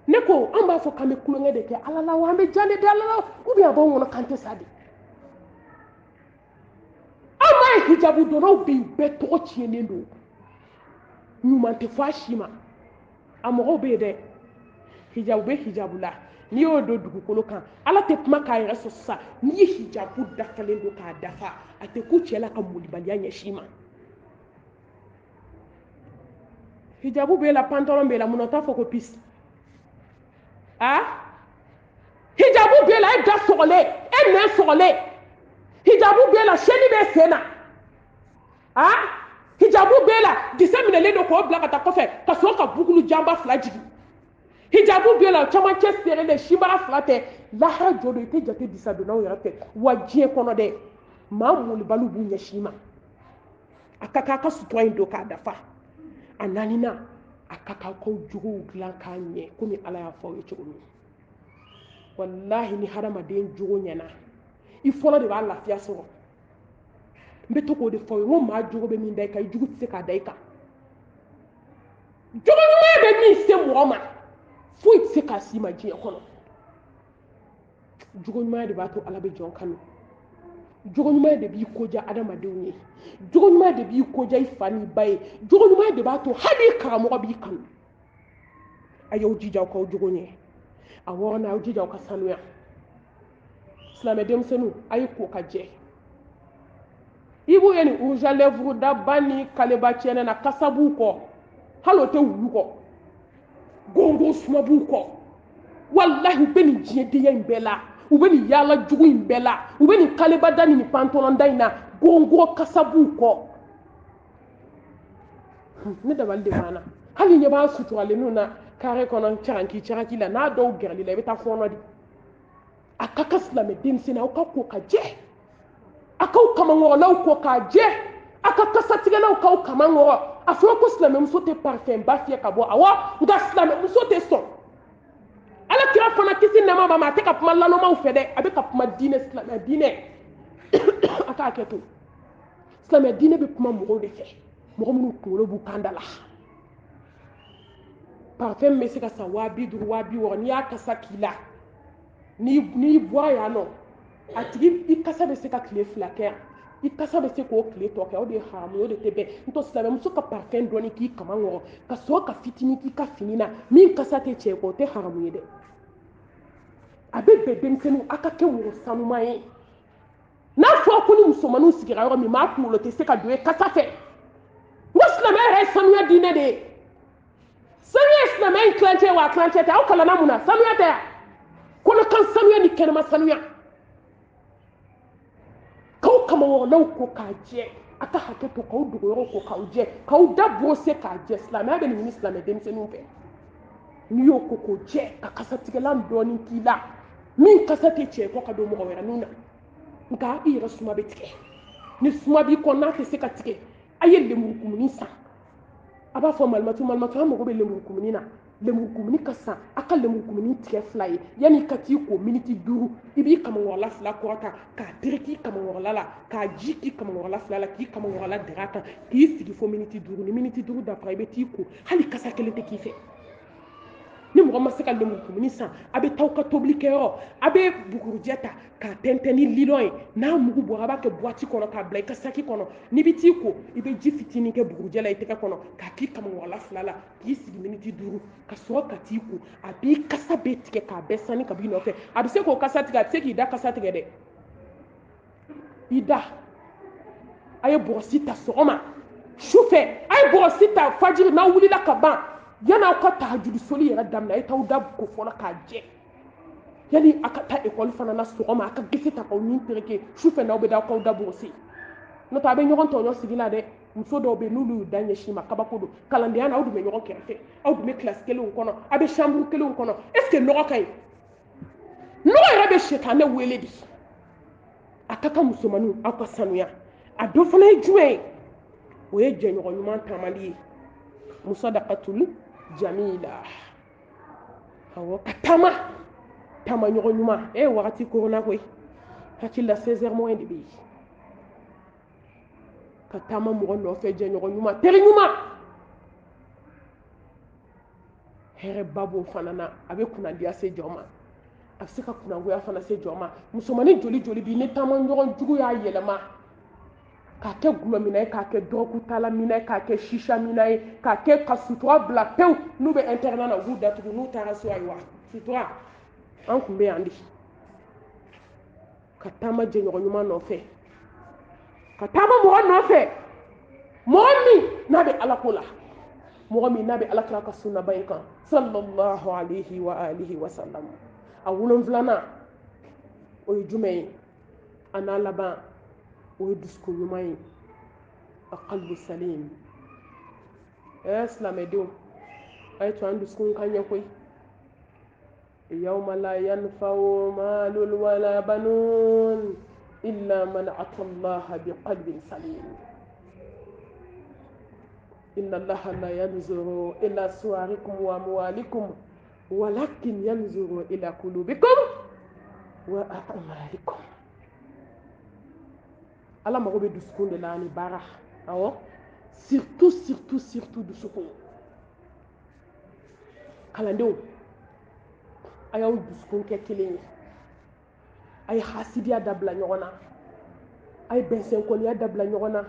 ne ko an b'a fɔ k'an bɛ kulonkɛ de kɛ ala la wa an bɛ jane de ala la ou bien a b'anw kɔnɔ k'an tɛ sa de an m'a ye hijabu donnaw bɛ yen bɛɛ tɔgɔ tiɲɛnen don ɲuman tɛ fɔ a si ma a mɔgɔw bɛ yen dɛ hijabu bɛ hijabu la n'i y'o don dugukolo kan ala tɛ kuma k'a yɛrɛ sɔrɔ sisan n'i ye hijabu dafalen don k'a dafa a tɛ ku cɛ la ka molibaliya ɲɛsin ma hijabu b'e la pantalon b'e la mun na t'a fɔ ko pisi hijabu b'e la e da sɔgɔlen e nɛn sɔgɔlen hijabu b'e la sɛni bɛ sen na hijabu b'e la disɛ minɛlen don k'o bila ka taa kɔfɛ ka sɔrɔ ka bukulu janba fila jigin hijabu b'e la camancɛ serelen sibara fila tɛ lahara jɔ don i tɛ jate disa donnaw yɛrɛ tɛ wa diɲɛ kɔnɔ dɛ maa molibaliw b'u ɲɛsin ma a ka kan a ka sutura in don k'a dafa a naaninan a ka kan k'aw jogow dilan k'a ɲɛ komi ala y'a fɔ aw ye cogo min walahi ni hadamaden jogo ɲɛna i fɔlɔ de b'a lafiya sɔrɔ n bɛ to k'o de fɔ aw ye n ko maa jogo bɛ min da i kan i jugu tɛ se k'a da i kan jogo ɲuman bɛ min se mɔgɔ ma foyi tɛ se k'a s'i ma diɲɛ kɔnɔ jogo ɲuman de b'a to ala bɛ jɔn kanu jogo ɲuman de b'i koja adamadenw ye jogo ɲuman de b'i koja i fa n'i ba ye jogo ɲuman de b'a to hali i karamɔgɔ b'i kanu a y'aw jija aw k'aw jogo ɲɛ a wɔɔrɔnan aw jija aw ka sanuya silamɛ denmisɛnninw a ye ko ka jɛ i b'u ye ni rouge à lèvres daba ni kaleba tiɲɛnɛ na kasa b'u kɔ hali o tɛ wulu kɔ gongo suma b'u kɔ walahi u bɛ nin diɲɛdenya in bɛɛ la u bɛ nin yaala jugu in bɛɛ la u bɛ nin kalebada ni nin pantalon in na gongo kasa b'u kɔ ne dabali de banna hali ɲɛ b'a suturalenninw na kare kɔnɔ caranki la n'a dɔw gɛrɛli la i bɛ taa fɔɔnɔ de a ka kan silamɛ denmisɛnnin aw ka ko ka jɛ a k'aw kamankɔrɔlaw ko k'a jɛ a ka kasatigɛlaw k'aw kamankɔrɔ a fɔra ko silamɛmuso tɛ parfɛn ba fiyɛ ka bɔ awɔ nka silamɛmuso tɛ sɔn alakira fana kisi nɛɛma b'a ma a tɛ ka kuma lalɔmaw fɛ dɛ a bɛ ka kuma diinɛ silamɛ diinɛ a k'a kɛ to silamɛ diinɛ bɛ kuma mɔgɔw de fɛ mɔgɔ minnu kunkolo b'u kan da la parfɛn bɛ se ka san 50,000 60,000 n'i y'a kasa k'i la n'i bɔra yan nɔ a tigi i kasa bɛ se ka tile 2 kɛ yan i kasa bɛ se k'o tile tɔ kɛ o de ye haramu ye o de tɛ bɛn n'o tɛ silamɛmuso ka parfɛn dɔɔni k'i kamankɔrɔ ka sɔrɔ ka fitinin k'i ka fini na min kasa tɛ cɛ kɔ o tɛ haramu ye dɛ a bɛ bɛn denmisɛnninw a ka kɛ woro sanuman ye n'a fɔra ko ni musomaninw sigira yɔrɔ min maa kunkolo tɛ se ka don ye kasa fɛ n ko silamɛya yɛrɛ ye sanuya diinɛ de ye sanuya ye silamɛya in tilancɛ ye wa a tilancɛ tɛ aw kalanna mun na sanuya tɛ yan kɔnɔkan sanuya ni kɛnɛma sanuya k'aw kamankɔrɔlaw ko k'a jɛ a ka hakɛ to k'aw dogoyɔrɔw ko k'aw jɛ k'aw da brose k'a jɛ silamɛya bɛ nin ɲini silamɛ denmisɛnninw fɛ n'i y'o ko k'o jɛ ka kasatigɛlan dɔɔni k'i la min kasa tɛ cɛ kɔ ka don mɔgɔ wɛrɛ nun na nka i yɛrɛ suma bɛ tigɛ ni suma b'i kɔ n'a tɛ se ka tigɛ a ye lemurukumuni san a b'a fɔ malimatu an mago bɛ lemurukumuni na lemurukumuni ka san a ka lemurukumuni tigɛ 2 ye yanni i ka t'i ko miniti 5 i b'i kamankɔrɔla 2 kɔrɔta k'a tereke i kamankɔrɔla la k'a ji k'i kamankɔrɔla 2 la k'i kamankɔrɔla dɛgɛ a kan k'i sigi fo miniti 5 ni miniti 5 dafara i bɛ t'i ko hali kasa kelen tɛ k'i fɛ ni mɔgɔ ma se ka lemurukumuni san a bɛ taa aw ka tobilikɛyɔrɔ a bɛ bugurijɛ ta k'a tɛntɛn ni lilɔn ye n'a mugu bɔra a b'a kɛ buwati kɔnɔ k'a bila i ka saki kɔnɔ n'i bɛ t'i ko i bɛ ji fitinin kɛ bugurijɛ la i tɛgɛ kɔnɔ k'a k'i kamankɔrɔla 2 la k'i sigi miniti 5 ka sɔrɔ ka t'i ko a b'i kasa bɛɛ tigɛ k'a bɛɛ sani ka b'i nɔfɛ a bɛ se k'o kasa tigɛ a bɛ se k'i da kasa tigɛ dɛ i da a ye bɔrɔsi ta sɔgɔma sufɛ a ye bɔrɔsi ta fajiri n'aw wulila ka ban yanni aw ka tahajudi soli yɛrɛ daminɛ a ye t'aw da ko fɔlɔ k'a jɛ yanni a ka taa ekɔli fana na sɔgɔma a ka gese ta k'aw ni tereke sufɛ n'aw bɛ da aw k'aw da bɔrɔsi n'o tɛ a bɛ ɲɔgɔn tɔɲɔ sigi la dɛ muso dɔw bɛ yen n'olu y'u da ɲɛsin ma kabako don kalandenya na aw dun bɛ ɲɔgɔn kɛrɛfɛ aw dun bɛ kilasi kelenw kɔnɔ aw bɛ chambre kelenw kɔnɔ est ce que nɔgɔ ka ɲi nɔgɔ yɛrɛ bɛ sitanɛ wele de a ka kan musomaninw aw ka sanuya a dɔ fana ye jumɛn ye o ye jɛɲɔgɔn ɲuman taamali ye musadaqatul jamila awɔ ka taama ɲɔgɔn ɲuman wagati korona koyi hakili la 16h moins de bɛ yen ka taama mɔgɔ nɔfɛ jɛɲɔgɔn ɲuman teri ɲuman hɛrɛ babo fana na a bɛ kunnadiya se jɔ ma a bɛ se ka kunnangoya fana se jɔ ma musomanin joli joli bi ni taama ɲɔgɔn jugu y'a yɛlɛma k'a kɛ gulɔmina ye k'a kɛ dɔrɔkutala mina ye k'a kɛ sisa mina ye k'a kɛ ka sutura bila pewu n'u bɛ internat na u b'u datugu n'u taara so ayiwa sutura an tun bɛ yan de ka taama jɛɲɔgɔn ɲuman nɔfɛ ka taama mɔgɔ nɔfɛ mɔgɔ min n'a bɛ ala ko la mɔgɔ min n'a bɛ alakira ka sunnaba in kan sallallahu alayhi wa alihi wa sallam a 7 o ye jumɛn ye a n'a laban o ye dusukun ɲuman ye a qalbu salim silamɛdenw a ye to an dusukun ka ɲɛ koyi yawma la yanfa'u malun wala banun illa man ata allaha biqalbin salim inna allaha la yanzuru ila suwarikum wa amwalikum walakin yanzuru ila qulubikum wa a'malikum ala mago bɛ dusukun de la ani baara awɔ surtout dusukun kalandenw a y'aw dusukun kɛ kelen ye a ye hasidiya dabila ɲɔgɔn na a ye bɛnsɛnkɔniya dabila ɲɔgɔn na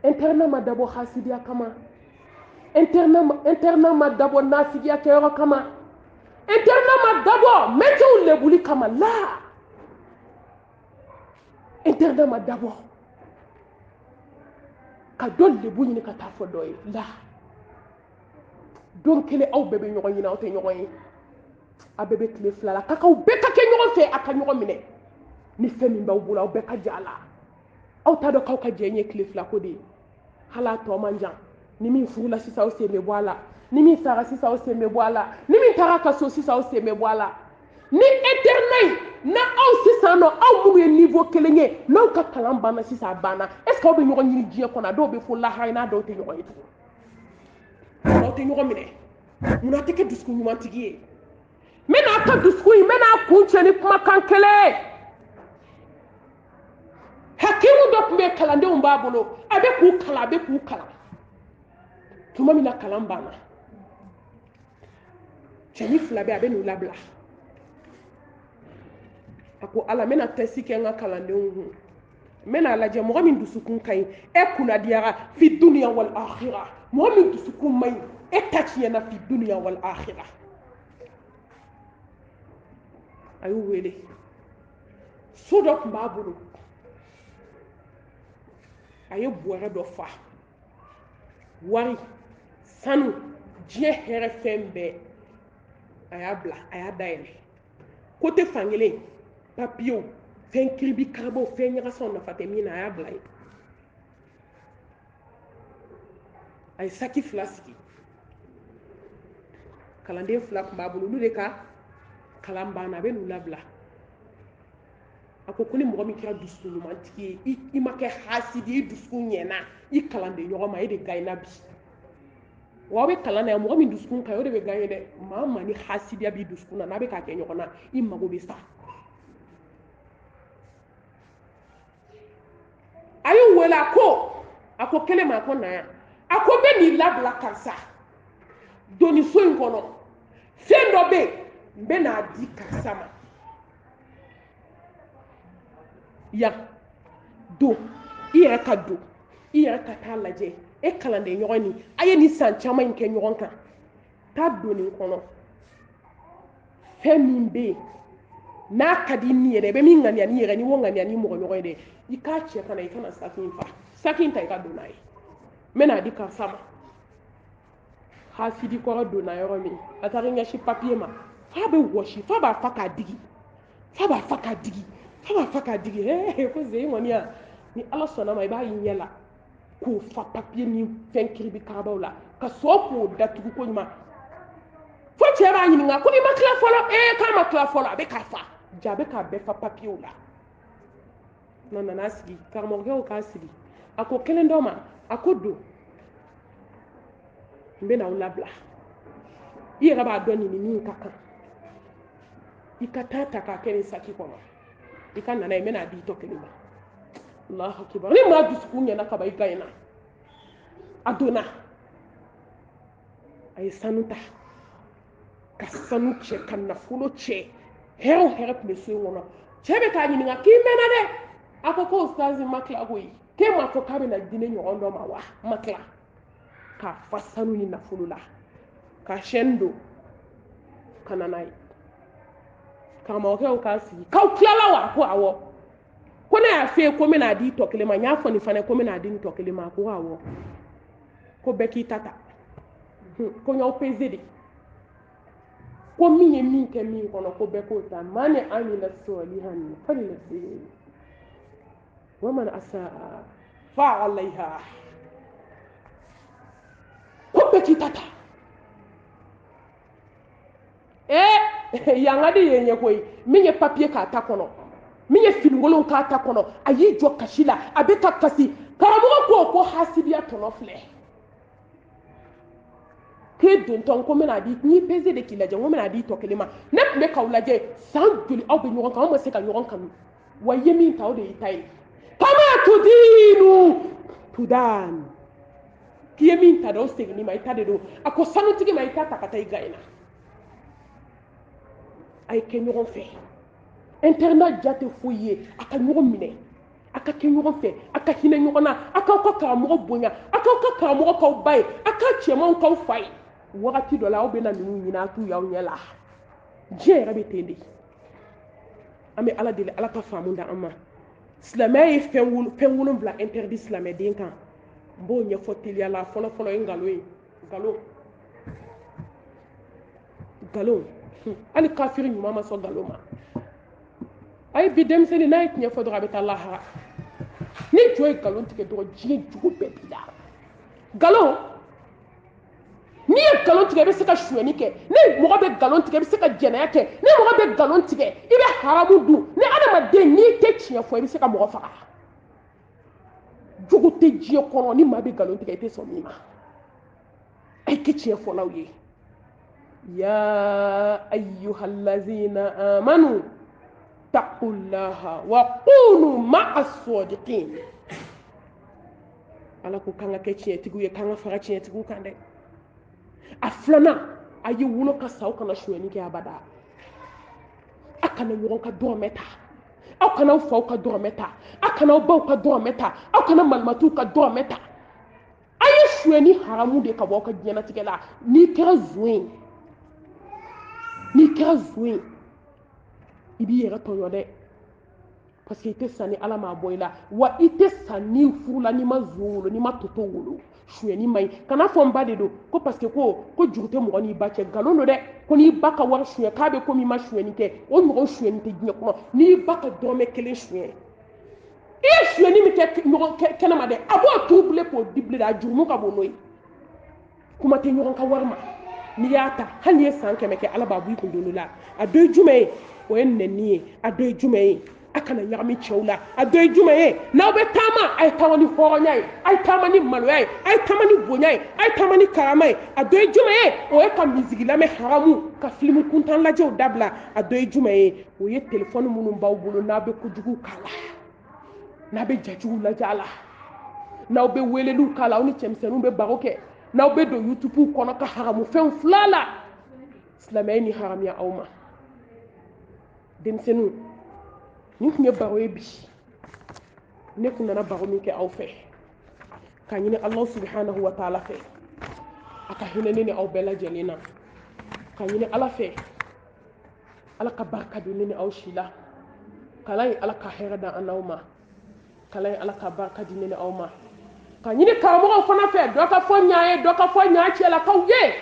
internat ma dabɔ hasidiya kama internat ma dabɔ nasigiya kɛyɔrɔ kama internat ma dabɔ métiers lebuli kama la internat ma dabɔ ka dɔ lebu ɲini ka taa fɔ dɔ ye la don kelen aw bɛɛ bɛ ɲɔgɔn ɲini aw tɛ ɲɔgɔn ye a bɛɛ bɛ tile 2 la k'aw bɛɛ ka kɛ ɲɔgɔn fɛ a ka ɲɔgɔn minɛ ni fɛn min b'aw bolo aw bɛɛ ka jɛ a la aw t'a dɔn k'aw ka jɛ ye tile 2 ko de ye hali a tɔ man jan ni min furula sisan aw sen bɛ bɔ a la ni min sara sisan aw sen bɛ bɔ a la ni min taara ka so sisan aw sen bɛ bɔ a la ni internat na aw sisan nɔ aw minnu ye niveau kelen ye n'aw ka kalan banna sisan a banna est-ce que aw bɛ ɲɔgɔn ɲini diɲɛ kɔnɔ a dɔw bɛ fɔ lahara n'a dɔw tɛ ɲɔgɔn ye tugun aw tɛ ɲɔgɔn minɛ munna a tɛ kɛ dusukun ɲumantigi ye n bɛ n'a ka dusukun in n bɛ n'a kun cɛ ni kumakan kelen hakimu dɔ tun bɛ yen kalandenw b'a bolo a bɛ k'u kalan tuma min na kalan banna cɛni 2 bɛ a bɛ n'u labila a ko ala n bɛna tɛsi kɛ n ka kalandenw kun n bɛna lajɛ mɔgɔ min dusukun ka ɲi e kunnadiyara fi dunuya wal akhira mɔgɔ min dusukun man ɲi e ta tiɲɛna fi dunuya wal akhira a y'u wele so dɔ tun b'a bolo a ye bɔrɛ dɔ fa wari sanu diɲɛ hɛrɛ fɛn bɛɛ a y'a bila a y'a dayɛlɛ côté fankelen papiyew fɛn kiribi karabaw fɛn ɲagasaw nafa tɛ min na a y'a bila yen a ye saki 2 sigi kalanden 2 tun b'a bolo olu de ka kalan banna a bɛ n'u labila a ko ni mɔgɔ min kɛra dusukun ɲumantigi ye i ma kɛ hasidi ye i dusukun ɲɛna i kalanden ɲɔgɔn ma e de gagné na bi wa aw bɛ kalan na yan mɔgɔ min dusukun ka ɲi o de bɛ gagné dɛ maa o maa ni hasidiya b'i dusukun na n'a bɛ k'a kɛ ɲɔgɔn na i mago bɛ sa a y'u wele a ko kelen ma a ko na yan a ko n bɛ n'i labila karisa doni so in kɔnɔ fɛn dɔ bɛ yen n bɛ n'a di karisa ma yan don i yɛrɛ ka don i yɛrɛ ka taa lajɛ e kalanden ɲɔgɔn ni a ye nin san caman in kɛ ɲɔgɔn kan taa don nin kɔnɔ fɛn min bɛ yen n'a ka di ni yɛrɛ i bɛ min ŋaniya ni yɛrɛ ni wo ŋaniya ni mɔgɔ ɲɔgɔn ye dɛ i k'a cɛ ka na i kana saki in fa saki in ta i ka don n'a ye n bɛ n'a di karisa ma hasidi kɔrɔ donna yɔrɔ min a taara ɲɛsin papiye ma f'a bɛ wɔsi f'a b'a fa k'a digi f'a b'a fa k'a digi f'a b'a fa k'a digi ko zen kɔni yan ni ala sɔnna ma i b'a ye ɲɛ la k'o fa papiye ni fɛn kiribi karabaw la ka sɔrɔ k'o datugu ko ɲuman fo cɛ b'a ɲininka ko i ma tila fɔlɔ k'a ma tila fɔlɔ a bɛ k'a fa ja a bɛ k'a bɛɛ fa papiyew la n'a nana sigi karamɔgɔkɛ ko k'a sigi a ko kelen dɔ ma a ko don n bɛ n'aw labila i yɛrɛ b'a dɔn nin ni min ka kan i ka taa ta k'a kɛ nin saki kɔnɔ i ka nana ye n bɛ n'a di i tɔ kelen ma Allahu akibar ni maa dusukun ɲɛna kaban i gagné na a donna a ye sanu ta ka sanu cɛ ka nafolo cɛ hɛrɛ o hɛrɛ tun bɛ so in kɔnɔ cɛ bɛ k'a ɲininka k'i mɛnna dɛ a ko ustazi ma tila koyi k'e m'a fɔ k'a bɛna di ne ɲɔgɔn dɔ ma wa ma tila k'a fa sanu ni nafolo la ka sɛni don ka na n'a ye karamɔgɔkɛw k'a sigi k'aw tilala wa ko awɔ ko ne y'a f'e ye ko n bɛna di tɔ kelen ma n y'a fɔ nin fana ko n bɛna di nin tɔ kelen ma ko awɔ ko bɛɛ k'i ta ko n y'aw peze de ko min ye min kɛ min kɔnɔ ko bɛɛ k'o ta maa ni amila salihan falinafsihi wa man asaa fa alayha ko bɛɛ k'i ta yanga de ye ɲɛ koyi min ye papier k'a ta kɔnɔ min ye finikolon k'a ta kɔnɔ a y'i jɔ kasi la a bɛ ka kasi karamɔgɔ ko hasidiya tɔnɔ filɛ k'e dontɔ ko n bɛna di n'i peze de k'i lajɛ n ko n bɛna di tɔ kelen ma ne tun bɛ k'aw lajɛ san joli aw bɛ ɲɔgɔn kan aw ma se ka ɲɔgɔn kanu wa i ye min ta o de y'i ta ye kama tudiinu tudan k'i ye min ta de o seginni ma i ta de don a ko sanutigi ma i ta ta ka taa i ga in na a ye kɛ ɲɔgɔn fɛ internat ja tɛ foyi ye a ka ɲɔgɔn minɛ a ka kɛ ɲɔgɔn fɛ a ka hinɛ ɲɔgɔn na a k'aw ka karamɔgɔ bonya a k'aw ka karamɔgɔ k'aw ba ye a ka cɛmanw k'aw fa ye wagati dɔ la aw bɛ na ninnu ɲini a t'u y'aw ɲɛ la diɲɛ yɛrɛ bɛ ten de an bɛ ala deli ala ka faamu da an ma silamɛya ye fɛn wolonwula interdit silamɛden kan n b'o ɲɛfɔ teliya la fɔlɔ-fɔlɔ ye nkalon ye nkalon hali kafiri ɲuman ma sɔn nkalon ma ayi bi denmisɛnnin n'a ye tiɲɛ fɔ dɔrɔn a bɛ taa lahara ni jɔ ye nkalon tigɛ dɔrɔn diɲɛ jugu bɛɛ b'i la nkalon n'i ye nkalon tigɛ i bɛ se ka sonyɛni kɛ ni mɔgɔ bɛ nkalon tigɛ i bɛ se ka jɛnɛya kɛ ni mɔgɔ bɛ nkalon tigɛ i bɛ haramu dun ni adamaden n'i tɛ tiɲɛ fɔ i bɛ se ka mɔgɔ faga jugu tɛ diɲɛ kɔnɔ ni maa bɛ nkalon tigɛ i tɛ sɔn min ma a ye kɛ tiɲɛ fɔlaw ye ya ayyuhallazina amanu taqullaha wa kunu ma'a sadiqin ala ko k'an ka kɛ tiɲɛtigiw ye k'an ka fara tiɲɛtigiw kan dɛ a filanan a ye wolo ka sa aw kana sonyɛni kɛ abada a kana ɲɔgɔn ka dɔrɔmɛ ta aw kana aw faw ka dɔrɔmɛ ta aw kana aw baw ka dɔrɔmɛ ta aw kana malimatuw ka dɔrɔmɛ ta a ye sonyɛni haramu de ka bɔ aw ka diɲɛlatigɛ la n'i kɛra zon ye i b'i yɛrɛ tɔɲɔ dɛ parce que i tɛ san ni ala m'a bɔ i la wa i tɛ san ni furula n'i ma zon wolo n'i ma toto wolo sonyɛni man ɲi kana fɔ n ba de don ko parce que ko juru tɛ mɔgɔ n'i ba cɛ nkalon don dɛ ko n'i ba ka wari sonyɛ k'a bɛ komi i ma sonyɛni kɛ o ɲɔgɔn sonyɛni tɛ diɲɛ kɔnɔ n'i ba ka dɔrɔmɛ kelen sonyɛ i ye sonyɛni min kɛ ɲɔgɔn kɛnɛma dɛ a b'o tuuru bilen k'o di bilen a jurumu ka bon n'o ye kuma tɛ ɲɔgɔn ka wari ma n'i y'a ta hali n'i ye san 100 kɛ ala b'a bɔ i kunkolo la a dɔ ye jumɛn ye o ye nɛni ye a dɔ ye jumɛn ye a kana ɲagami cɛw la a dɔ ye jumɛn ye n'aw bɛ taama a ye taama ni hɔrɔnya ye a ye taama ni maloya ye a ye taama ni bonya ye a ye taama ni karama ye a dɔ ye jumɛn ye o ye ka misigi lamɛn haramu ka filimu kuntan lajɛw dabila a dɔ ye jumɛn ye o ye telefɔni minnu b'aw bolo n'a bɛ kojugu k'a la n'a bɛ jajugu lajɛ a la n'aw bɛ weleliw k'a la aw ni cɛmisɛnninw bɛ baro kɛ n'aw bɛ don youtube kɔnɔ ka haramufɛnw filɛ la silamɛya ni haramuya aw ma denmisɛnninw nin tun ye baro ye bi ne kun nana baro min kɛ aw fɛ ka ɲini ala subhanahu wa ta'ala fɛ a ka hinɛ ne ni aw bɛɛ lajɛlen na ka ɲini ala fɛ ala ka barika don ne ni aw si la kalan ye ala ka hɛrɛ da an n'aw ma kalan ye ala ka barika di ne ni aw ma ka ɲini karamɔgɔw fana fɛ dɔ ka fɔ ɲaa ye dɔ ka fɔ ɲaa cɛlakaw ye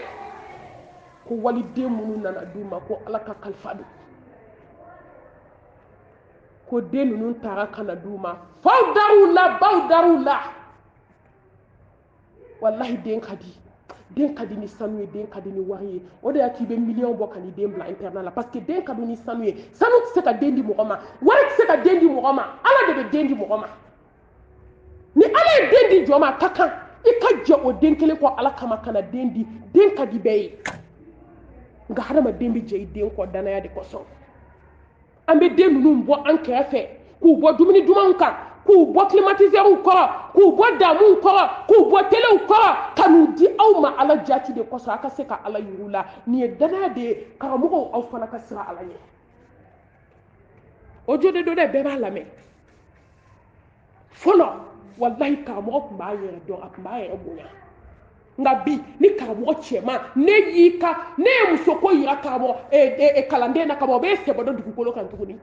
ko waliden minnu nana d'u ma ko ala ka kalifa don ko den ninnu taara ka na d'u ma faw dar'u la baw dar'u la wallahi den ka di ni sanu ye den ka di ni wari ye o de y'a k'i bɛ miliyɔn bɔ ka n'i den bila internat la parce que den ka di ni sanu ye sanu tɛ se ka den di mɔgɔ ma wari tɛ se ka den di mɔgɔ ma ala de bɛ den di mɔgɔ ma ni ala ye den di jɔ ma a ka kan i ka jɛ o den kelen kɔ ala kama ka na den di den ka di bɛɛ ye nka hadamaden bɛ jɛ i den kɔ danaya de kosɔn an bɛ den ninnu bɔ an kɛrɛfɛ k'u bɔ dumuni dumanw kan k'u bɔ climatiseur kɔrɔ k'u bɔ damu kɔrɔ k'u bɔ telew kɔrɔ ka n'u di aw ma ala jati de kɔsɔn a ka se ka ala yir'u la nin ye danaya de ye karamɔgɔw aw fana ka sira ala ɲɛ o jo de do dɛ bɛɛ b'a lamɛn fɔlɔ wallahi karamɔgɔ tun b'a yɛrɛ dɔn a tun b'a yɛrɛ bonya nka bi ni karamɔgɔ cɛman ne ye muso ko yira karamɔgɔ kalanden na kaban o b'e sɛbɛ dɔ dugukolo kan tuguni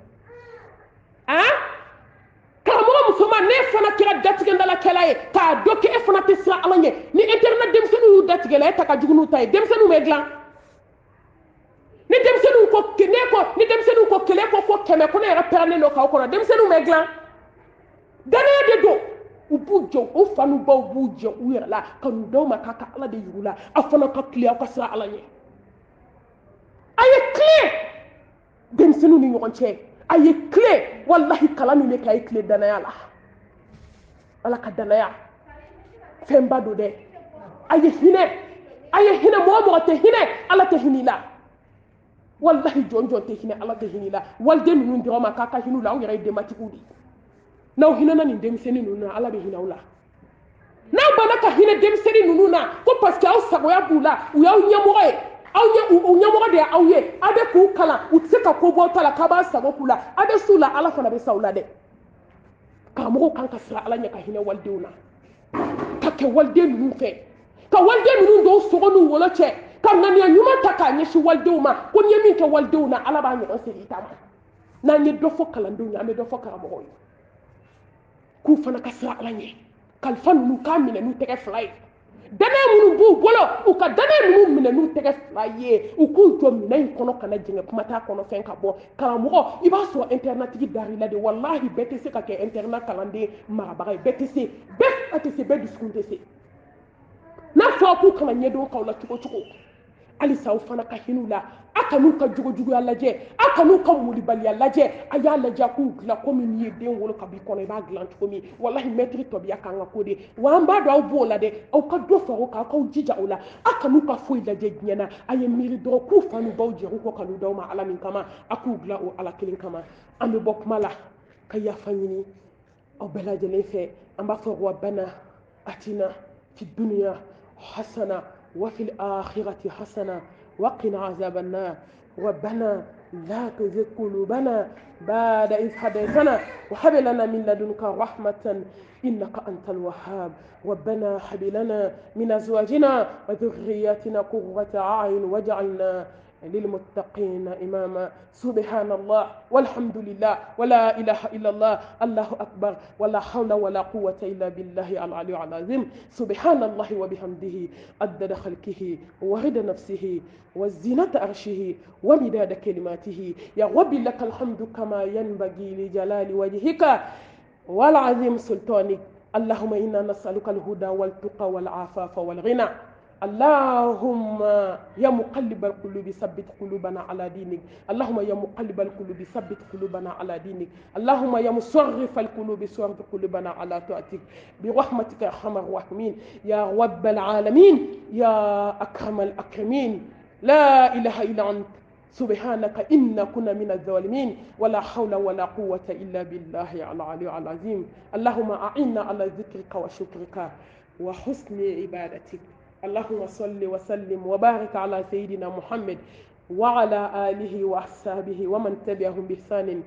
karamɔgɔ musoman ne fana kɛra datigɛndalakɛla ye k'a dɔn k'e fana tɛ siran ala ɲɛ ni internet denmisɛnninw y'u datigɛ la e ta ka jugu n'u ta ye denmisɛnninw bɛ dilan ni denmisɛnninw ko kɛlɛ ko 100 ko ne yɛrɛ pɛrɛnnen don k'aw kɔnɔ denmisɛnninw bɛ dilan danaya de don u b'u jɔ u fa n'u baw b'u jɛ u yɛrɛ la ka n'u d'aw ma k'a ka ala de yir'u la aw fana ka tile aw ka siran ala ɲɛ a ye tile denmisɛnninw ni ɲɔgɔn cɛ a ye tile wallahi kalan min bɛ kɛ a ye tile danaya la ala ka danaya fɛnba don dɛ a ye hinɛ mɔgɔ mɔgɔ tɛ hinɛ ala tɛ hinɛ i la wallahi jɔn tɛ hinɛ ala tɛ hinɛ i la waliden ninnu dɔrɔn ma k'a ka hinɛ u la aw yɛrɛ ye denbatigiw de ye n'aw hinɛna nin denmisɛnnin ninnu na ala bɛ hinɛ aw la n'aw banna ka hinɛ denmisɛnnin ninnu na ko parce que aw sagoya b'u la u y'aw ɲɛmɔgɔ ye u ɲɛmɔgɔ de y'aw ye aw bɛ k'u kalan u tɛ se ka ko bɔ ta la k'a b'a sago k'u la aw bɛ s'u la ala fana bɛ s'aw la dɛ karamɔgɔw kan ka siran ala ɲɛ ka hinɛ walidenw na ka kɛ waliden ninnu fɛ ka waliden ninnu dɔw sogo n'u wolo cɛ ka ŋaniya ɲuman ta k'a ɲɛsin walidenw ma ko n'i ye min kɛ walidenw na ala b'a ɲɔgɔn segin i ta ma n'an ye dɔ fɔ kalandenw ye an bɛ dɔ fɔ karamɔgɔw ye k'u fana ka siran ala ɲɛ kalifa ninnu k'a minɛ n'u tɛgɛ fila ye danaya minnu b'u bolo u ka danaya ninnu minɛ n'u tɛgɛ fila ye u k'u jɔ minɛn in kɔnɔ kana jɛngɛ kuma t'a kɔnɔ fɛn ka bɔ karamɔgɔ i b'a sɔrɔ internetigi dar'i la de wallahi bɛɛ tɛ se ka kɛ internet kalanden marabaga ye bɛɛ tɛ se bɛɛ dusukun tɛ se n'a fɔra k'u kana ɲɛdɔn k'aw la cogo cogo halisa aw fana ka hinɛ u la a kan'u ka jogojuguya lajɛ a kan'u ka molibaliya lajɛ a y'a lajɛ k'u dilan komi n'i ye den wolo ka b'i kɔnɔ i b'a dilan cogo min wallahi mɛtiri tɔbiya k'an ka ko de wa an b'a dɔn aw b'o la dɛ aw ka dɔ fara o kan aw k'aw jija o la a kan'u ka foyi lajɛ diɲɛ na a ye miiri dɔrɔn k'u fa n'u baw jɛr'u kɔ ka n'u d'aw ma ala min kama a k'u dilan o ala kelen kama an bɛ bɔ kuma la ka yafa ɲini aw bɛɛ lajɛlen fɛ an b'a fɔ rabbana atina fi dunya hasana وفي الآخرة حسنة وقنا عذاب النار ربنا لا تزغ قلوبنا بعد إذ هديتنا وهب لنا من لدنك رحمة إنك أنت الوهاب ربنا هب لنا من أزواجنا وذرياتنا قرة أعين واجعلنا للمتقين إماما سبحان الله والحمد لله ولا إله إلا الله الله أكبر ولا حول ولا قوة إلا بالله العلي العظيم سبحان الله وبحمده عدد خلقه ورضا نفسه وزينة عرشه ومداد كلماته يا رب لك الحمد كما ينبغي لجلال وجهك والعظيم سلطانك اللهم إنا نسألك الهدى والتقى والعفاف والغنى اللهم يا مقلب القلوب ثبت قلوبنا على دينك اللهم يا مقلب القلوب ثبت قلوبنا على دينك اللهم يا مصرف القلوب صرف قلوبنا على طاعتك برحمتك يا ارحم الراحمين يا رب العالمين يا اكرم الاكرمين لا اله الا انت سبحانك إنا كنا من الظالمين ولا حول ولا قوة إلا بالله العلي العظيم اللهم أعنا على ذكرك وشكرك وحسن عبادتك اللهم صل وسلم وبارك على سيدنا محمد وعلى آله وأصحابه ومن تبعهم بإحسان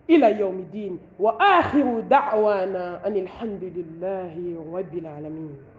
إلى يوم الدين وآخر دعوانا أن الحمد لله رب العالمين.